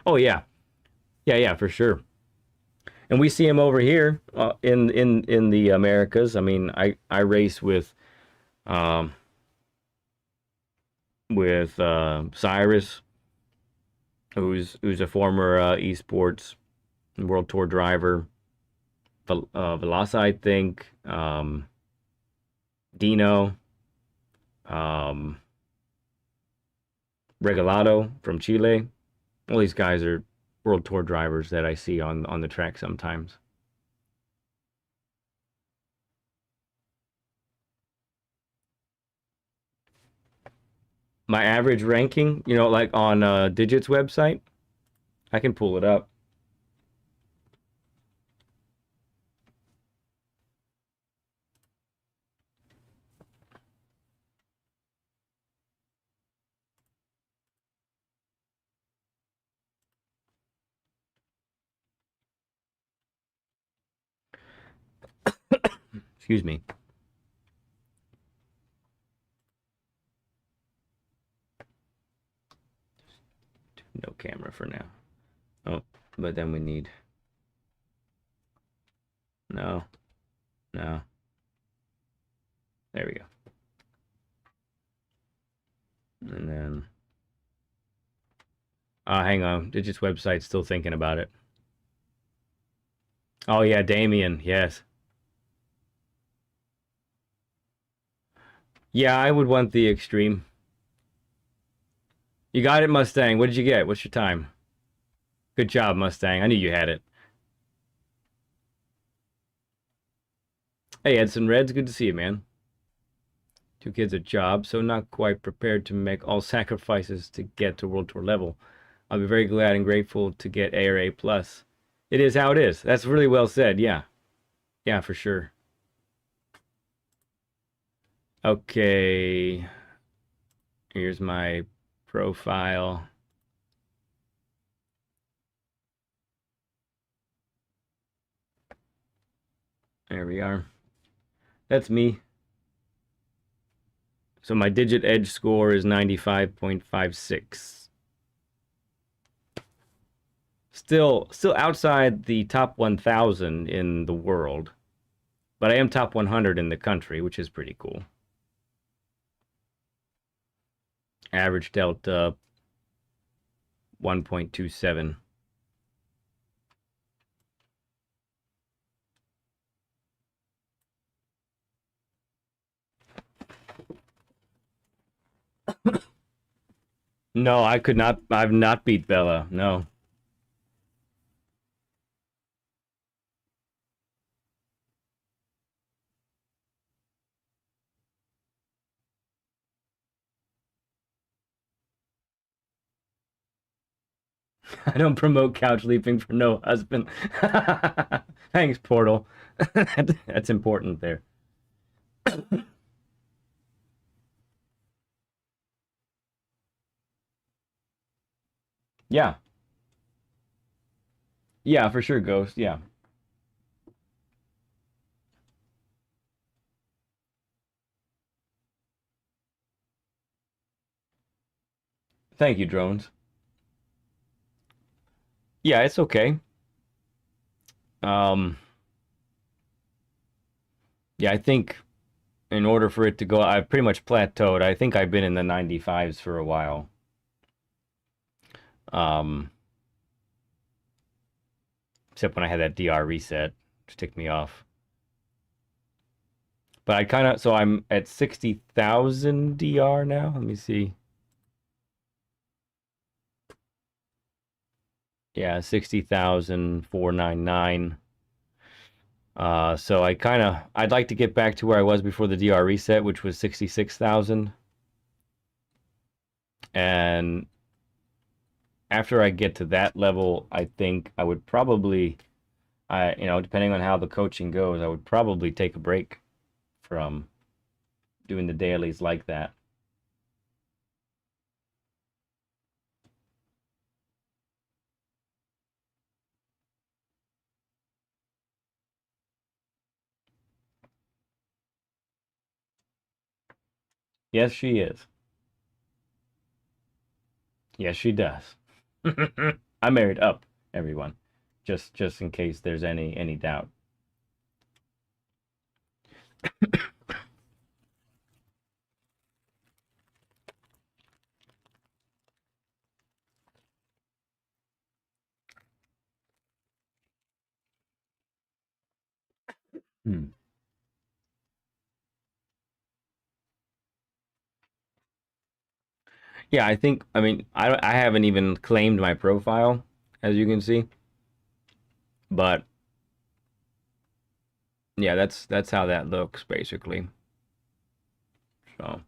Oh yeah, yeah, for sure. And we see him over here in the Americas. I mean, I race um, with Cyrus, who's a former esports world tour driver. Velasa, I think. Dino, um, Regalado from Chile. All these guys are world tour drivers that I see on the track sometimes. My average ranking, like on Digits website, I can pull it up. Excuse me. No camera for now. Oh, but then we need. No, no. There we go. And then. Hang on. Digits website still thinking about it. Oh yeah, Damien. Yes. Yeah, I would want the extreme. You got it, Mustang. What did you get? What's your time? Good job, Mustang. I knew you had it. Hey, Edson Reds, good to see you, man. Two kids a job, so not quite prepared to make all sacrifices to get to World Tour level. I'll be very glad and grateful to get A or A plus. It is how it is. That's really well said. Yeah. Yeah, for sure. Okay. Here's my profile. There we are. That's me. So my digit edge score is 95.56. Still outside the top 1,000 in the world, but I am top 100 in the country, which is pretty cool. Average delta 1.27. No, I could not. I've not beat Bella. No. I don't promote couch leaping for no husband. Thanks, Portal. That's important there. Yeah. Yeah, for sure, Ghost. Yeah. Thank you, drones. Yeah, it's okay. Um, yeah, I think in order for it to go, I've pretty much plateaued. I think I've been in the 95s for a while. Um, except when I had that DR reset, which ticked me off. But I kind of, so I'm at 60,000 DR now. Let me see. Yeah, 60,499. So I'd like to get back to where I was before the DR reset, which was 66,000. And after I get to that level, I think I would probably, depending on how the coaching goes, I would probably take a break from doing the dailies like that. Yes, she is. Yes, she does. I married up, everyone. Just in case there's any doubt. Hmm. Yeah, I mean, I haven't even claimed my profile, as you can see, but yeah, that's how that looks basically. So,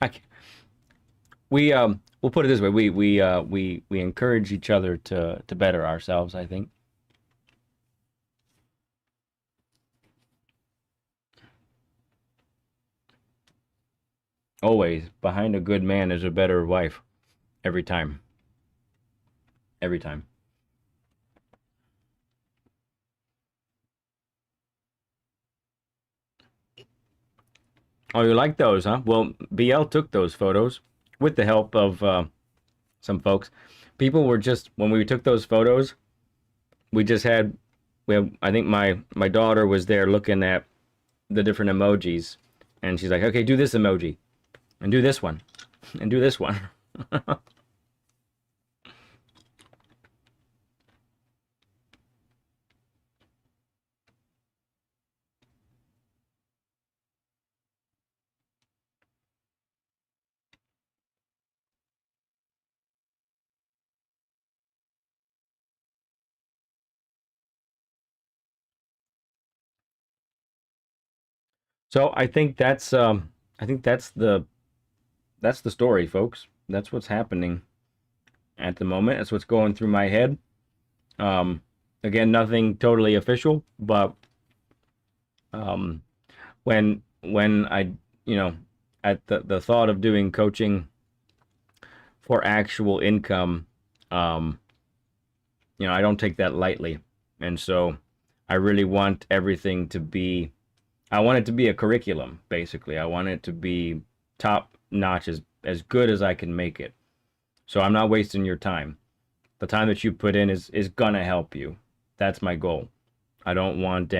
I, we'll put it this way: we encourage each other to better ourselves. I think always behind a good man is a better wife. Every time, every time. Oh, you like those, huh? Well, BL took those photos with the help of some folks. People were just when we took those photos, we just had I think my daughter was there looking at the different emojis, and she's like, "Okay, do this emoji, and do this one, and do this one." So I think that's the story, folks. That's what's happening at the moment. That's what's going through my head. Um, again, nothing totally official, but um, when I you know at the thought of doing coaching for actual income, um, I don't take that lightly, and so I really want everything to be. I want it to be a curriculum, basically. I want it to be top notch, as good as I can make it. So I'm not wasting your time. The time that you put in is gonna help you. That's my goal. I don't want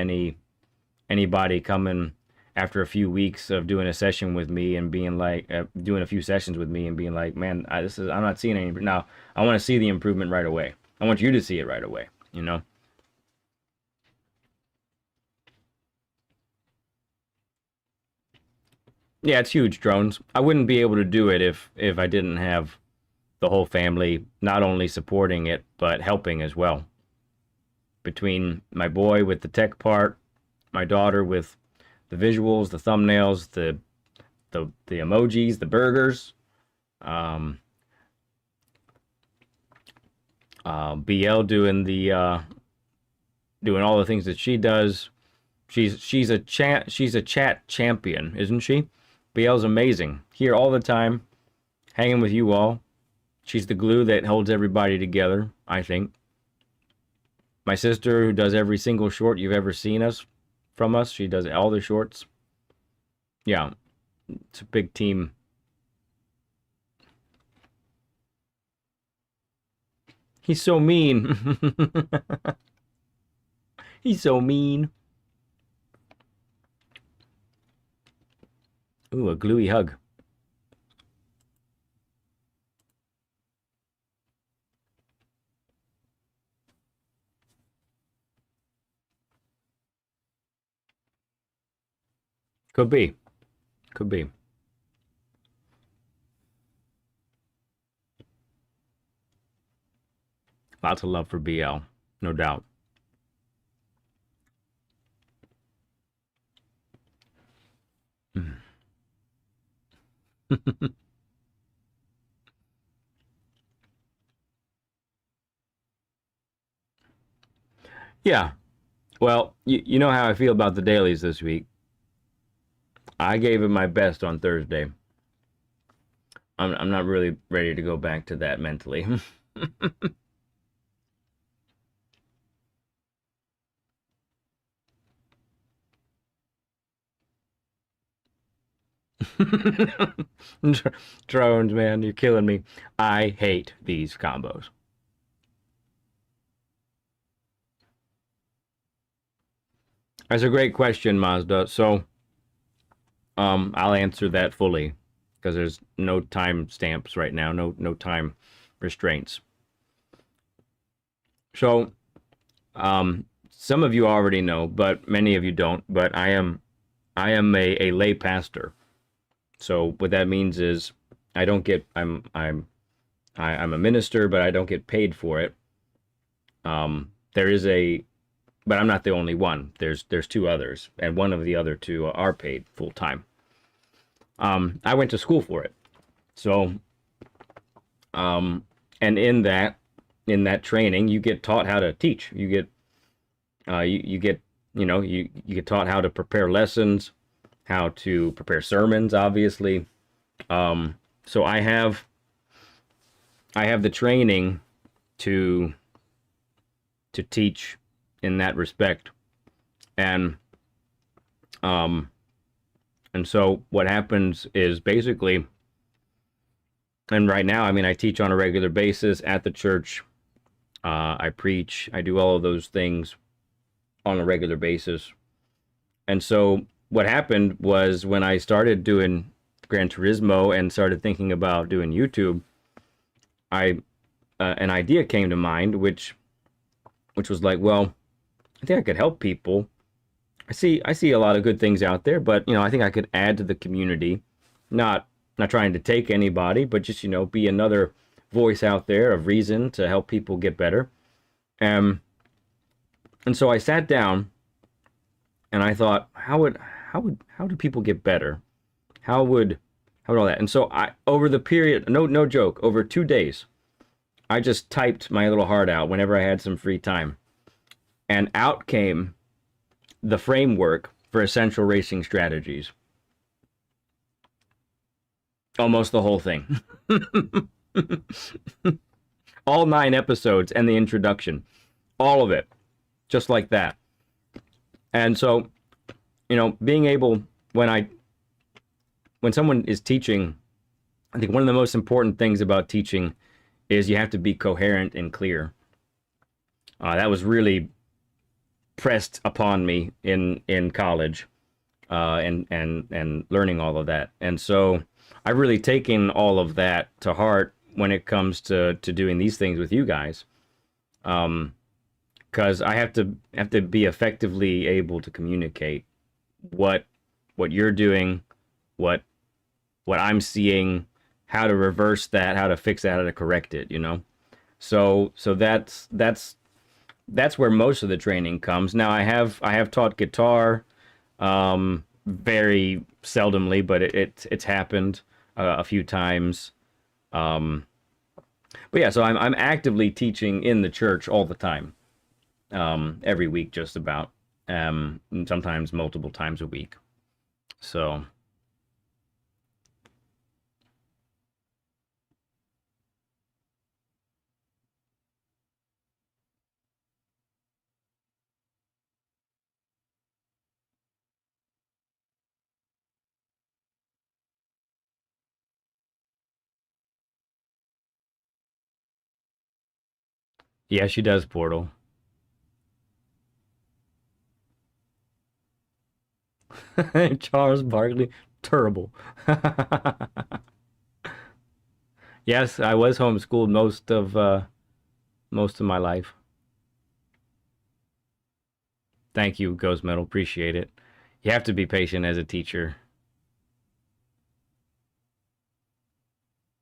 anybody coming after a few weeks of doing a session with me and being like doing a few sessions with me and being like, man, I'm not seeing any. Now I want to see the improvement right away. I want you to see it right away. You know? Yeah, it's huge, drones. I wouldn't be able to do it if I didn't have the whole family not only supporting it but helping as well. Between my boy with the tech part, my daughter with the visuals, the thumbnails, the emojis, the burgers, um, BL doing all the things that she does. She's a chat champion, isn't she? BL's amazing. Here all the time, hanging with you all. She's the glue that holds everybody together, I think. My sister, who does every single short you've ever seen us from us, she does all the shorts. Yeah, It's a big team. He's so mean. He's so mean. Ooh, a gluey hug. Could be. Could be. Lots of love for BL, no doubt. Yeah. Well, you know how I feel about the dailies this week. I gave it my best on Thursday. I'm not really ready to go back to that mentally. Drones, man, you're killing me. I hate these combos. That's a great question, Mazda. So, I'll answer that fully because there's no time stamps right now, no time restraints. So, some of you already know, but many of you don't. But I am a lay pastor. So what that means is I don't get I'm a minister, but I don't get paid for it. There is a but I'm not the only one. There's two others, and one of the other two are paid full time. I went to school for it, so and in that training, you get taught how to teach. You get you get taught how to prepare lessons, how to prepare sermons, obviously. So I have the training to teach in that respect, and um and so what happens is basically, and right now, I mean, I teach on a regular basis at the church. I preach. I do all of those things on a regular basis. And so what happened was when I started doing Gran Turismo and started thinking about doing YouTube, I an idea came to mind, which was like, well, I think I could help people. I see a lot of good things out there, but I think I could add to the community, not not trying to take anybody, but just be another voice out there of reason to help people get better. Um, and so I sat down and I thought, how do people get better? How would how would all that? And so I over the period, no joke, over 2 days, I just typed my little heart out whenever I had some free time, and out came the framework for essential racing strategies. Almost the whole thing. All 9 episodes and the introduction. All of it. Just like that. And so, being able when someone is teaching, I think one of the most important things about teaching is you have to be coherent and clear. That was really pressed upon me in college, and learning all of that. And so I've really taken all of that to heart when it comes to doing these things with you guys. Because I have to be effectively able to communicate what what you're doing, what what I'm seeing, how to reverse that, how to fix that, how to correct it. So that's where most of the training comes. Now I have taught guitar, very seldomly, but it's happened a few times. Um, but yeah, so I'm actively teaching in the church all the time, every week just about, and sometimes multiple times a week. So Yeah, she does, Portal. Charles Barkley, terrible. Yes, I was homeschooled most of my life. Thank you, Ghost Metal. Appreciate it. You have to be patient as a teacher.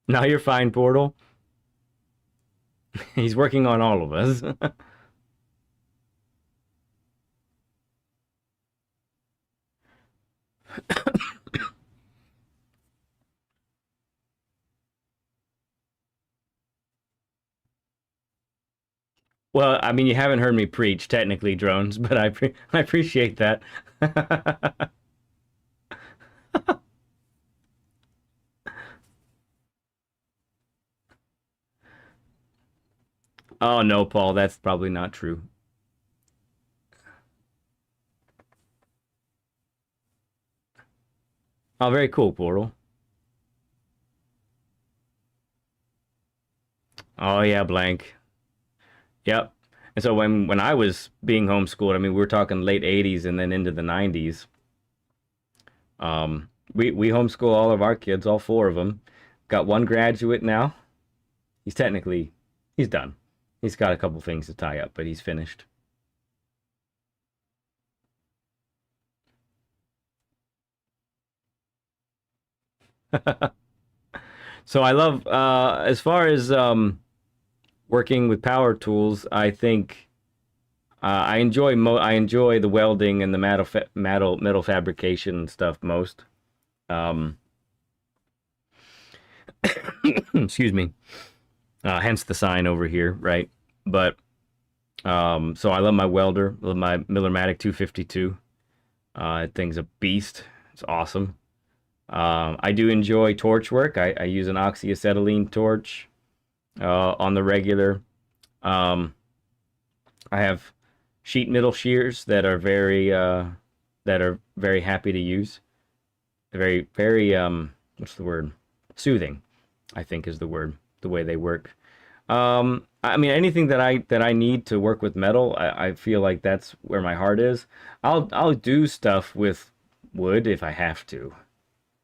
Now you're fine, Portal. He's working on all of us. Well, I mean, you haven't heard me preach technically, drones, but I appreciate that. Oh no, Paul, that's probably not true. Oh, very cool, Portal. Oh yeah, blank. Yep. And so when I was being homeschooled, I mean, we were talking late 80s and then into the 90s. We homeschool all of our kids, all four of them. Got one graduate now. He's technically he's done. He's got a couple things to tie up, but he's finished. So I love as far as working with power tools, I think I enjoy the welding and the metal fabrication stuff most. Um, excuse me. Hence the sign over here, right? But so I love my welder, love my Millermatic 252. That thing's a beast. It's awesome. I do enjoy torch work. I use an oxyacetylene torch on the regular. Um, I have sheet metal shears that are very happy to use. Very what's the word? Soothing, I think is the word. The way they work. I mean anything that I need to work with metal, I feel like that's where my heart is. I'll do stuff with wood if I have to.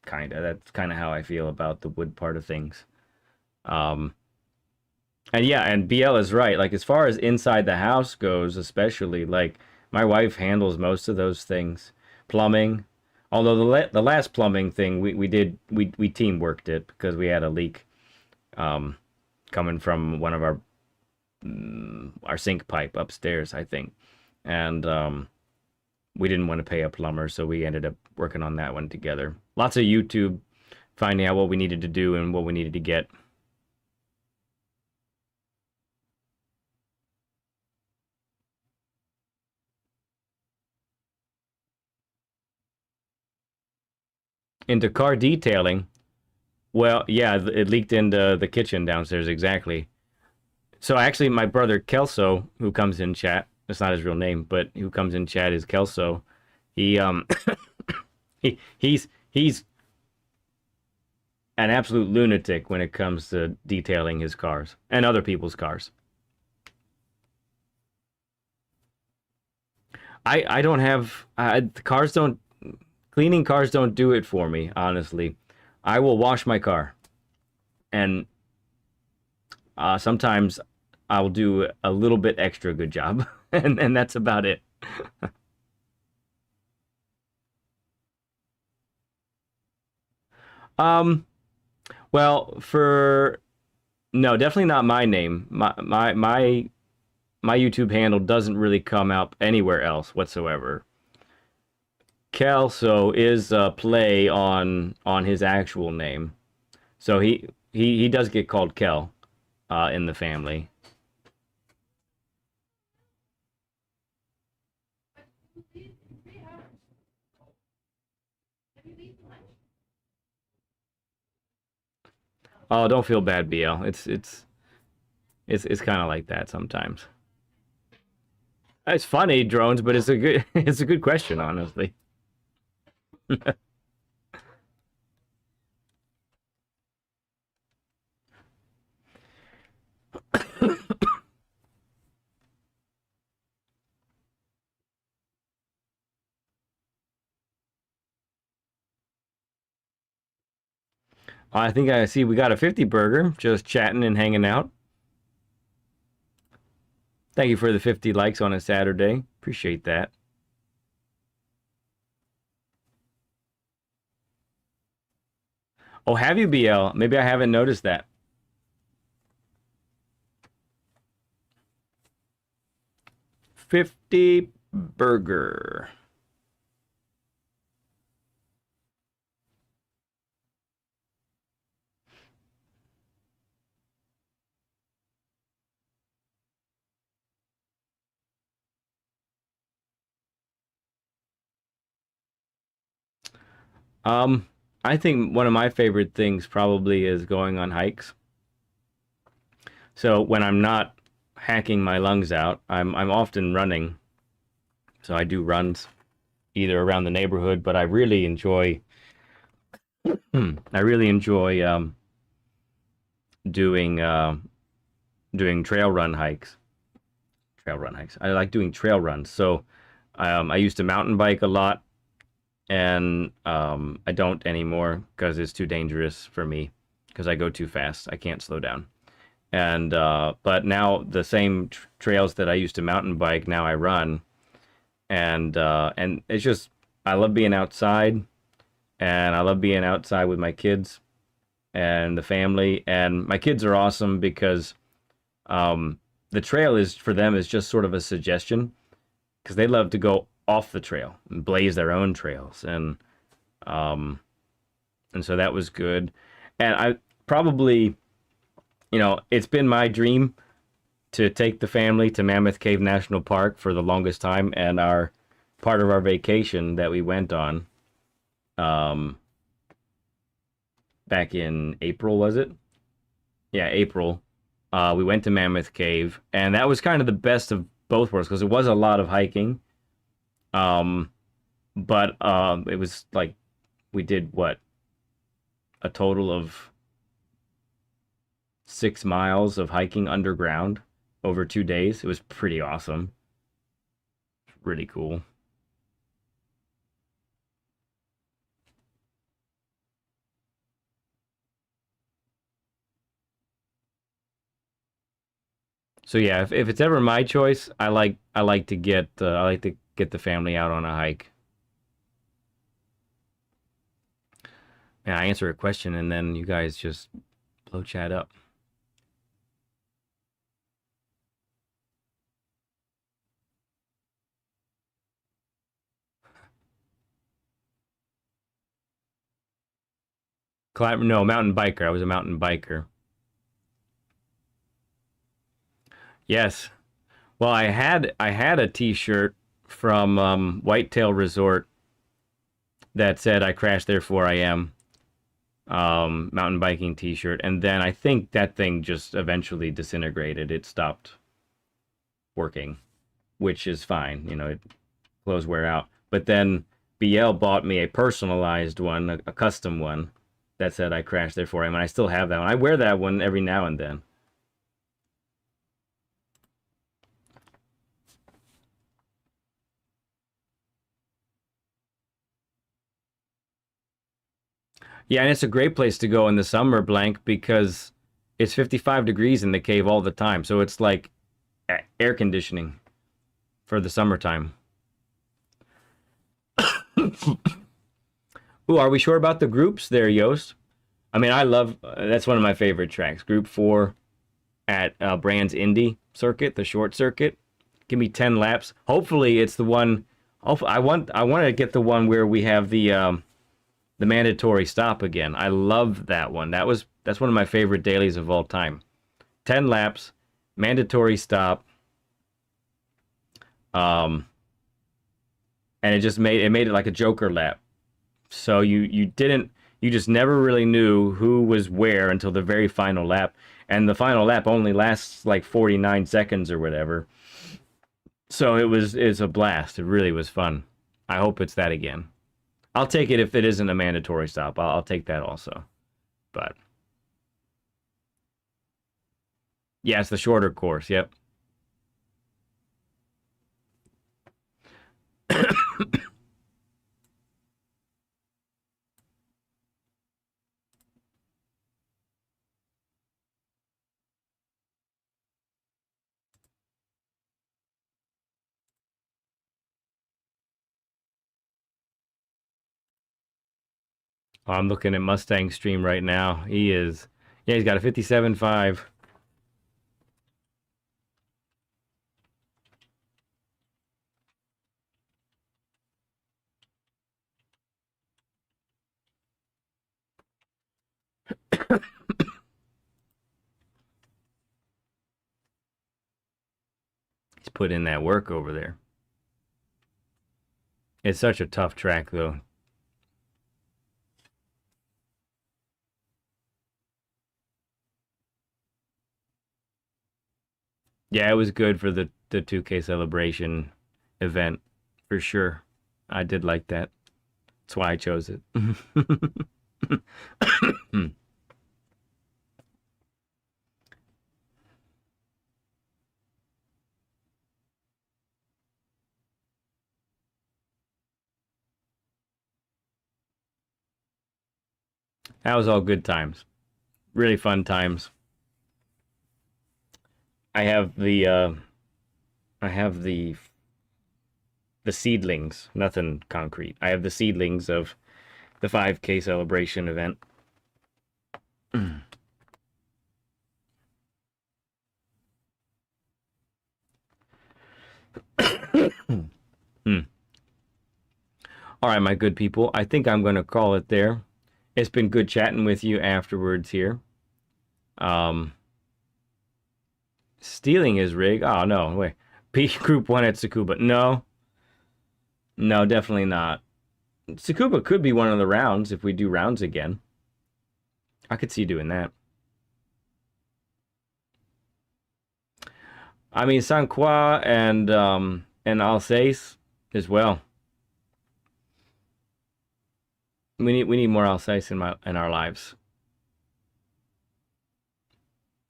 Kinda. That's kind of how I feel about the wood part of things. Um, and yeah, and BL is right. Like as far as inside the house goes, especially like my wife handles most of those things. Plumbing, although the last plumbing thing we team worked it because we had a leak um, coming from one of our sink pipe upstairs, I think, and we didn't want to pay a plumber, so we ended up working on that one together. Lots of YouTube finding out what we needed to do and what we needed to get. Into car detailing, well, yeah, it leaked into the kitchen downstairs exactly. So actually, my brother Kelso, who comes in chat, that's not his real name, but who comes in chat is Kelso. He he's an absolute lunatic when it comes to detailing his cars and other people's cars. I don't have cars don't cleaning cars don't do it for me, honestly. I will wash my car and sometimes I'll do a little bit extra good job and that's about it. Um well, for no, definitely not my name. My YouTube handle doesn't really come up anywhere else whatsoever. Kelso is a play on his actual name, so he does get called Kel in the family. Oh, don't feel bad, BL. It's kind of like that sometimes. It's funny, drones, but it's a good it's a good question, honestly. I think I see we got a 50 burger, just chatting and hanging out. Thank you for the 50 likes on a Saturday. Appreciate that. Oh, have you, BL? Maybe I haven't noticed that. 50 burger. Um, I think one of my favorite things probably is going on hikes. So when I'm not hacking my lungs out, I'm often running. So I do runs either around the neighborhood, but I really enjoy I really enjoy doing doing trail run hikes. I like doing trail runs. So I used to mountain bike a lot, and I don't anymore because it's too dangerous for me because I go too fast. I can't slow down. And but now the same trails that I used to mountain bike, now I run, and it's just I love being outside, and I love being outside with my kids and the family. And my kids are awesome because the trail is for them is just sort of a suggestion because they love to go off the trail and blaze their own trails, um, and so that was good. And I probably, it's been my dream to take the family to Mammoth Cave National Park for the longest time, and our part of our vacation that we went on, um, back in April, was it? Yeah, April. We went to Mammoth Cave, and that was kind of the best of both worlds because it was a lot of hiking. Um, but it was like we did what, a total of 6 miles of hiking underground over 2 days. It was pretty awesome, really cool. So yeah, if it's ever my choice, I like to get the family out on a hike. And I answer a question, and then you guys just blow chat up. Climb, no, mountain biker. I was a mountain biker. Yes. Well, I had a T-shirt from Whitetail Resort that said I crashed, therefore I am. Mountain biking T-shirt, and then I think that thing just eventually disintegrated. It stopped working, which is fine. Clothes wear out. But then BL bought me a personalized one, a custom one that said I crashed, therefore I am. And I still have that one. I wear that one every now and then. Yeah, and it's a great place to go in the summer, Blank, because it's 55 degrees in the cave all the time. So it's like air conditioning for the summertime. Ooh, are we sure about the groups there, Yost? I mean, I love that's one of my favorite tracks. Group 4 at Brand's Indy circuit, the short circuit. Give me 10 laps. Hopefully, it's the one. I want to get the one where we have the mandatory stop again. I love that one. That's one of my favorite dailies of all time. 10 laps, mandatory stop. Um, and it made it like a Joker lap. So you just never really knew who was where until the very final lap, and the final lap only lasts like 49 seconds or whatever. So it's a blast. It really was fun. I hope it's that again. I'll take it if it isn't a mandatory stop. I'll take that also. But yeah, it's the shorter course. Yep. Oh, I'm looking at Mustang stream right now. Yeah, he's got a 57.5. He's put in that work over there. It's such a tough track, though. Yeah, it was good for the 2K celebration event, for sure. I did like that. That's why I chose it. That was all good times. Really fun times. I have the seedlings, nothing concrete. I have the seedlings of the 5K celebration event. Hmm. All right, my good people. I think I'm going to call it there. It's been good chatting with you afterwards here. Stealing his rig. Oh, no, wait. P Group 1 at Tsukuba. No. No, definitely not. Tsukuba could be one of the rounds if we do rounds again. I could see doing that. I mean, Sanqua and Alsace as well. We need more Alsace in our lives.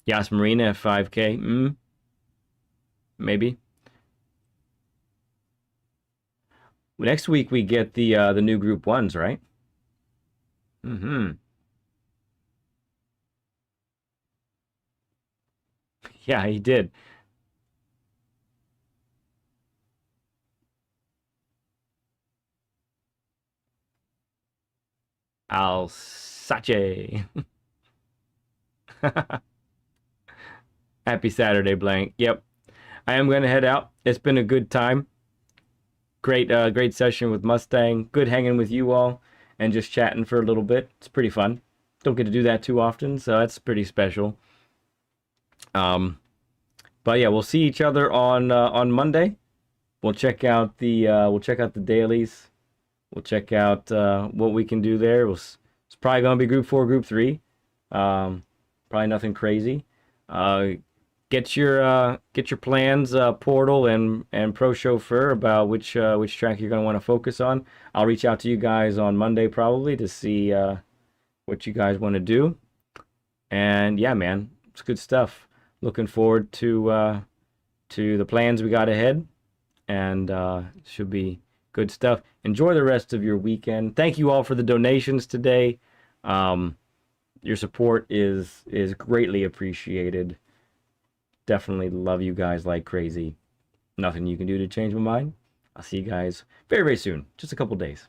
Yas Marina at 5K. Maybe. Next week we get the new Group 1s, right? Yeah, he did. Alsace. Happy Saturday, Blank. Yep. I am going to head out. It's been a good time. Great session with Mustang. Good hanging with you all and just chatting for a little bit. It's pretty fun. Don't get to do that too often, so that's pretty special. But yeah, we'll see each other on Monday. We'll check out the dailies. We'll check out what we can do there. It's probably going to be Group 4, Group 3. Probably nothing crazy. Get your plans, Portal and Pro Chauffeur, about which track you're going to want to focus on. I'll reach out to you guys on Monday probably to see what you guys want to do. And yeah, man, it's good stuff. Looking forward to the plans we got ahead, and should be good stuff. Enjoy the rest of your weekend. Thank you all for the donations today. Your support is greatly appreciated. Definitely love you guys like crazy. Nothing you can do to change my mind. I'll see you guys very, very soon. Just a couple days.